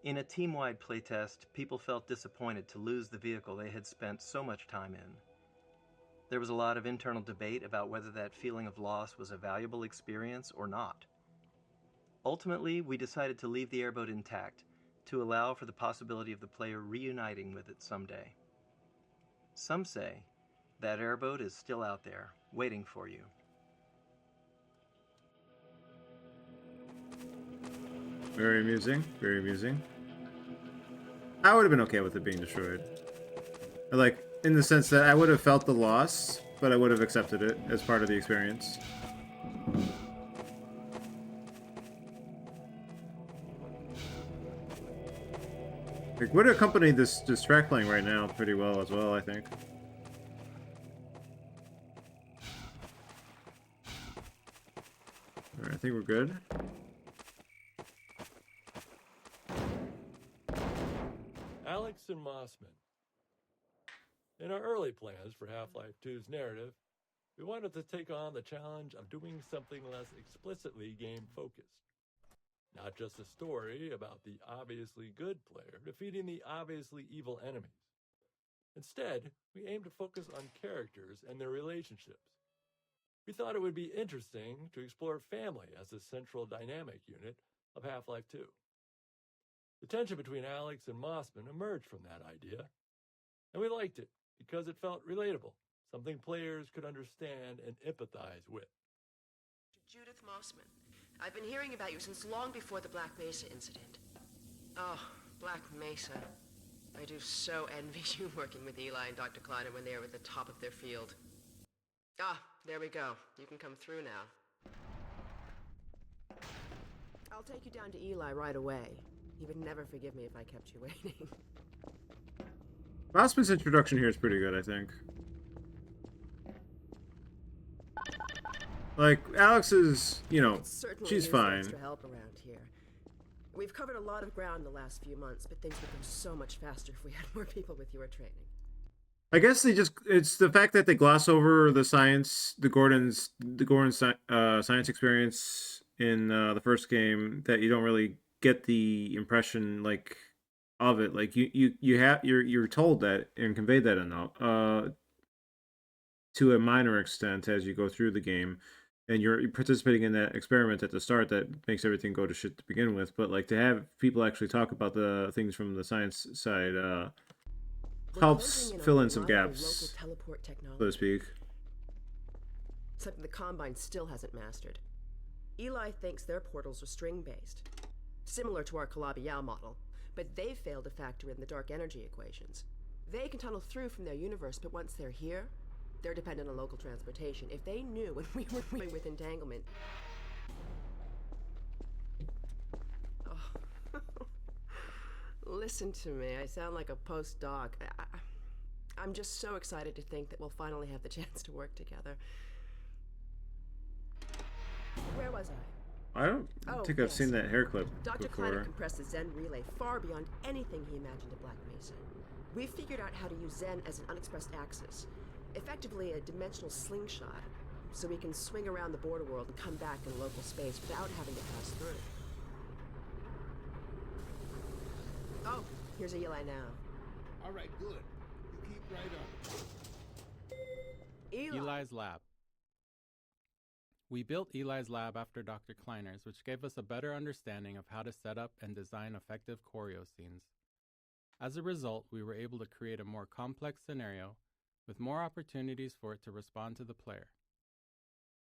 In a team-wide playtest, people felt disappointed to lose the vehicle they had spent so much time in. There was a lot of internal debate about whether that feeling of loss was a valuable experience or not. Ultimately, we decided to leave the airboat intact to allow for the possibility of the player reuniting with it someday. Some say that airboat is still out there, waiting for you. Very amusing. Very amusing. I would have been okay with it being destroyed. Like, in the sense that I would have felt the loss, but I would have accepted it as part of the experience. Like, would accompany this track playing right now pretty well as well, I think. Alright, I think we're good. Alex and Mossman. In our early plans for Half-Life 2's narrative, we wanted to take on the challenge of doing something less explicitly game-focused. Not just a story about the obviously good player defeating the obviously evil enemies. Instead, we aimed to focus on characters and their relationships. We thought it would be interesting to explore family as a central dynamic unit of Half-Life 2. The tension between Alex and Mossman emerged from that idea, and we liked it because it felt relatable, something players could understand and empathize with. Judith Mossman. I've been hearing about you since long before the Black Mesa incident. Oh, Black Mesa. I do so envy you working with Eli and Dr. Kleiner when they were at the top of their field. Ah, there we go. You can come through now. I'll take you down to Eli right away. He would never forgive me if I kept you waiting. Mossman's introduction here is pretty good, I think. Like, Alex is, you know, she's fine. Extra help around here. We've covered a lot of ground the last few months, but things would go so much faster if we had more people with your training. I guess it's the fact that they gloss over the science, the Gordon science experience in the first game, that you don't really get the impression, like, of it. Like, you're told that and conveyed that enough, to a minor extent as you go through the game. And you're participating in that experiment at the start that makes everything go to shit to begin with. But, like, to have people actually talk about the things from the science side helps fill in some gaps, so to speak. Something the Combine still hasn't mastered. Eli thinks their portals are string-based, similar to our Calabi-Yau model, but they failed to factor in the dark energy equations. They can tunnel through from their universe, but once they're here, they're dependent on local transportation. If they knew when we were with entanglement... Oh. Listen to me. I sound like a postdoc. I'm just so excited to think that we'll finally have the chance to work together. Where was I? I don't think I've seen that hair clip Dr. before. Kleiner compressed the Zen relay far beyond anything he imagined at Black Mesa. We figured out how to use Zen as an unexpressed axis. Effectively a dimensional slingshot, so we can swing around the border world and come back in local space without having to pass through. Oh, here's Eli now. All right, good. You keep right on. Eli's lab. We built Eli's lab after Dr. Kleiner's, which gave us a better understanding of how to set up and design effective choreo scenes. As a result, we were able to create a more complex scenario with more opportunities for it to respond to the player.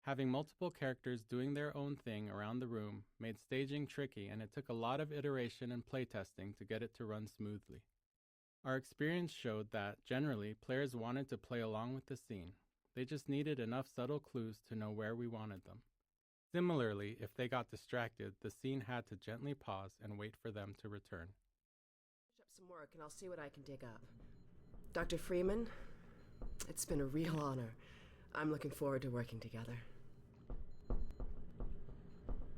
Having multiple characters doing their own thing around the room made staging tricky, and it took a lot of iteration and playtesting to get it to run smoothly. Our experience showed that, generally, players wanted to play along with the scene. They just needed enough subtle clues to know where we wanted them. Similarly, if they got distracted, the scene had to gently pause and wait for them to return. Finish up some work and I'll see what I can dig up. Dr. Freeman, it's been a real honor. I'm looking forward to working together.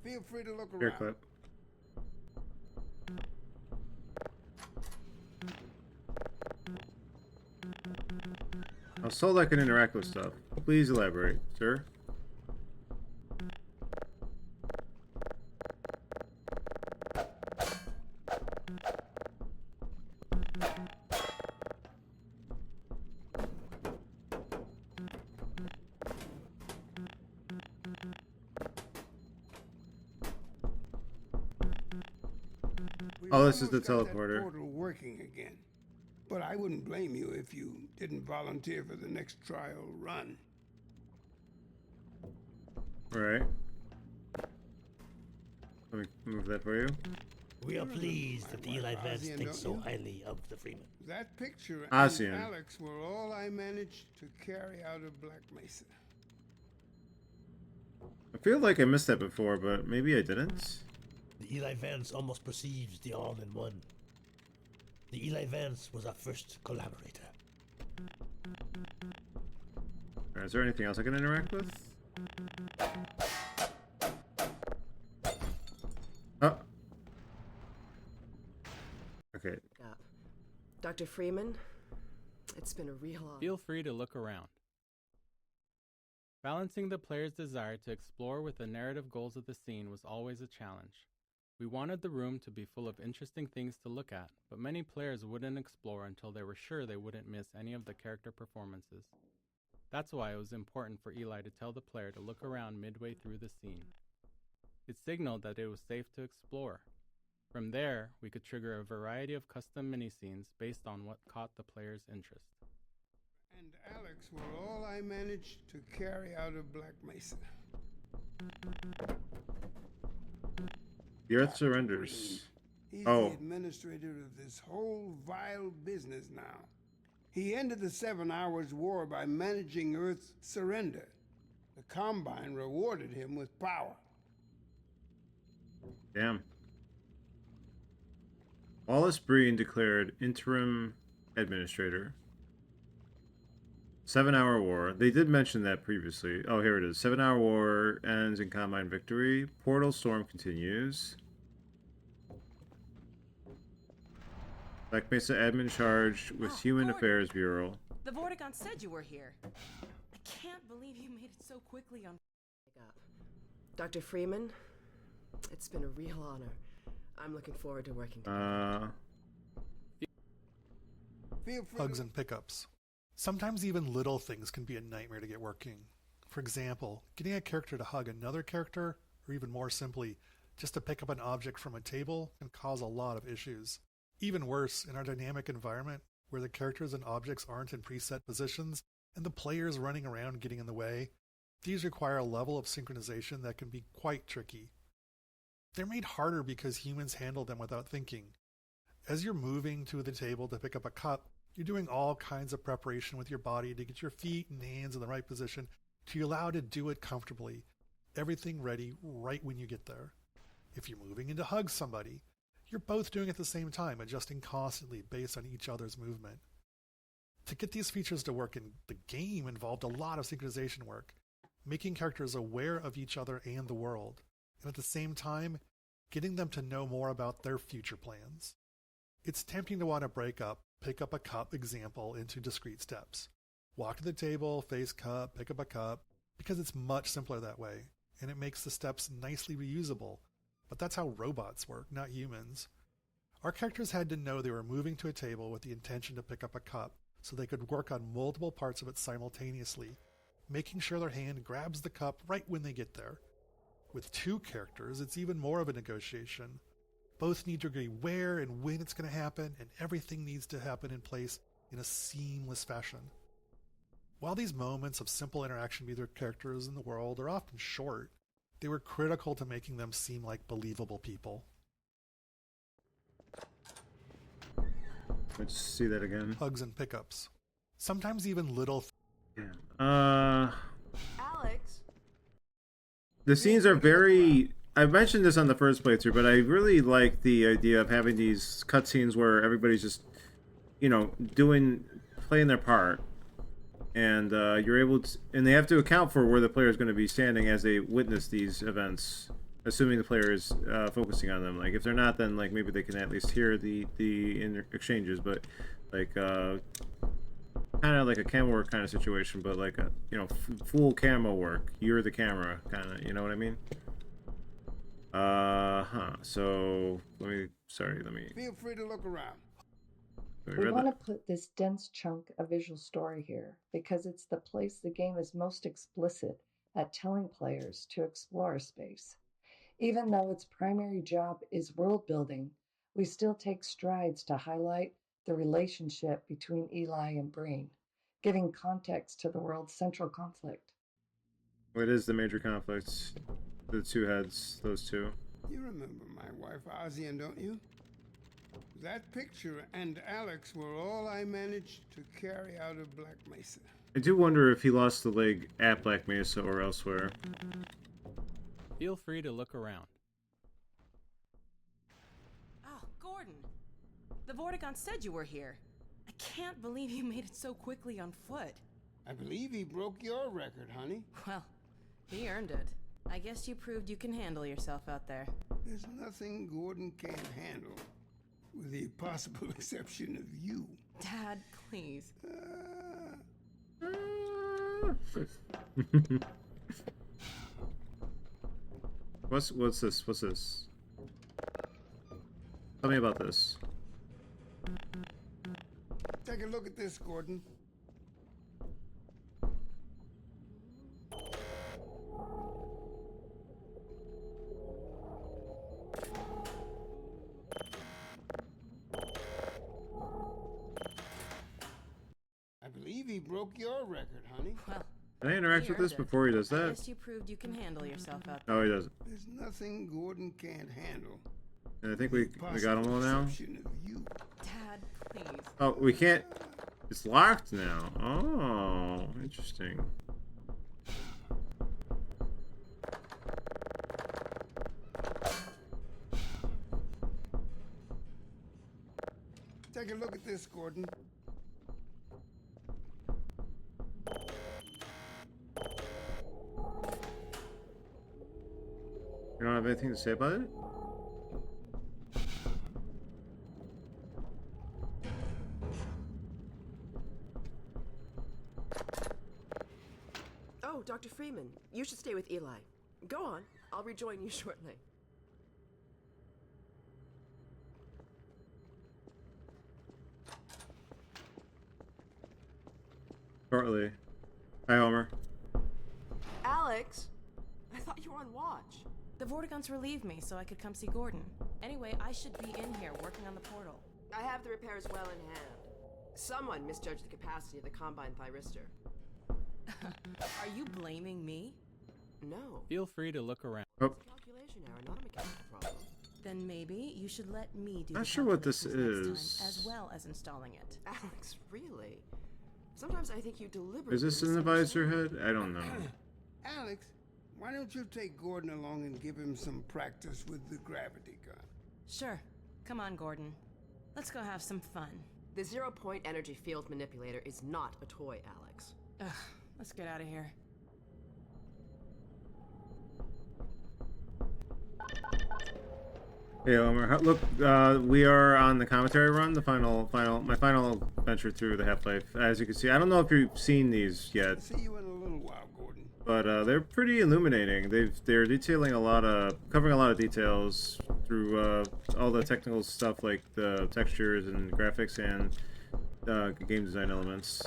Feel free to look Hair around. clip. I was told I can interact with stuff. Please elaborate, sir. Oh, this is the teleporter. Portal working again. But I wouldn't blame you if you didn't volunteer for the next trial run. Alright. Let me move that for you. We are pleased that Eli Vance thinks so highly of the Freeman. That picture ASEAN. and Alex were all I managed to carry out of Black Mesa. I feel like I missed that before, but maybe I didn't. The Eli Vance almost perceives the all-in-one. The Eli Vance was our first collaborator. Alright, is there anything else I can interact with? Oh. Okay. Dr. Freeman, it's been a real honor. Feel free to look around. Balancing the player's desire to explore with the narrative goals of the scene was always a challenge. We wanted the room to be full of interesting things to look at, but many players wouldn't explore until they were sure they wouldn't miss any of the character performances. That's why it was important for Eli to tell the player to look around midway through the scene. It signaled that it was safe to explore. From there, we could trigger a variety of custom mini-scenes based on what caught the player's interest. And Alex were all I managed to carry out of Black Mesa. The Earth surrenders. He's the administrator of this whole vile business now. He ended the 7 Hours War by managing Earth's surrender. The Combine rewarded him with power. Damn. Wallace Breen declared interim administrator. 7-hour war. They did mention that previously. Oh, here it is. 7-hour war ends in Combine victory. Portal storm continues. Black Mesa admin charged with Human Affairs Bureau. The Vortigaunt said you were here. I can't believe you made it so quickly on... Dr. Freeman, it's been a real honor. I'm looking forward to working together. Hugs and pickups. Sometimes even little things can be a nightmare to get working. For example, getting a character to hug another character, or even more simply, just to pick up an object from a table, can cause a lot of issues. Even worse, in our dynamic environment, where the characters and objects aren't in preset positions, and the player is running around getting in the way, these require a level of synchronization that can be quite tricky. They're made harder because humans handle them without thinking. As you're moving to the table to pick up a cup, you're doing all kinds of preparation with your body to get your feet and hands in the right position to allow to do it comfortably. Everything ready right when you get there. If you're moving in to hug somebody, you're both doing it at the same time, adjusting constantly based on each other's movement. To get these features to work in the game involved a lot of synchronization work, making characters aware of each other and the world, and at the same time, getting them to know more about their future plans. It's tempting to want to break up, pick up a cup example into discrete steps. Walk to the table, face cup, pick up a cup, because it's much simpler that way, and it makes the steps nicely reusable. But that's how robots work, not humans. Our characters had to know they were moving to a table with the intention to pick up a cup, so they could work on multiple parts of it simultaneously, making sure their hand grabs the cup right when they get there. With 2 characters, it's even more of a negotiation. Both need to agree where and when it's going to happen, and everything needs to happen in place in a seamless fashion. While these moments of simple interaction with their characters in the world are often short, they were critical to making them seem like believable people. Let's see that again. Hugs and pickups. Sometimes even little... Alex? The scenes are very... I mentioned this on the first playthrough, but I really like the idea of having these cutscenes where everybody's just, you know, playing their part. And you're able to... And they have to account for where the player is going to be standing as they witness these events, assuming the player is focusing on them. Like, if they're not, then, like, maybe they can at least hear the exchanges, but, like, kind of like a camera work kind of situation, but like a, you know, full camo work. You're the camera, kind of, you know what I mean? So, let me... Feel free to look around. We want to put this dense chunk of visual story here because it's the place the game is most explicit at telling players to explore space. Even though its primary job is world building, we still take strides to highlight the relationship between Eli and Breen, giving context to the world's central conflict. What is the major conflict? The 2 heads, those 2. You remember my wife Ozian, don't you? That picture and Alex were all I managed to carry out of Black Mesa. I do wonder if he lost the leg at Black Mesa or elsewhere. Feel free to look around. Oh, Gordon. The Vortigaunt said you were here. I can't believe you made it so quickly on foot. I believe he broke your record, honey. Well, he earned it. I guess you proved you can handle yourself out there. There's nothing Gordon can't handle. with the possible exception of you. Dad, please. What's this? What's this? Tell me about this. Take a look at this, Gordon. I believe he broke your record, honey. Well, can I interact with this before he does I that? guess you proved you can handle yourself out there. Oh, he doesn't. There's nothing Gordon can't handle. And I think we got them all now. Dad, please. Oh, we can't. It's locked now. Oh, interesting. Take a look at this, Gordon. You don't have anything to say about it? Oh, Dr. Freeman, you should stay with Eli. Go on. I'll rejoin you shortly. Shortly. Hi, Homer. Alex, I thought you were on watch. The Vortigaunts relieved me so I could come see Gordon. Anyway, I should be in here working on the portal. I have the repairs well in hand. Someone misjudged the capacity of the Combine thyristor. Are you blaming me? No. Feel free to look around. Oh. Calculation error, not a mechanical problem. Then maybe you should let me do Not the sure what this calculations next is. time, as well as installing it. Alex, really? Sometimes I think you deliberately... Is this in the visor head? I don't know. Alex, why don't you take Gordon along and give him some practice with the gravity gun? Sure. Come on, Gordon. Let's go have some fun. The zero-point energy field manipulator is not a toy, Alex. Ugh, let's get out of here. Hey, Homer. Look, we are on the commentary run, my final venture through the Half-Life. As you can see, I don't know if you've seen these yet. See you in a little while, Gordon. But they're pretty illuminating. They're detailing covering a lot of details through all the technical stuff like the textures and graphics and game design elements,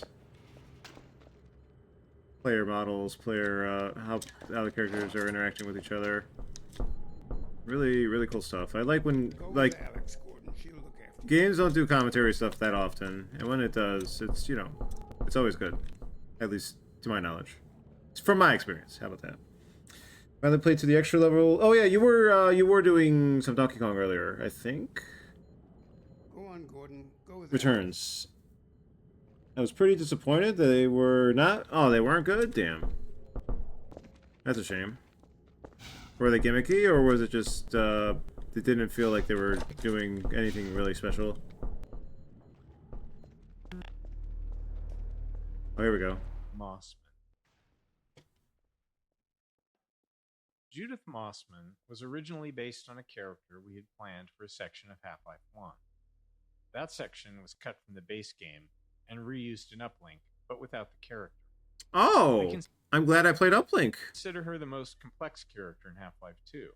player models, how the characters are interacting with each other. Really, really cool stuff. I like when Alex, Gordon. She'll look after games don't do commentary stuff that often, and when it does, it's it's always good, at least to my knowledge. From my experience, how about that? Finally played to the extra level. Oh yeah, you were doing some Donkey Kong earlier, I think. Go on, Gordon. Go with Returns. I was pretty disappointed that they were not. Oh, they weren't good. Damn. That's a shame. Were they gimmicky, or was it just it didn't feel like they were doing anything really special? Oh, here we go. Mossman. Judith Mossman was originally based on a character we had planned for a section of Half-Life 1. That section was cut from the base game and reused in Uplink, but without the character. Oh, I'm glad I played Uplink. Consider her the most complex character in Half-Life 2.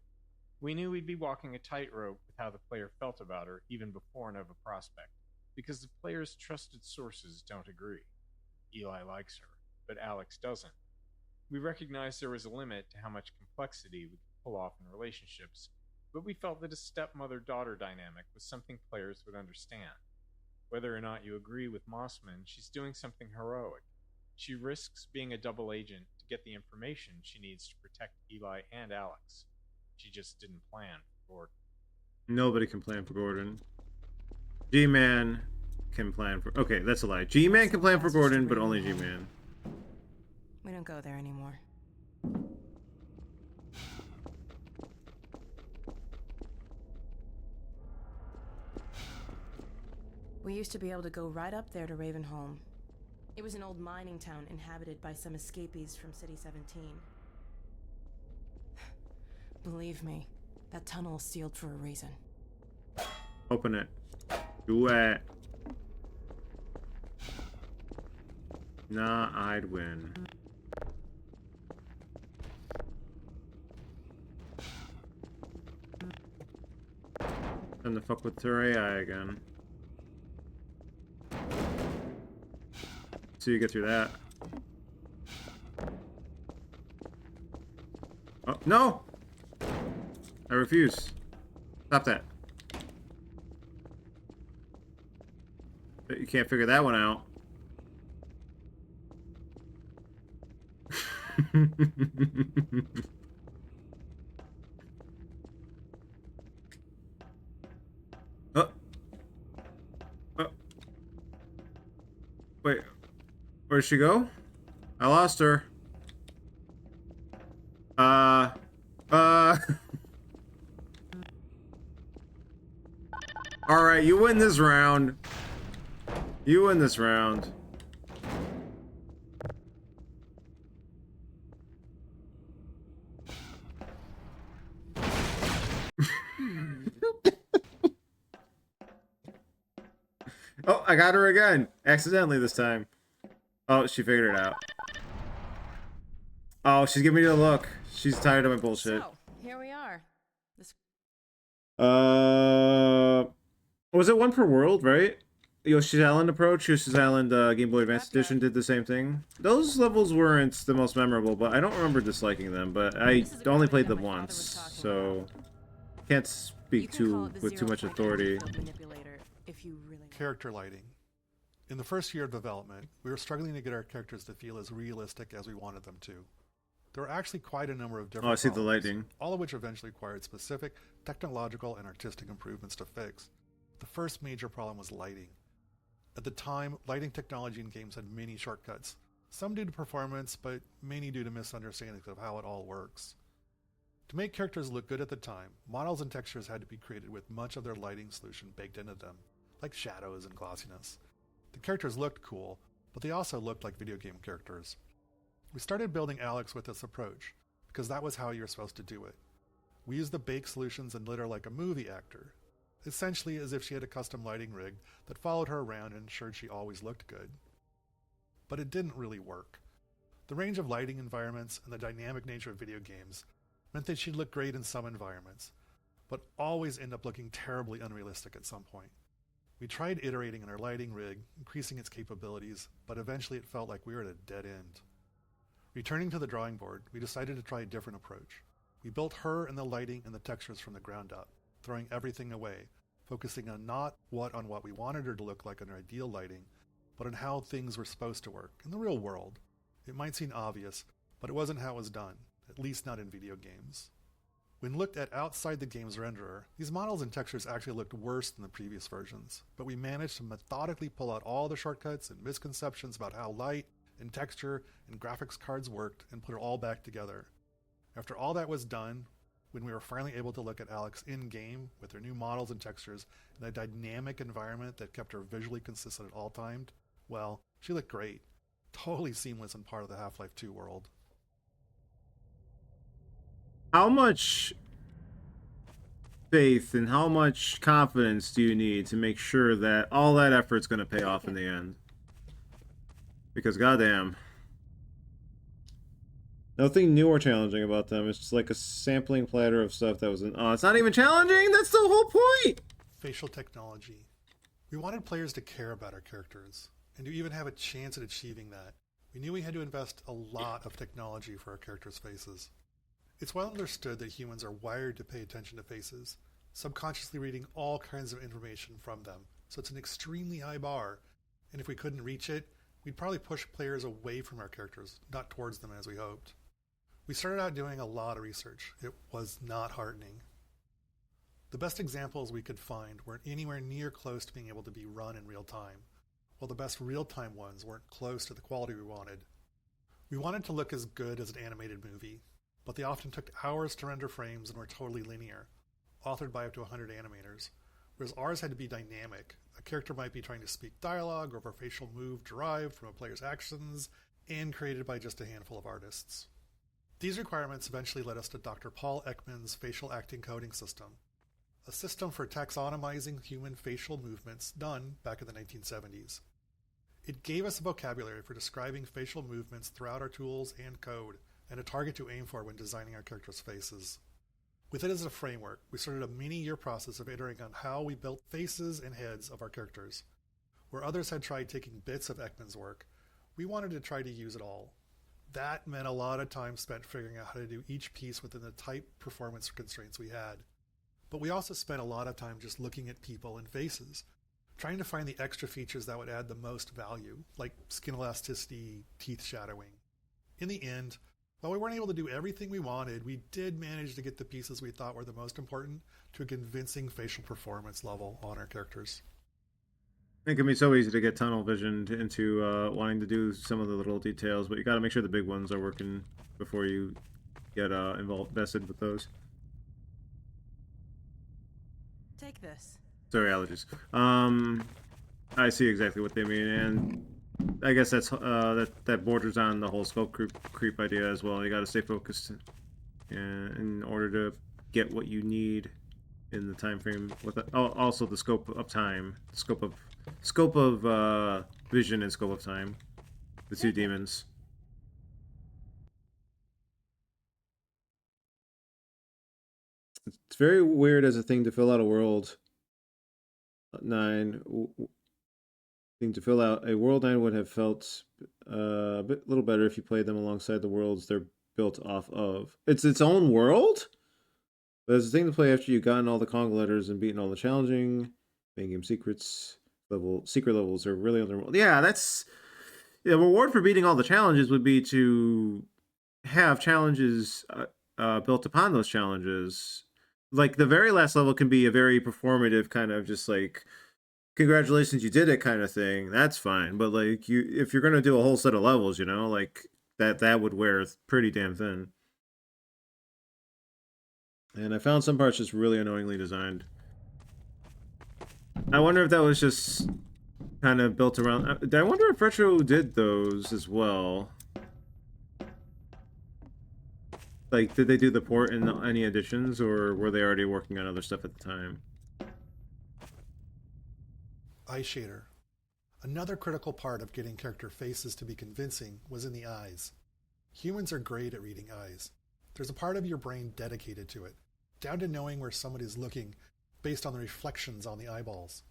We knew we'd be walking a tightrope with how the player felt about her even before Nova Prospect, because the player's trusted sources don't agree. Eli likes her, but Alex doesn't. We recognized there was a limit to how much complexity we could pull off in relationships, but we felt that a stepmother-daughter dynamic was something players would understand. Whether or not you agree with Mossman, she's doing something heroic. She risks being a double agent to get the information she needs to protect Eli and Alex. She just didn't plan for Gordon. Nobody can plan for Gordon. G-Man can plan for... Okay, that's a lie. G-Man can plan for Gordon, but only G-Man. We don't go there anymore. We used to be able to go right up there to Ravenholm. It was an old mining town inhabited by some escapees from City 17. Believe me, that tunnel is sealed for a reason. Open it. Do it. Nah, I'd win. And the fuck with her AI again. So you get through that. Oh, no! I refuse. Stop that. But you can't figure that one out. Wait, where'd she go? I lost her. Alright, you win this round. You win this round. Oh, I got her again. Accidentally this time. Oh, she figured it out. Oh, she's giving me the look. She's tired of my bullshit. So, here we are. This... Was it one per world, right? Yoshi's Island approach, Yoshi's Island Game Boy Advance Edition did the same thing. Those levels weren't the most memorable, but I don't remember disliking them. But I only played them once, so can't speak with too much authority. Character lighting. In the first year of development, we were struggling to get our characters to feel as realistic as we wanted them to. There were actually quite a number of different I see the problems, lighting. all of which eventually required specific technological and artistic improvements to fix. The first major problem was lighting. At the time, lighting technology in games had many shortcuts, some due to performance, but many due to misunderstandings of how it all works. To make characters look good at the time, models and textures had to be created with much of their lighting solution baked into them, like shadows and glossiness. The characters looked cool, but they also looked like video game characters. We started building Alex with this approach, because that was how you were supposed to do it. We used the bake solutions and lit her like a movie actor, essentially as if she had a custom lighting rig that followed her around and ensured she always looked good. But it didn't really work. The range of lighting environments and the dynamic nature of video games meant that she'd look great in some environments, but always end up looking terribly unrealistic at some point. We tried iterating on our lighting rig, increasing its capabilities, but eventually it felt like we were at a dead end. Returning to the drawing board, we decided to try a different approach. We built her and the lighting and the textures from the ground up, throwing everything away, focusing on not on what we wanted her to look like in our ideal lighting, but on how things were supposed to work in the real world. It might seem obvious, but it wasn't how it was done, at least not in video games. When looked at outside the game's renderer, these models and textures actually looked worse than the previous versions, but we managed to methodically pull out all the shortcuts and misconceptions about how light and texture and graphics cards worked and put it all back together. After all that was done, when we were finally able to look at Alex in-game with her new models and textures in a dynamic environment that kept her visually consistent at all times, well, she looked great. Totally seamless and part of the Half-Life 2 world. How much faith and how much confidence do you need to make sure that all that effort's going to pay off in the end? Because goddamn, nothing new or challenging about them. It's just like a sampling platter of stuff that was in... Oh, it's not even challenging! That's the whole point! Facial technology. We wanted players to care about our characters, and to even have a chance at achieving that. We knew we had to invest a lot of technology for our characters' faces. It's well understood that humans are wired to pay attention to faces, subconsciously reading all kinds of information from them, so it's an extremely high bar, and if we couldn't reach it, we'd probably push players away from our characters, not towards them as we hoped. We started out doing a lot of research. It was not heartening. The best examples we could find weren't anywhere near close to being able to be run in real time, while the best real-time ones weren't close to the quality we wanted. We wanted to look as good as an animated movie, but they often took hours to render frames and were totally linear, authored by up to 100 animators, whereas ours had to be dynamic. A character might be trying to speak dialogue or a facial move derived from a player's actions and created by just a handful of artists. These requirements eventually led us to Dr. Paul Ekman's facial acting coding system. a system for taxonomizing human facial movements done back in the 1970s. It gave us a vocabulary for describing facial movements throughout our tools and code, and a target to aim for when designing our characters' faces. With it as a framework, we started a many-year process of iterating on how we built faces and heads of our characters. Where others had tried taking bits of Ekman's work, we wanted to try to use it all. That meant a lot of time spent figuring out how to do each piece within the tight performance constraints we had. But we also spent a lot of time just looking at people and faces, trying to find the extra features that would add the most value, like skin elasticity, teeth shadowing. In the end, while we weren't able to do everything we wanted, we did manage to get the pieces we thought were the most important to a convincing facial performance level on our characters. It can be so easy to get tunnel visioned into wanting to do some of the little details, but you got to make sure the big ones are working before you get invested with those. Take this. Sorry, allergies. I see exactly what they mean, and I guess that's that borders on the whole scope creep idea as well. You got to stay focused in order to get what you need in the time frame. With also the scope of time, scope of vision and scope of time, the two demons. It's very weird as a thing to fill out a world. 9 thing to fill out a world 9 would have felt a little better if you played them alongside the worlds they're built off of. It's its own world, but it's a thing to play after you've gotten all the Kong letters and beaten all the challenging main game secret levels are really on their world. Yeah, that's the reward for beating all the challenges would be to have challenges built upon those challenges. Like the very last level can be a very performative kind of just like, congratulations, you did it kind of thing. That's fine. But like if you're going to do a whole set of levels, you know, like that would wear pretty damn thin. And I found some parts just really annoyingly designed. I wonder if that was just kind of built around. I wonder if Retro did those as well. Like, did they do the port in any additions, or were they already working on other stuff at the time? Eye shader. Another critical part of getting character faces to be convincing was in the eyes. Humans are great at reading eyes. There's a part of your brain dedicated to it, down to knowing where somebody's looking based on the reflections on the eyeballs.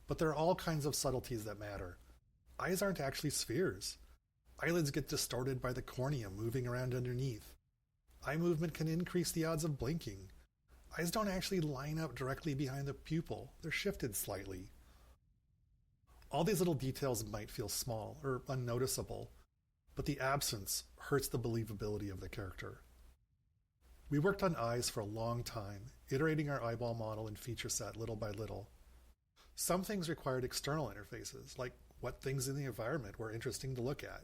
But there are all kinds of subtleties that matter. Eyes aren't actually spheres. Eyelids get distorted by the cornea moving around underneath. Eye movement can increase the odds of blinking. Eyes don't actually line up directly behind the pupil. They're shifted slightly. All these little details might feel small or unnoticeable, but the absence hurts the believability of the character. We worked on eyes for a long time, iterating our eyeball model and feature set little by little. Some things required external interfaces, like what things in the environment were interesting to look at,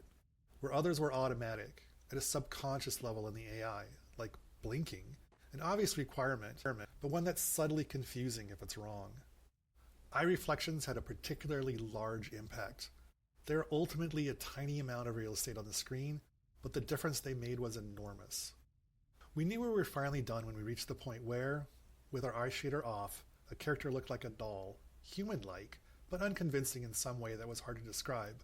where others were automatic, at a subconscious level in the AI, like blinking, an obvious requirement, but one that's subtly confusing if it's wrong. Eye reflections had a particularly large impact. They're ultimately a tiny amount of real estate on the screen, but the difference they made was enormous. We knew we were finally done when we reached the point where, with our eye shader off, a character looked like a doll, human-like, but unconvincing in some way that was hard to describe.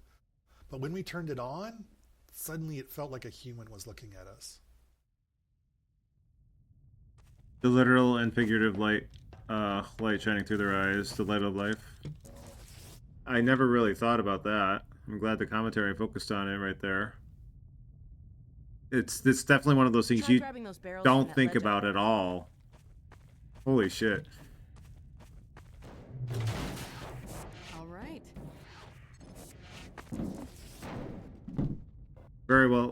But when we turned it on, suddenly it felt like a human was looking at us. The literal and figurative light shining through their eyes, the light of life. I never really thought about that. I'm glad the commentary focused on it right there. It's definitely one of those things you don't think about at all. Holy shit. All right. Very well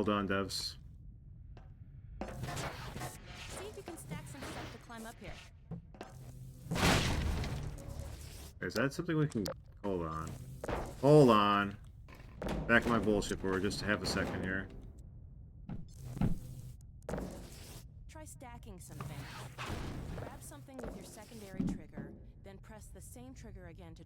done, devs. See if you can stack some stuff to climb up here. Is that something we can... Hold on. Hold on. Back my bullshit for just half a second here. Try stacking some things. Grab something with your secondary trigger, then press the same trigger again to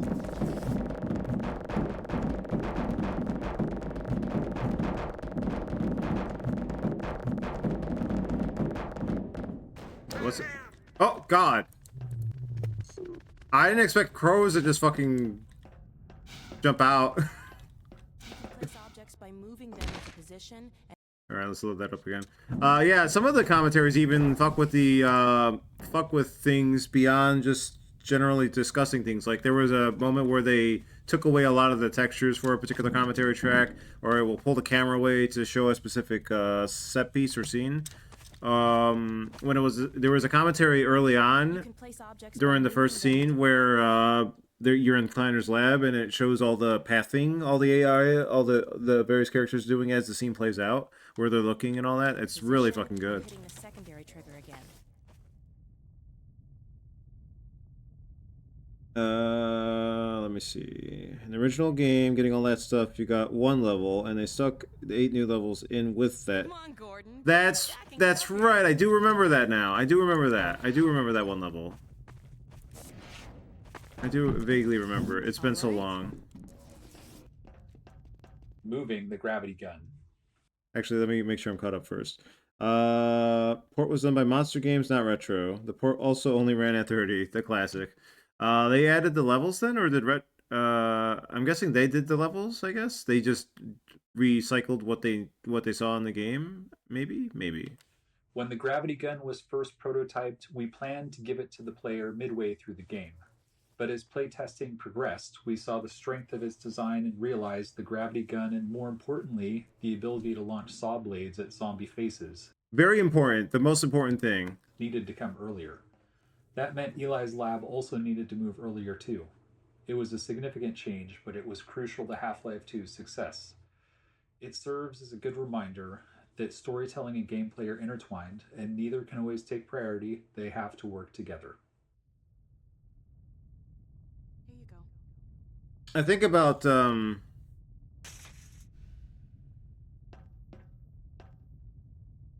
What's it? Oh, God. I didn't expect crows to just fucking jump out. Place objects by moving them into position. Alright, let's load that up again. Yeah, some of the commentaries even fuck with the, fuck with things beyond just generally discussing things. Like, there was a moment where they took away a lot of the textures for a particular commentary track, or it will pull the camera away to show a specific, set piece or scene. When there was a commentary early on during the first scene where, you're in Kleiner's lab and it shows all the pathing, all the AI, all the various characters doing as the scene plays out, where they're looking and all that. It's really fucking good. Hitting the secondary trigger again. Let me see. In the original game, getting all that stuff, you got one level, and they stuck the 8 new levels in with that. Come on, Gordon. That's right. I do remember that now. I do remember that. I do remember that one level. I do vaguely remember. It's been so long. Moving the gravity gun. Actually, let me make sure I'm caught up first. Port was done by Monster Games, not Retro. The port also only ran at 30, the classic. They added the levels then, or did I'm guessing they did the levels, I guess? They just recycled what they saw in the game? Maybe? When the gravity gun was first prototyped, we planned to give it to the player midway through the game. But as playtesting progressed, we saw the strength of its design and realized the gravity gun and, more importantly, the ability to launch saw blades at zombie faces. Very important. The most important thing. Needed to come earlier. That meant Eli's lab also needed to move earlier too. It was a significant change, but it was crucial to Half-Life 2's success. It serves as a good reminder that storytelling and gameplay are intertwined, and neither can always take priority. They have to work together. I think about,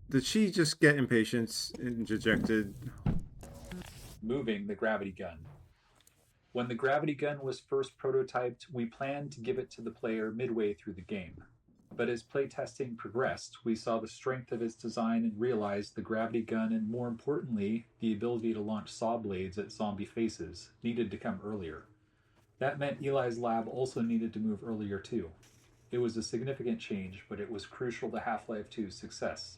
did she just get impatient and dejected? Moving the gravity gun. When the gravity gun was first prototyped, we planned to give it to the player midway through the game. But as playtesting progressed, we saw the strength of its design and realized the gravity gun and, more importantly, the ability to launch saw blades at zombie faces needed to come earlier. That meant Eli's lab also needed to move earlier too. It was a significant change, but it was crucial to Half-Life 2's success.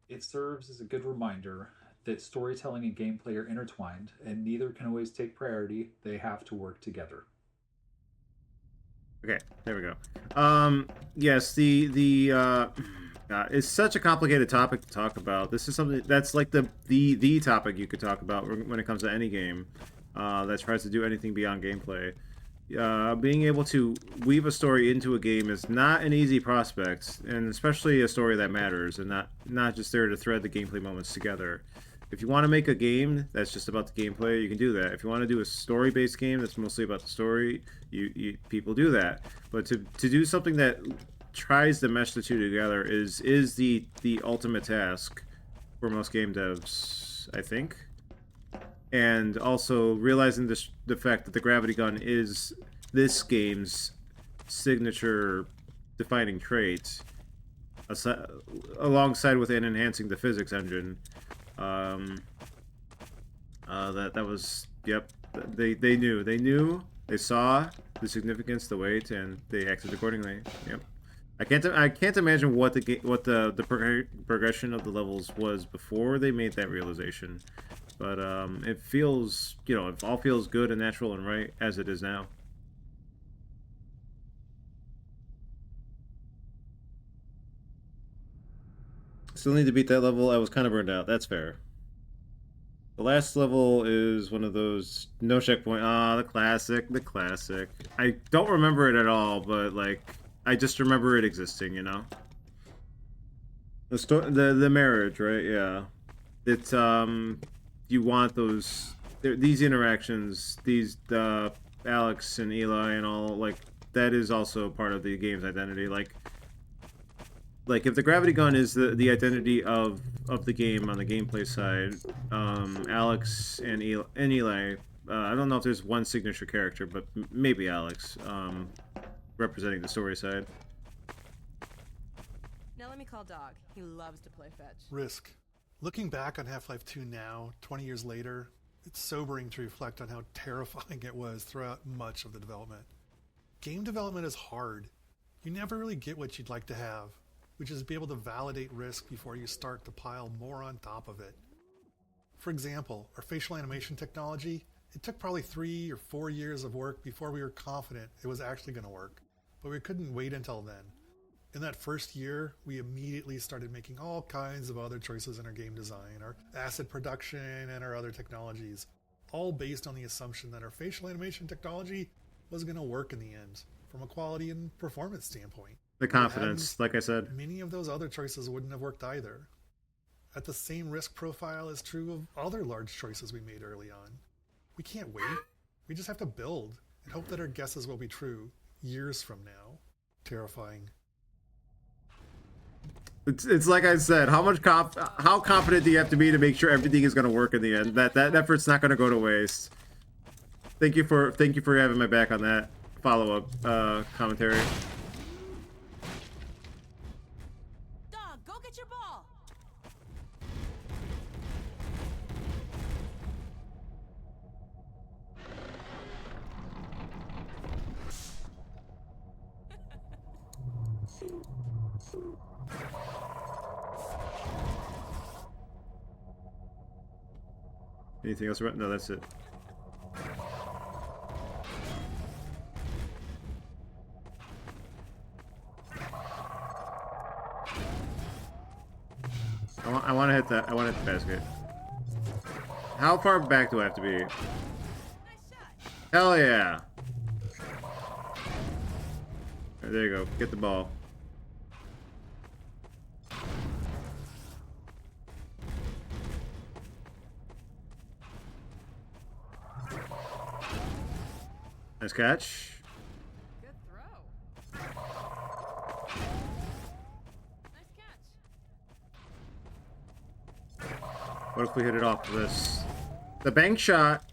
It serves as a good reminder that storytelling and gameplay are intertwined, and neither can always take priority. They have to work together. Okay, there we go. Yes, it's such a complicated topic to talk about. This is something that's like the topic you could talk about when it comes to any game that tries to do anything beyond gameplay. Being able to weave a story into a game is not an easy prospect, and especially a story that matters, and not just there to thread the gameplay moments together. If you want to make a game that's just about the gameplay, you can do that. If you want to do a story-based game that's mostly about the story, people do that. But to do something that tries to mesh the two together is the ultimate task for most game devs, I think. And also realizing the fact that the gravity gun is this game's signature defining trait, alongside with enhancing the physics engine. That was, yep, they knew, they saw the significance, the weight, and they acted accordingly. Yep. I can't imagine what the progression of the levels was before they made that realization. But it feels, it all feels good and natural and right as it is now. Still need to beat that level. I was kind of burned out. That's fair. The last level is one of those no checkpoint. The classic. I don't remember it at all, but like I just remember it existing. The marriage, right? Yeah. It's you want these interactions, these Alex and Eli and all, like that is also part of the game's identity. Like if the gravity gun is the identity of the game on the gameplay side, Alex and Eli, I don't know if there's one signature character, but maybe Alex, representing the story side. Now let me call Dog. He loves to play fetch. Risk. Looking back on Half-Life 2 now, 20 years later, it's sobering to reflect on how terrifying it was throughout much of the development. Game development is hard. You never really get what you'd like to have, which is be able to validate risk before you start to pile more on top of it. For example, our facial animation technology, it took probably 3 or 4 years of work before we were confident it was actually going to work, but we couldn't wait until then. In that first year, we immediately started making all kinds of other choices in our game design, our asset production, and our other technologies, all based on the assumption that our facial animation technology was going to work in the end, from a quality and performance standpoint. The confidence, like I said. Many of those other choices wouldn't have worked either. At the same risk profile is true of other large choices we made early on. We can't wait. We just have to build and hope that our guesses will be true years from now. Terrifying. It's like I said, how confident do you have to be to make sure everything is going to work in the end? That effort's not going to go to waste. Thank you for having my back on that follow-up commentary. Dog, go get your ball. Anything else? No, that's it. I want to hit that. I want to hit the basket. How far back do I have to be? Hell yeah! Right, there you go. Get the ball. Nice catch. Good throw. Nice catch. What if we hit it off this? The bank shot.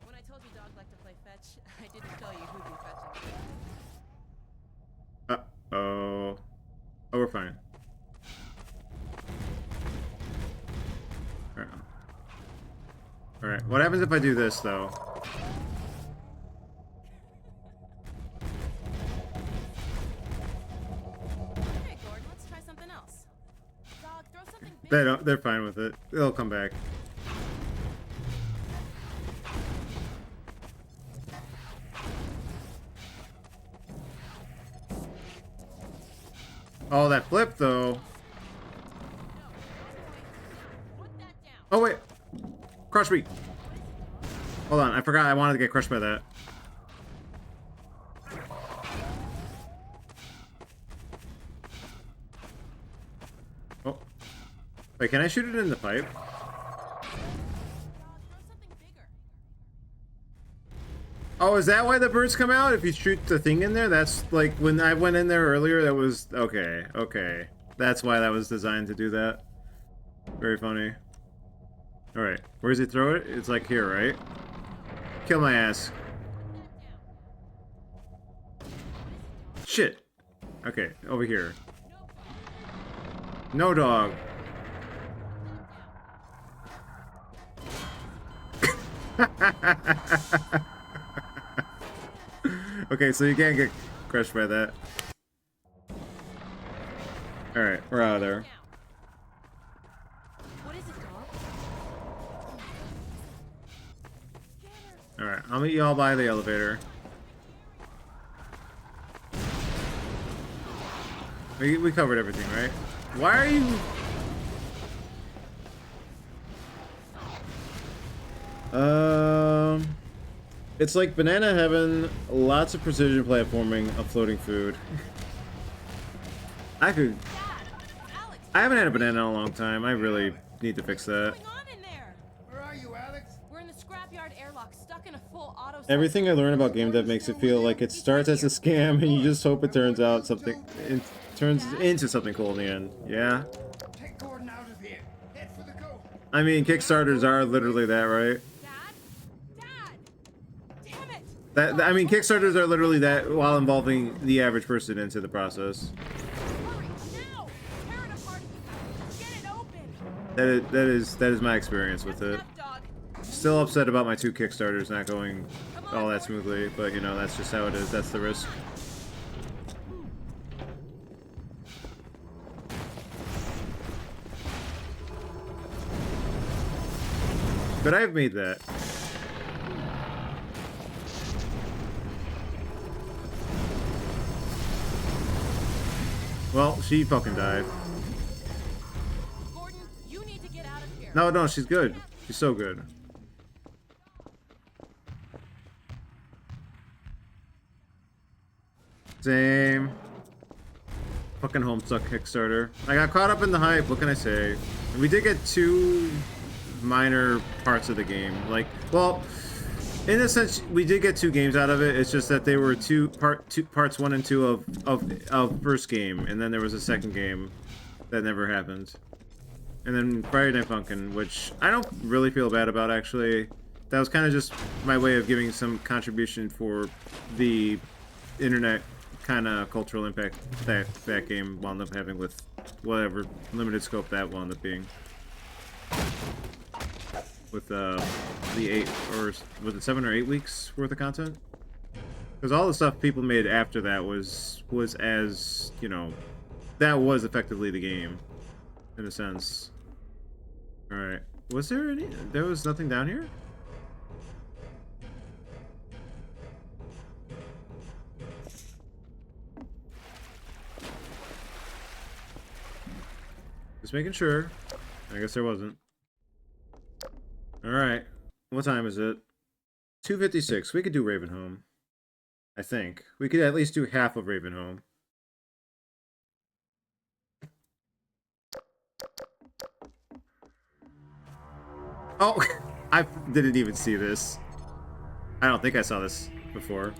When I told you Dog liked to play fetch, I didn't tell you who'd be fetching. Uh-oh. Oh, we're fine. Alright. What happens if I do this, though? Okay, Gordon, let's try something else. Dog, throw something big. They're fine with it. They'll come back. Oh, that flip, though. Oh, wait. Crush me. Hold on. I forgot I wanted to get crushed by that. Oh. Wait, can I shoot it in the pipe? Oh, is that why the birds come out? If you shoot the thing in there? That's like when I went in there earlier, that was... Okay, okay. That's why that was designed to do that. Very funny. Alright, where does he throw it? It's like here, right? Kill my ass. Shit. Okay, over here. No dog. Okay, so you can't get crushed by that. Alright, we're out of there. Alright, I'll meet you all by the elevator. We covered everything, right? Why are you... It's like Banana Heaven, lots of precision platforming of floating food. I haven't had a banana in a long time. I really need to fix that. Where are you, Alex? We're in the scrapyard airlock, stuck in a full auto. Everything I learn about game dev makes it feel like it starts as a scam and you just hope it turns out something... It turns into something cool in the end. Yeah? Take Gordon out of here. Head for the goal. I mean, Kickstarters are literally that, right? I mean, Kickstarters are literally that while involving the average person into the process. That is my experience with it. Still upset about my 2 Kickstarters not going all that smoothly, but you know, that's just how it is. That's the risk. But I've made that. Well, she fucking died. Gordon, you need to get out of here. No, she's good. She's so good. Same. Fucking Homestuck Kickstarter. I got caught up in the hype, what can I say? And we did get 2 minor parts of the game. Like, well, in a sense, we did get 2 games out of it. It's just that they were parts 1 and 2 of first game, and then there was a second game that never happened. And then Friday Night Funkin', which I don't really feel bad about, actually. That was kind of just my way of giving some contribution for the internet kind of cultural impact that game wound up having with whatever limited scope that wound up being. With the 8, or was it 7 or 8 weeks worth of content? Because all the stuff people made after that was as, you know, that was effectively the game, in a sense. Alright. Was there any? There was nothing down here? Just making sure. I guess there wasn't. Alright. What time is it? 2:56. We could do Ravenholm. I think. We could at least do half of Ravenholm. Oh! I didn't even see this. I don't think I saw this before.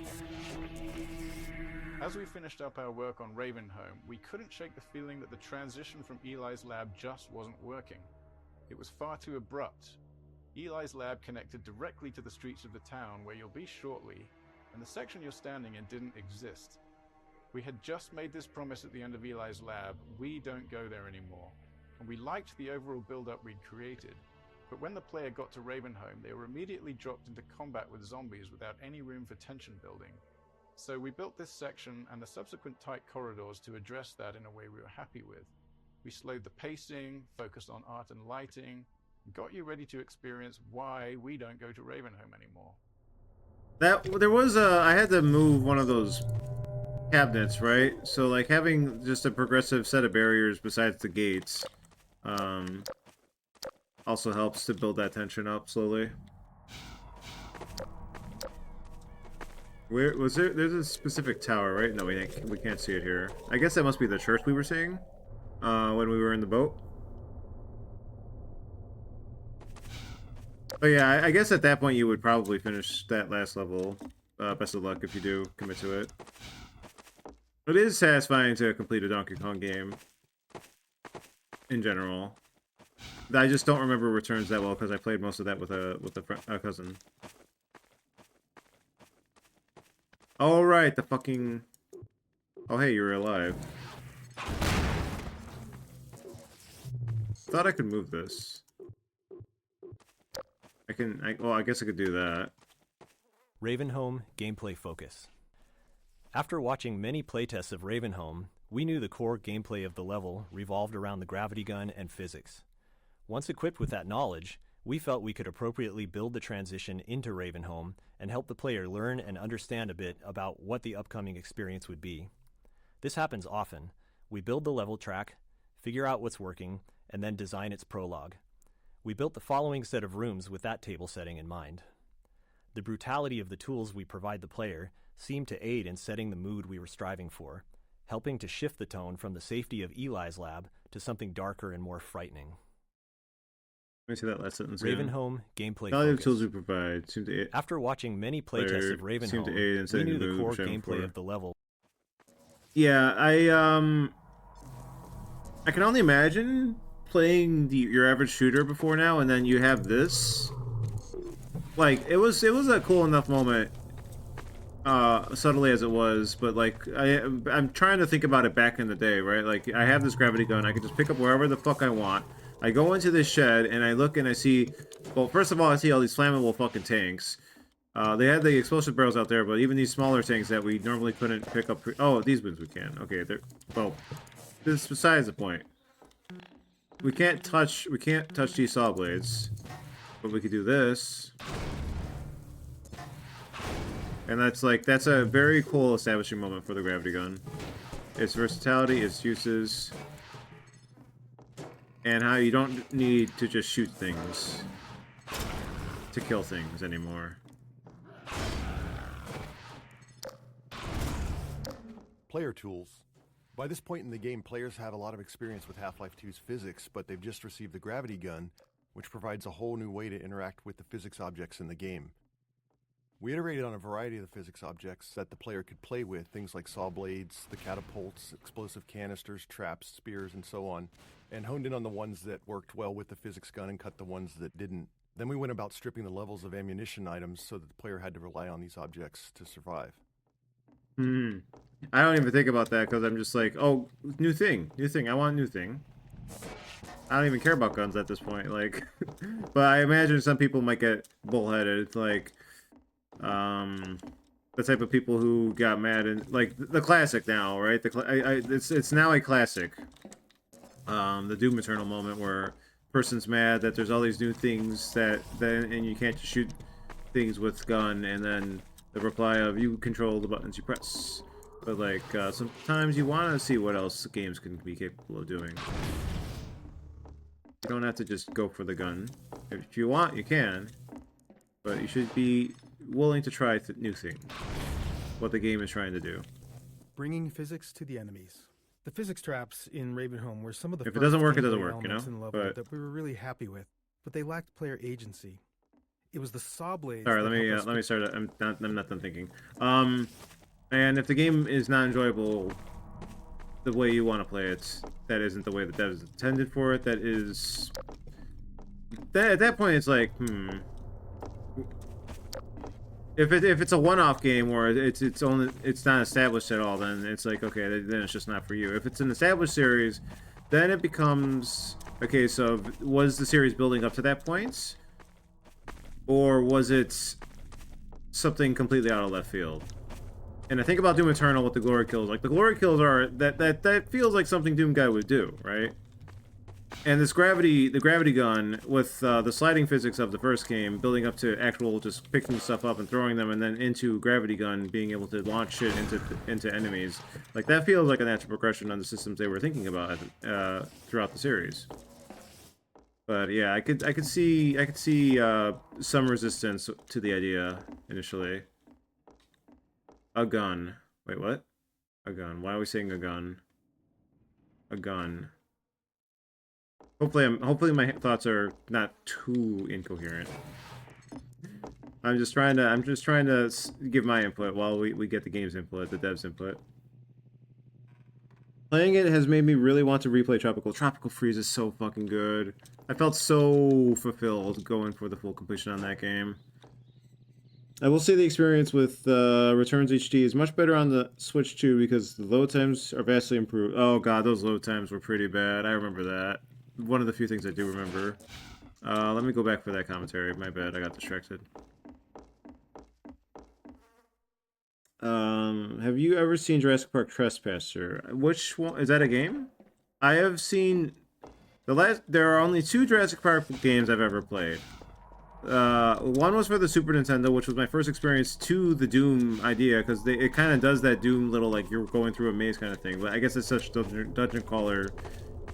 As we finished up our work on Ravenholm, we couldn't shake the feeling that the transition from Eli's lab just wasn't working. It was far too abrupt. Eli's lab connected directly to the streets of the town where you'll be shortly, and the section you're standing in didn't exist. We had just made this promise at the end of Eli's lab: we don't go there anymore. And we liked the overall build-up we'd created, but when the player got to Ravenholm, they were immediately dropped into combat with zombies without any room for tension building. So we built this section and the subsequent tight corridors to address that in a way we were happy with. We slowed the pacing, focused on art and lighting, and got you ready to experience why we don't go to Ravenholm anymore. There was I had to move one of those cabinets, right? So like having just a progressive set of barriers besides the gates also helps to build that tension up slowly. Where was there? There's a specific tower, right? No, we can't see it here. I guess that must be the church we were seeing when we were in the boat. But yeah, I guess at that point you would probably finish that last level. Best of luck if you do commit to it. It is satisfying to complete a Donkey Kong game in general. I just don't remember returns that well because I played most of that with a cousin. All right, the fucking. Oh hey, you're alive. Thought I could move this. Well, I guess I could do that. Ravenholm Gameplay Focus. After watching many playtests of Ravenholm, we knew the core gameplay of the level revolved around the gravity gun and physics. Once equipped with that knowledge, we felt we could appropriately build the transition into Ravenholm and help the player learn and understand a bit about what the upcoming experience would be. This happens often. We build the level track, figure out what's working, and then design its prologue. We built the following set of rooms with that table setting in mind. The brutality of the tools we provide the player seemed to aid in setting the mood we were striving for, helping to shift the tone from the safety of Eli's lab to something darker and more frightening. Let me see that last sentence. Ravenholm Gameplay Value Focus. tools we provide seem to aid. After watching many playtests of Ravenholm, we knew the core gameplay of the level. Yeah, I can only imagine playing your average shooter before now, and then you have this. Like, it was a cool enough moment, subtly as it was, but like I'm trying to think about it back in the day, right? Like, I have this gravity gun, I can just pick up wherever the fuck I want, I go into this shed and I look and I see, well, first of all, I see all these flammable fucking tanks. They had the explosive barrels out there, but even these smaller tanks that we normally couldn't pick up. Oh, these ones we can. Okay, they're, well, this is besides the point. We can't touch these saw blades, but we could do this. And that's a very cool establishing moment for the gravity gun. Its versatility, its uses, and how you don't need to just shoot things to kill things anymore. Player tools. By this point in the game, players have a lot of experience with Half-Life 2's physics, but they've just received the gravity gun, which provides a whole new way to interact with the physics objects in the game. We iterated on a variety of the physics objects that the player could play with, things like saw blades, the catapults, explosive canisters, traps, spears, and so on, and honed in on the ones that worked well with the physics gun and cut the ones that didn't. Then we went about stripping the levels of ammunition items so that the player had to rely on these objects to survive. I don't even think about that because I'm just like, oh, new thing, I want a new thing. I don't even care about guns at this point, like, but I imagine some people might get bullheaded, like, the type of people who got mad and, like, the classic now, right? It's now a classic. The Doom Eternal moment where person's mad that there's all these new things and you can't just shoot things with gun, and then the reply of, you control the buttons you press. But, like, sometimes you want to see what else games can be capable of doing. You don't have to just go for the gun. If you want, you can. But you should be willing to try new things. What the game is trying to do. Bringing physics to the enemies. The physics traps in Ravenholm were some of the If it doesn't work, it doesn't gameplay work, you know? elements in the level But... that we were really happy with, but they lacked player agency. It was the saw blades. Alright, let me start. I'm not done thinking. And if the game is not enjoyable the way you want to play it, that isn't the way that is intended for it, at that point it's like, If it's a one-off game where it's not established at all, then it's like, okay, then it's just not for you. If it's an established series, then it becomes a case of, was the series building up to that point? Or was it something completely out of left field? And I think about Doom Eternal with the glory kills. Like, the glory kills are... That feels like something Doom guy would do, right? And this the gravity gun, with the sliding physics of the first game, building up to actual just picking stuff up and throwing them, and then into gravity gun, being able to launch shit into enemies. Like, that feels like a natural progression on the systems they were thinking about throughout the series. But yeah, I could see some resistance to the idea initially. A gun. Wait, what? A gun. Why are we saying a gun? A gun. Hopefully my thoughts are not too incoherent. I'm just trying to give my input while we get the game's input, the dev's input. Playing it has made me really want to replay Tropical. Tropical Freeze is so fucking good. I felt so fulfilled going for the full completion on that game. I will say the experience with Returns HD is much better on the Switch 2 because the load times are vastly improved. Oh god, those load times were pretty bad. I remember that. One of the few things I do remember. Let me go back for that commentary. My bad, I got distracted. Have you ever seen Jurassic Park Trespasser? Which one? Is that a game? I have seen... There are only 2 Jurassic Park games I've ever played. One was for the Super Nintendo, which was my first experience to the Doom idea, because it kind of does that Doom little, like, you're going through a maze kind of thing. But I guess it's such dungeon crawler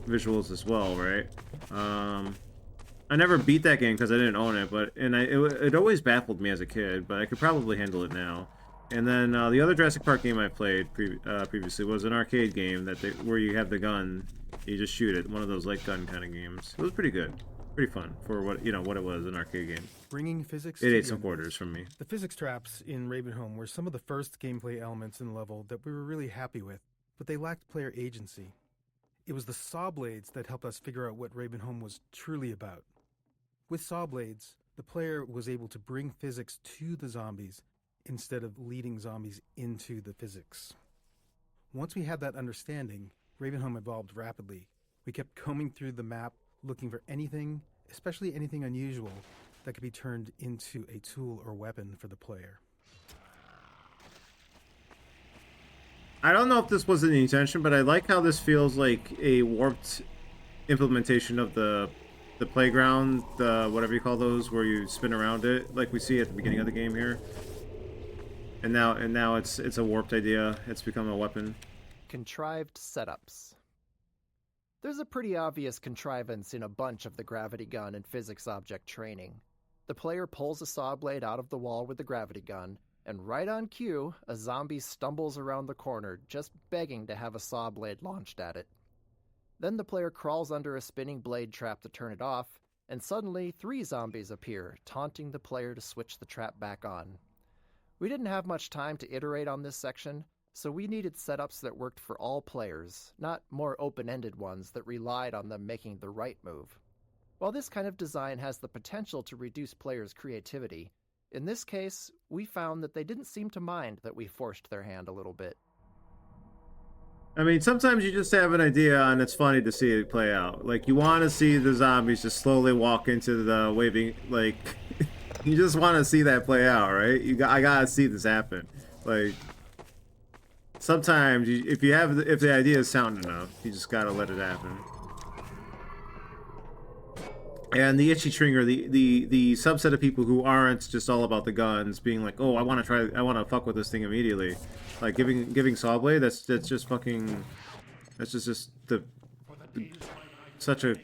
visuals as well, right? I never beat that game because I didn't own it, but it always baffled me as a kid, but I could probably handle it now. And then the other Jurassic Park game I played previously was an arcade game where you have the gun, you just shoot it. One of those light gun kind of games. It was pretty good, pretty fun for what it was, an arcade game. Bringing physics. It ate some quarters from me. The physics traps in Ravenholm were some of the first gameplay elements in the level that we were really happy with, but they lacked player agency. It was the saw blades that helped us figure out what Ravenholm was truly about. With saw blades, the player was able to bring physics to the zombies instead of leading zombies into the physics. Once we had that understanding, Ravenholm evolved rapidly. We kept combing through the map, looking for anything, especially anything unusual, that could be turned into a tool or weapon for the player. I don't know if this was the intention, but I like how this feels like a warped implementation of the playground, the whatever you call those, where you spin around it, like we see at the beginning of the game here. And now it's a warped idea. It's become a weapon. Contrived setups. There's a pretty obvious contrivance in a bunch of the gravity gun and physics object training. The player pulls a saw blade out of the wall with the gravity gun, and right on cue, a zombie stumbles around the corner, just begging to have a saw blade launched at it. Then the player crawls under a spinning blade trap to turn it off, and suddenly 3 zombies appear, taunting the player to switch the trap back on. We didn't have much time to iterate on this section, so we needed setups that worked for all players, not more open-ended ones that relied on them making the right move. While this kind of design has the potential to reduce players' creativity, in this case, we found that they didn't seem to mind that we forced their hand a little bit. I mean, sometimes you just have an idea and it's funny to see it play out. Like, you want to see the zombies just slowly walk into the waving, like, you just want to see that play out, right? I gotta see this happen. Like, sometimes, if the idea is sound enough, you just gotta let it happen. And the itchy trigger, the subset of people who aren't just all about the guns, being like, oh, I want to fuck with this thing immediately, like giving saw blade. That's just fucking, that's just such a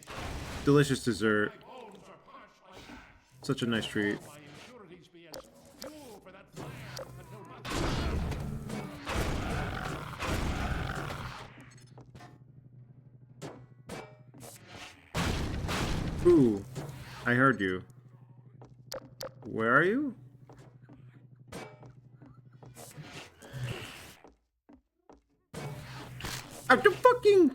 delicious dessert, such a nice treat. Ooh, I heard you. Where are you? I'm the fucking...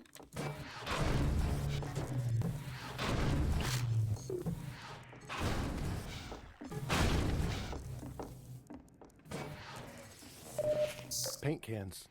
Paint cans.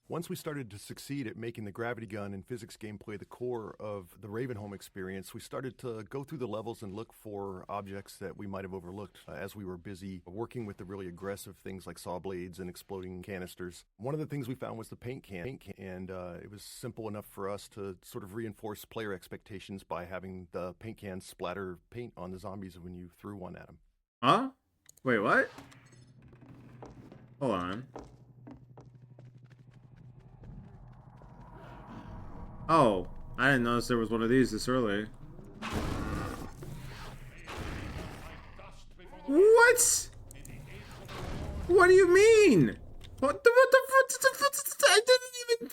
Once we started to succeed at making the gravity gun and physics gameplay the core of the Ravenholm experience, we started to go through the levels and look for objects that we might have overlooked as we were busy working with the really aggressive things like saw blades and exploding canisters. One of the things we found was the paint can, and it was simple enough for us to sort of reinforce player expectations by having the paint can splatter paint on the zombies when you threw one at them. Huh? Wait, what? Hold on. Oh, I didn't notice there was one of these this early. What? What do you mean? What the I didn't even...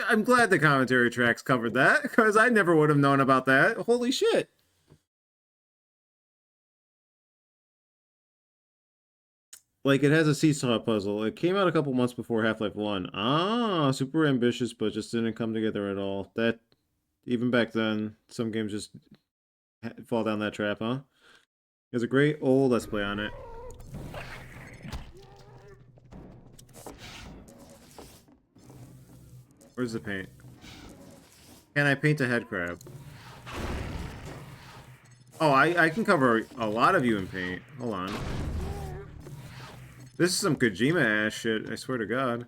I'm glad the commentary tracks covered that, because I never would have known about that. Holy shit. Like, it has a seesaw puzzle. It came out a couple months before Half-Life 1. Ah, super ambitious, but just didn't come together at all. That, even back then, some games just fall down that trap, huh? There's a great old Let's Play on it. Where's the paint? Can I paint a head crab? Oh, I can cover a lot of you in paint. Hold on. This is some Kojima ass shit, I swear to God.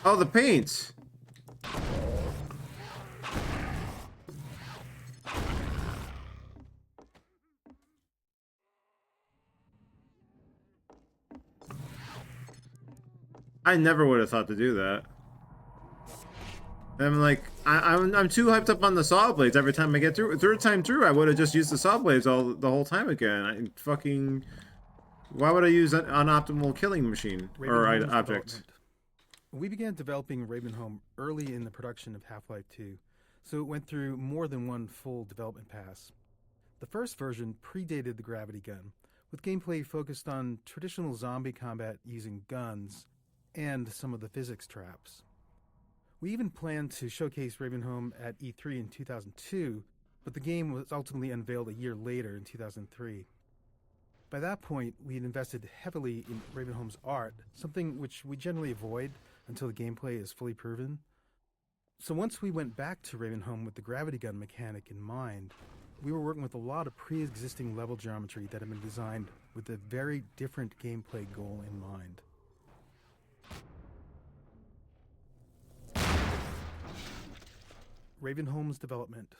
Oh, the paint! I never would have thought to do that. I'm like, I'm too hyped up on the saw blades every time I get through. Third time through, I would have just used the saw blades the whole time again. Why would I use an unoptimal killing machine or object? We began developing Ravenholm early in the production of Half-Life 2, so it went through more than one full development pass. The first version predated the gravity gun, with gameplay focused on traditional zombie combat using guns and some of the physics traps. We even planned to showcase Ravenholm at E3 in 2002, but the game was ultimately unveiled a year later in 2003. By that point, we had invested heavily in Ravenholm's art, something which we generally avoid until the gameplay is fully proven. So once we went back to Ravenholm with the gravity gun mechanic in mind, we were working with a lot of pre-existing level geometry that had been designed with a very different gameplay goal in mind. Ravenholm's development.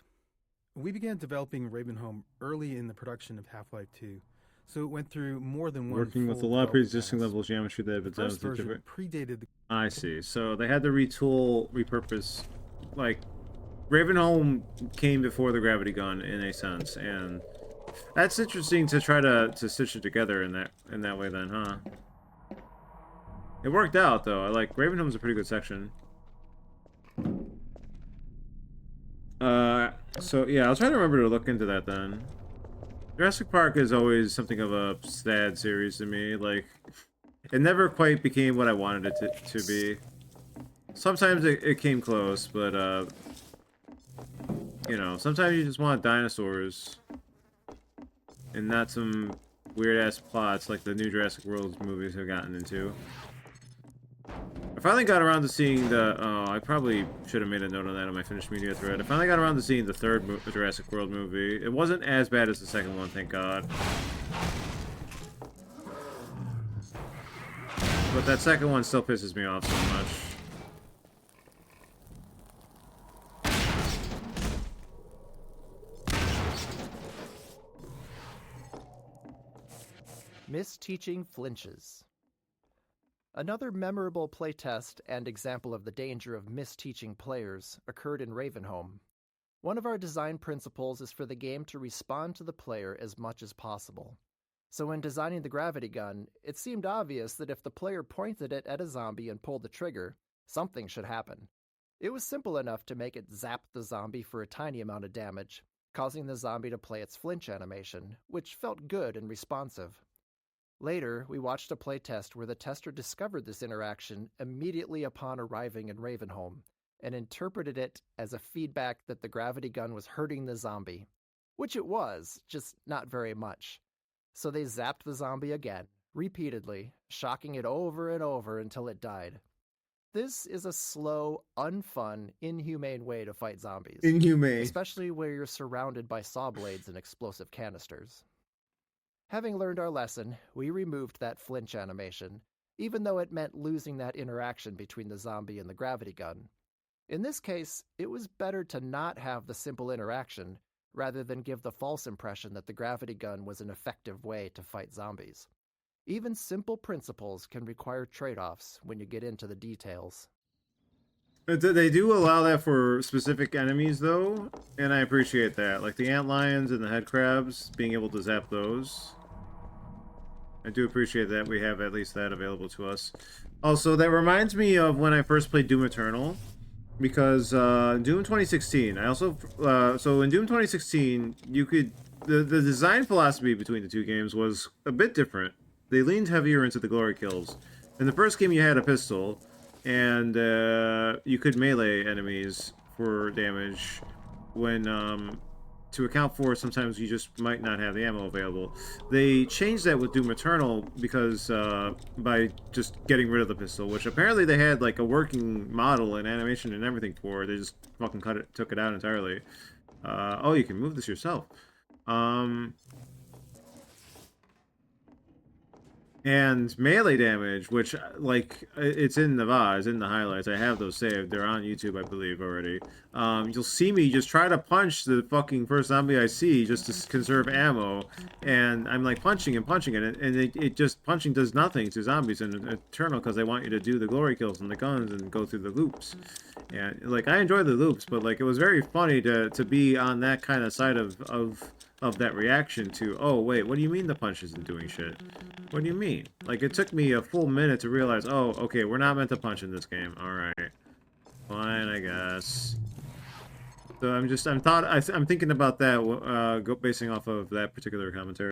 We began developing Ravenholm early in the production of Half-Life 2, so it went through more than one Working with a full lot of development pre-existing pass. level geometry that have been The first done with version different... predated the... I see. So they had to retool, repurpose, like, Ravenholm came before the gravity gun in a sense, and that's interesting to try to stitch it together in that way then, huh? It worked out though. I like Ravenholm's a pretty good section. So yeah, I'll try to remember to look into that then. Jurassic Park is always something of a sad series to me. Like, it never quite became what I wanted it to be. Sometimes it came close, but you know, sometimes you just want dinosaurs and not some weird-ass plots like the new Jurassic World movies have gotten into. I finally got around to seeing the... Oh, I probably should have made a note on that on my finished media thread. I finally got around to seeing the third Jurassic World movie. It wasn't as bad as the second one, thank God. But that second one still pisses me off so much. Misteaching flinches. Another memorable playtest and example of the danger of misteaching players occurred in Ravenholm. One of our design principles is for the game to respond to the player as much as possible. So when designing the gravity gun, it seemed obvious that if the player pointed it at a zombie and pulled the trigger, something should happen. It was simple enough to make it zap the zombie for a tiny amount of damage, causing the zombie to play its flinch animation, which felt good and responsive. Later, we watched a playtest where the tester discovered this interaction immediately upon arriving in Ravenholm, and interpreted it as a feedback that the gravity gun was hurting the zombie. Which it was, just not very much. So they zapped the zombie again, repeatedly, shocking it over and over until it died. This is a slow, unfun, inhumane way to fight zombies. Inhumane. Especially where you're surrounded by saw blades and explosive canisters. Having learned our lesson, we removed that flinch animation, even though it meant losing that interaction between the zombie and the gravity gun. In this case, it was better to not have the simple interaction, rather than give the false impression that the gravity gun was an effective way to fight zombies. Even simple principles can require trade-offs when you get into the details. They do allow that for specific enemies, though, and I appreciate that. Like the ant lions and the head crabs, being able to zap those. I do appreciate that we have at least that available to us. Also, that reminds me of when I first played Doom Eternal, because Doom 2016, I also... so in Doom 2016, you could... The design philosophy between the two games was a bit different. They leaned heavier into the glory kills. In the first game, you had a pistol, and you could melee enemies for damage when... to account for sometimes you just might not have the ammo available. They changed that with Doom Eternal because by just getting rid of the pistol, which apparently they had like a working model and animation and everything for. They just fucking took it out entirely. Oh, you can move this yourself. And melee damage, which, like, it's in the VODs, in the highlights. I have those saved. They're on YouTube, I believe, already. You'll see me just try to punch the fucking first zombie I see just to conserve ammo. And I'm, like, punching and punching it. And it just, punching does nothing to zombies in Eternal because they want you to do the glory kills and the guns and go through the loops. And, like, I enjoy the loops, but, like, it was very funny to be on that kind of side of that reaction to, oh, wait, what do you mean the punch isn't doing shit? What do you mean? Like, it took me a full minute to realize, oh, okay, we're not meant to punch in this game. Alright. Fine, I guess. So I'm thinking about that, basing off of that particular commentary.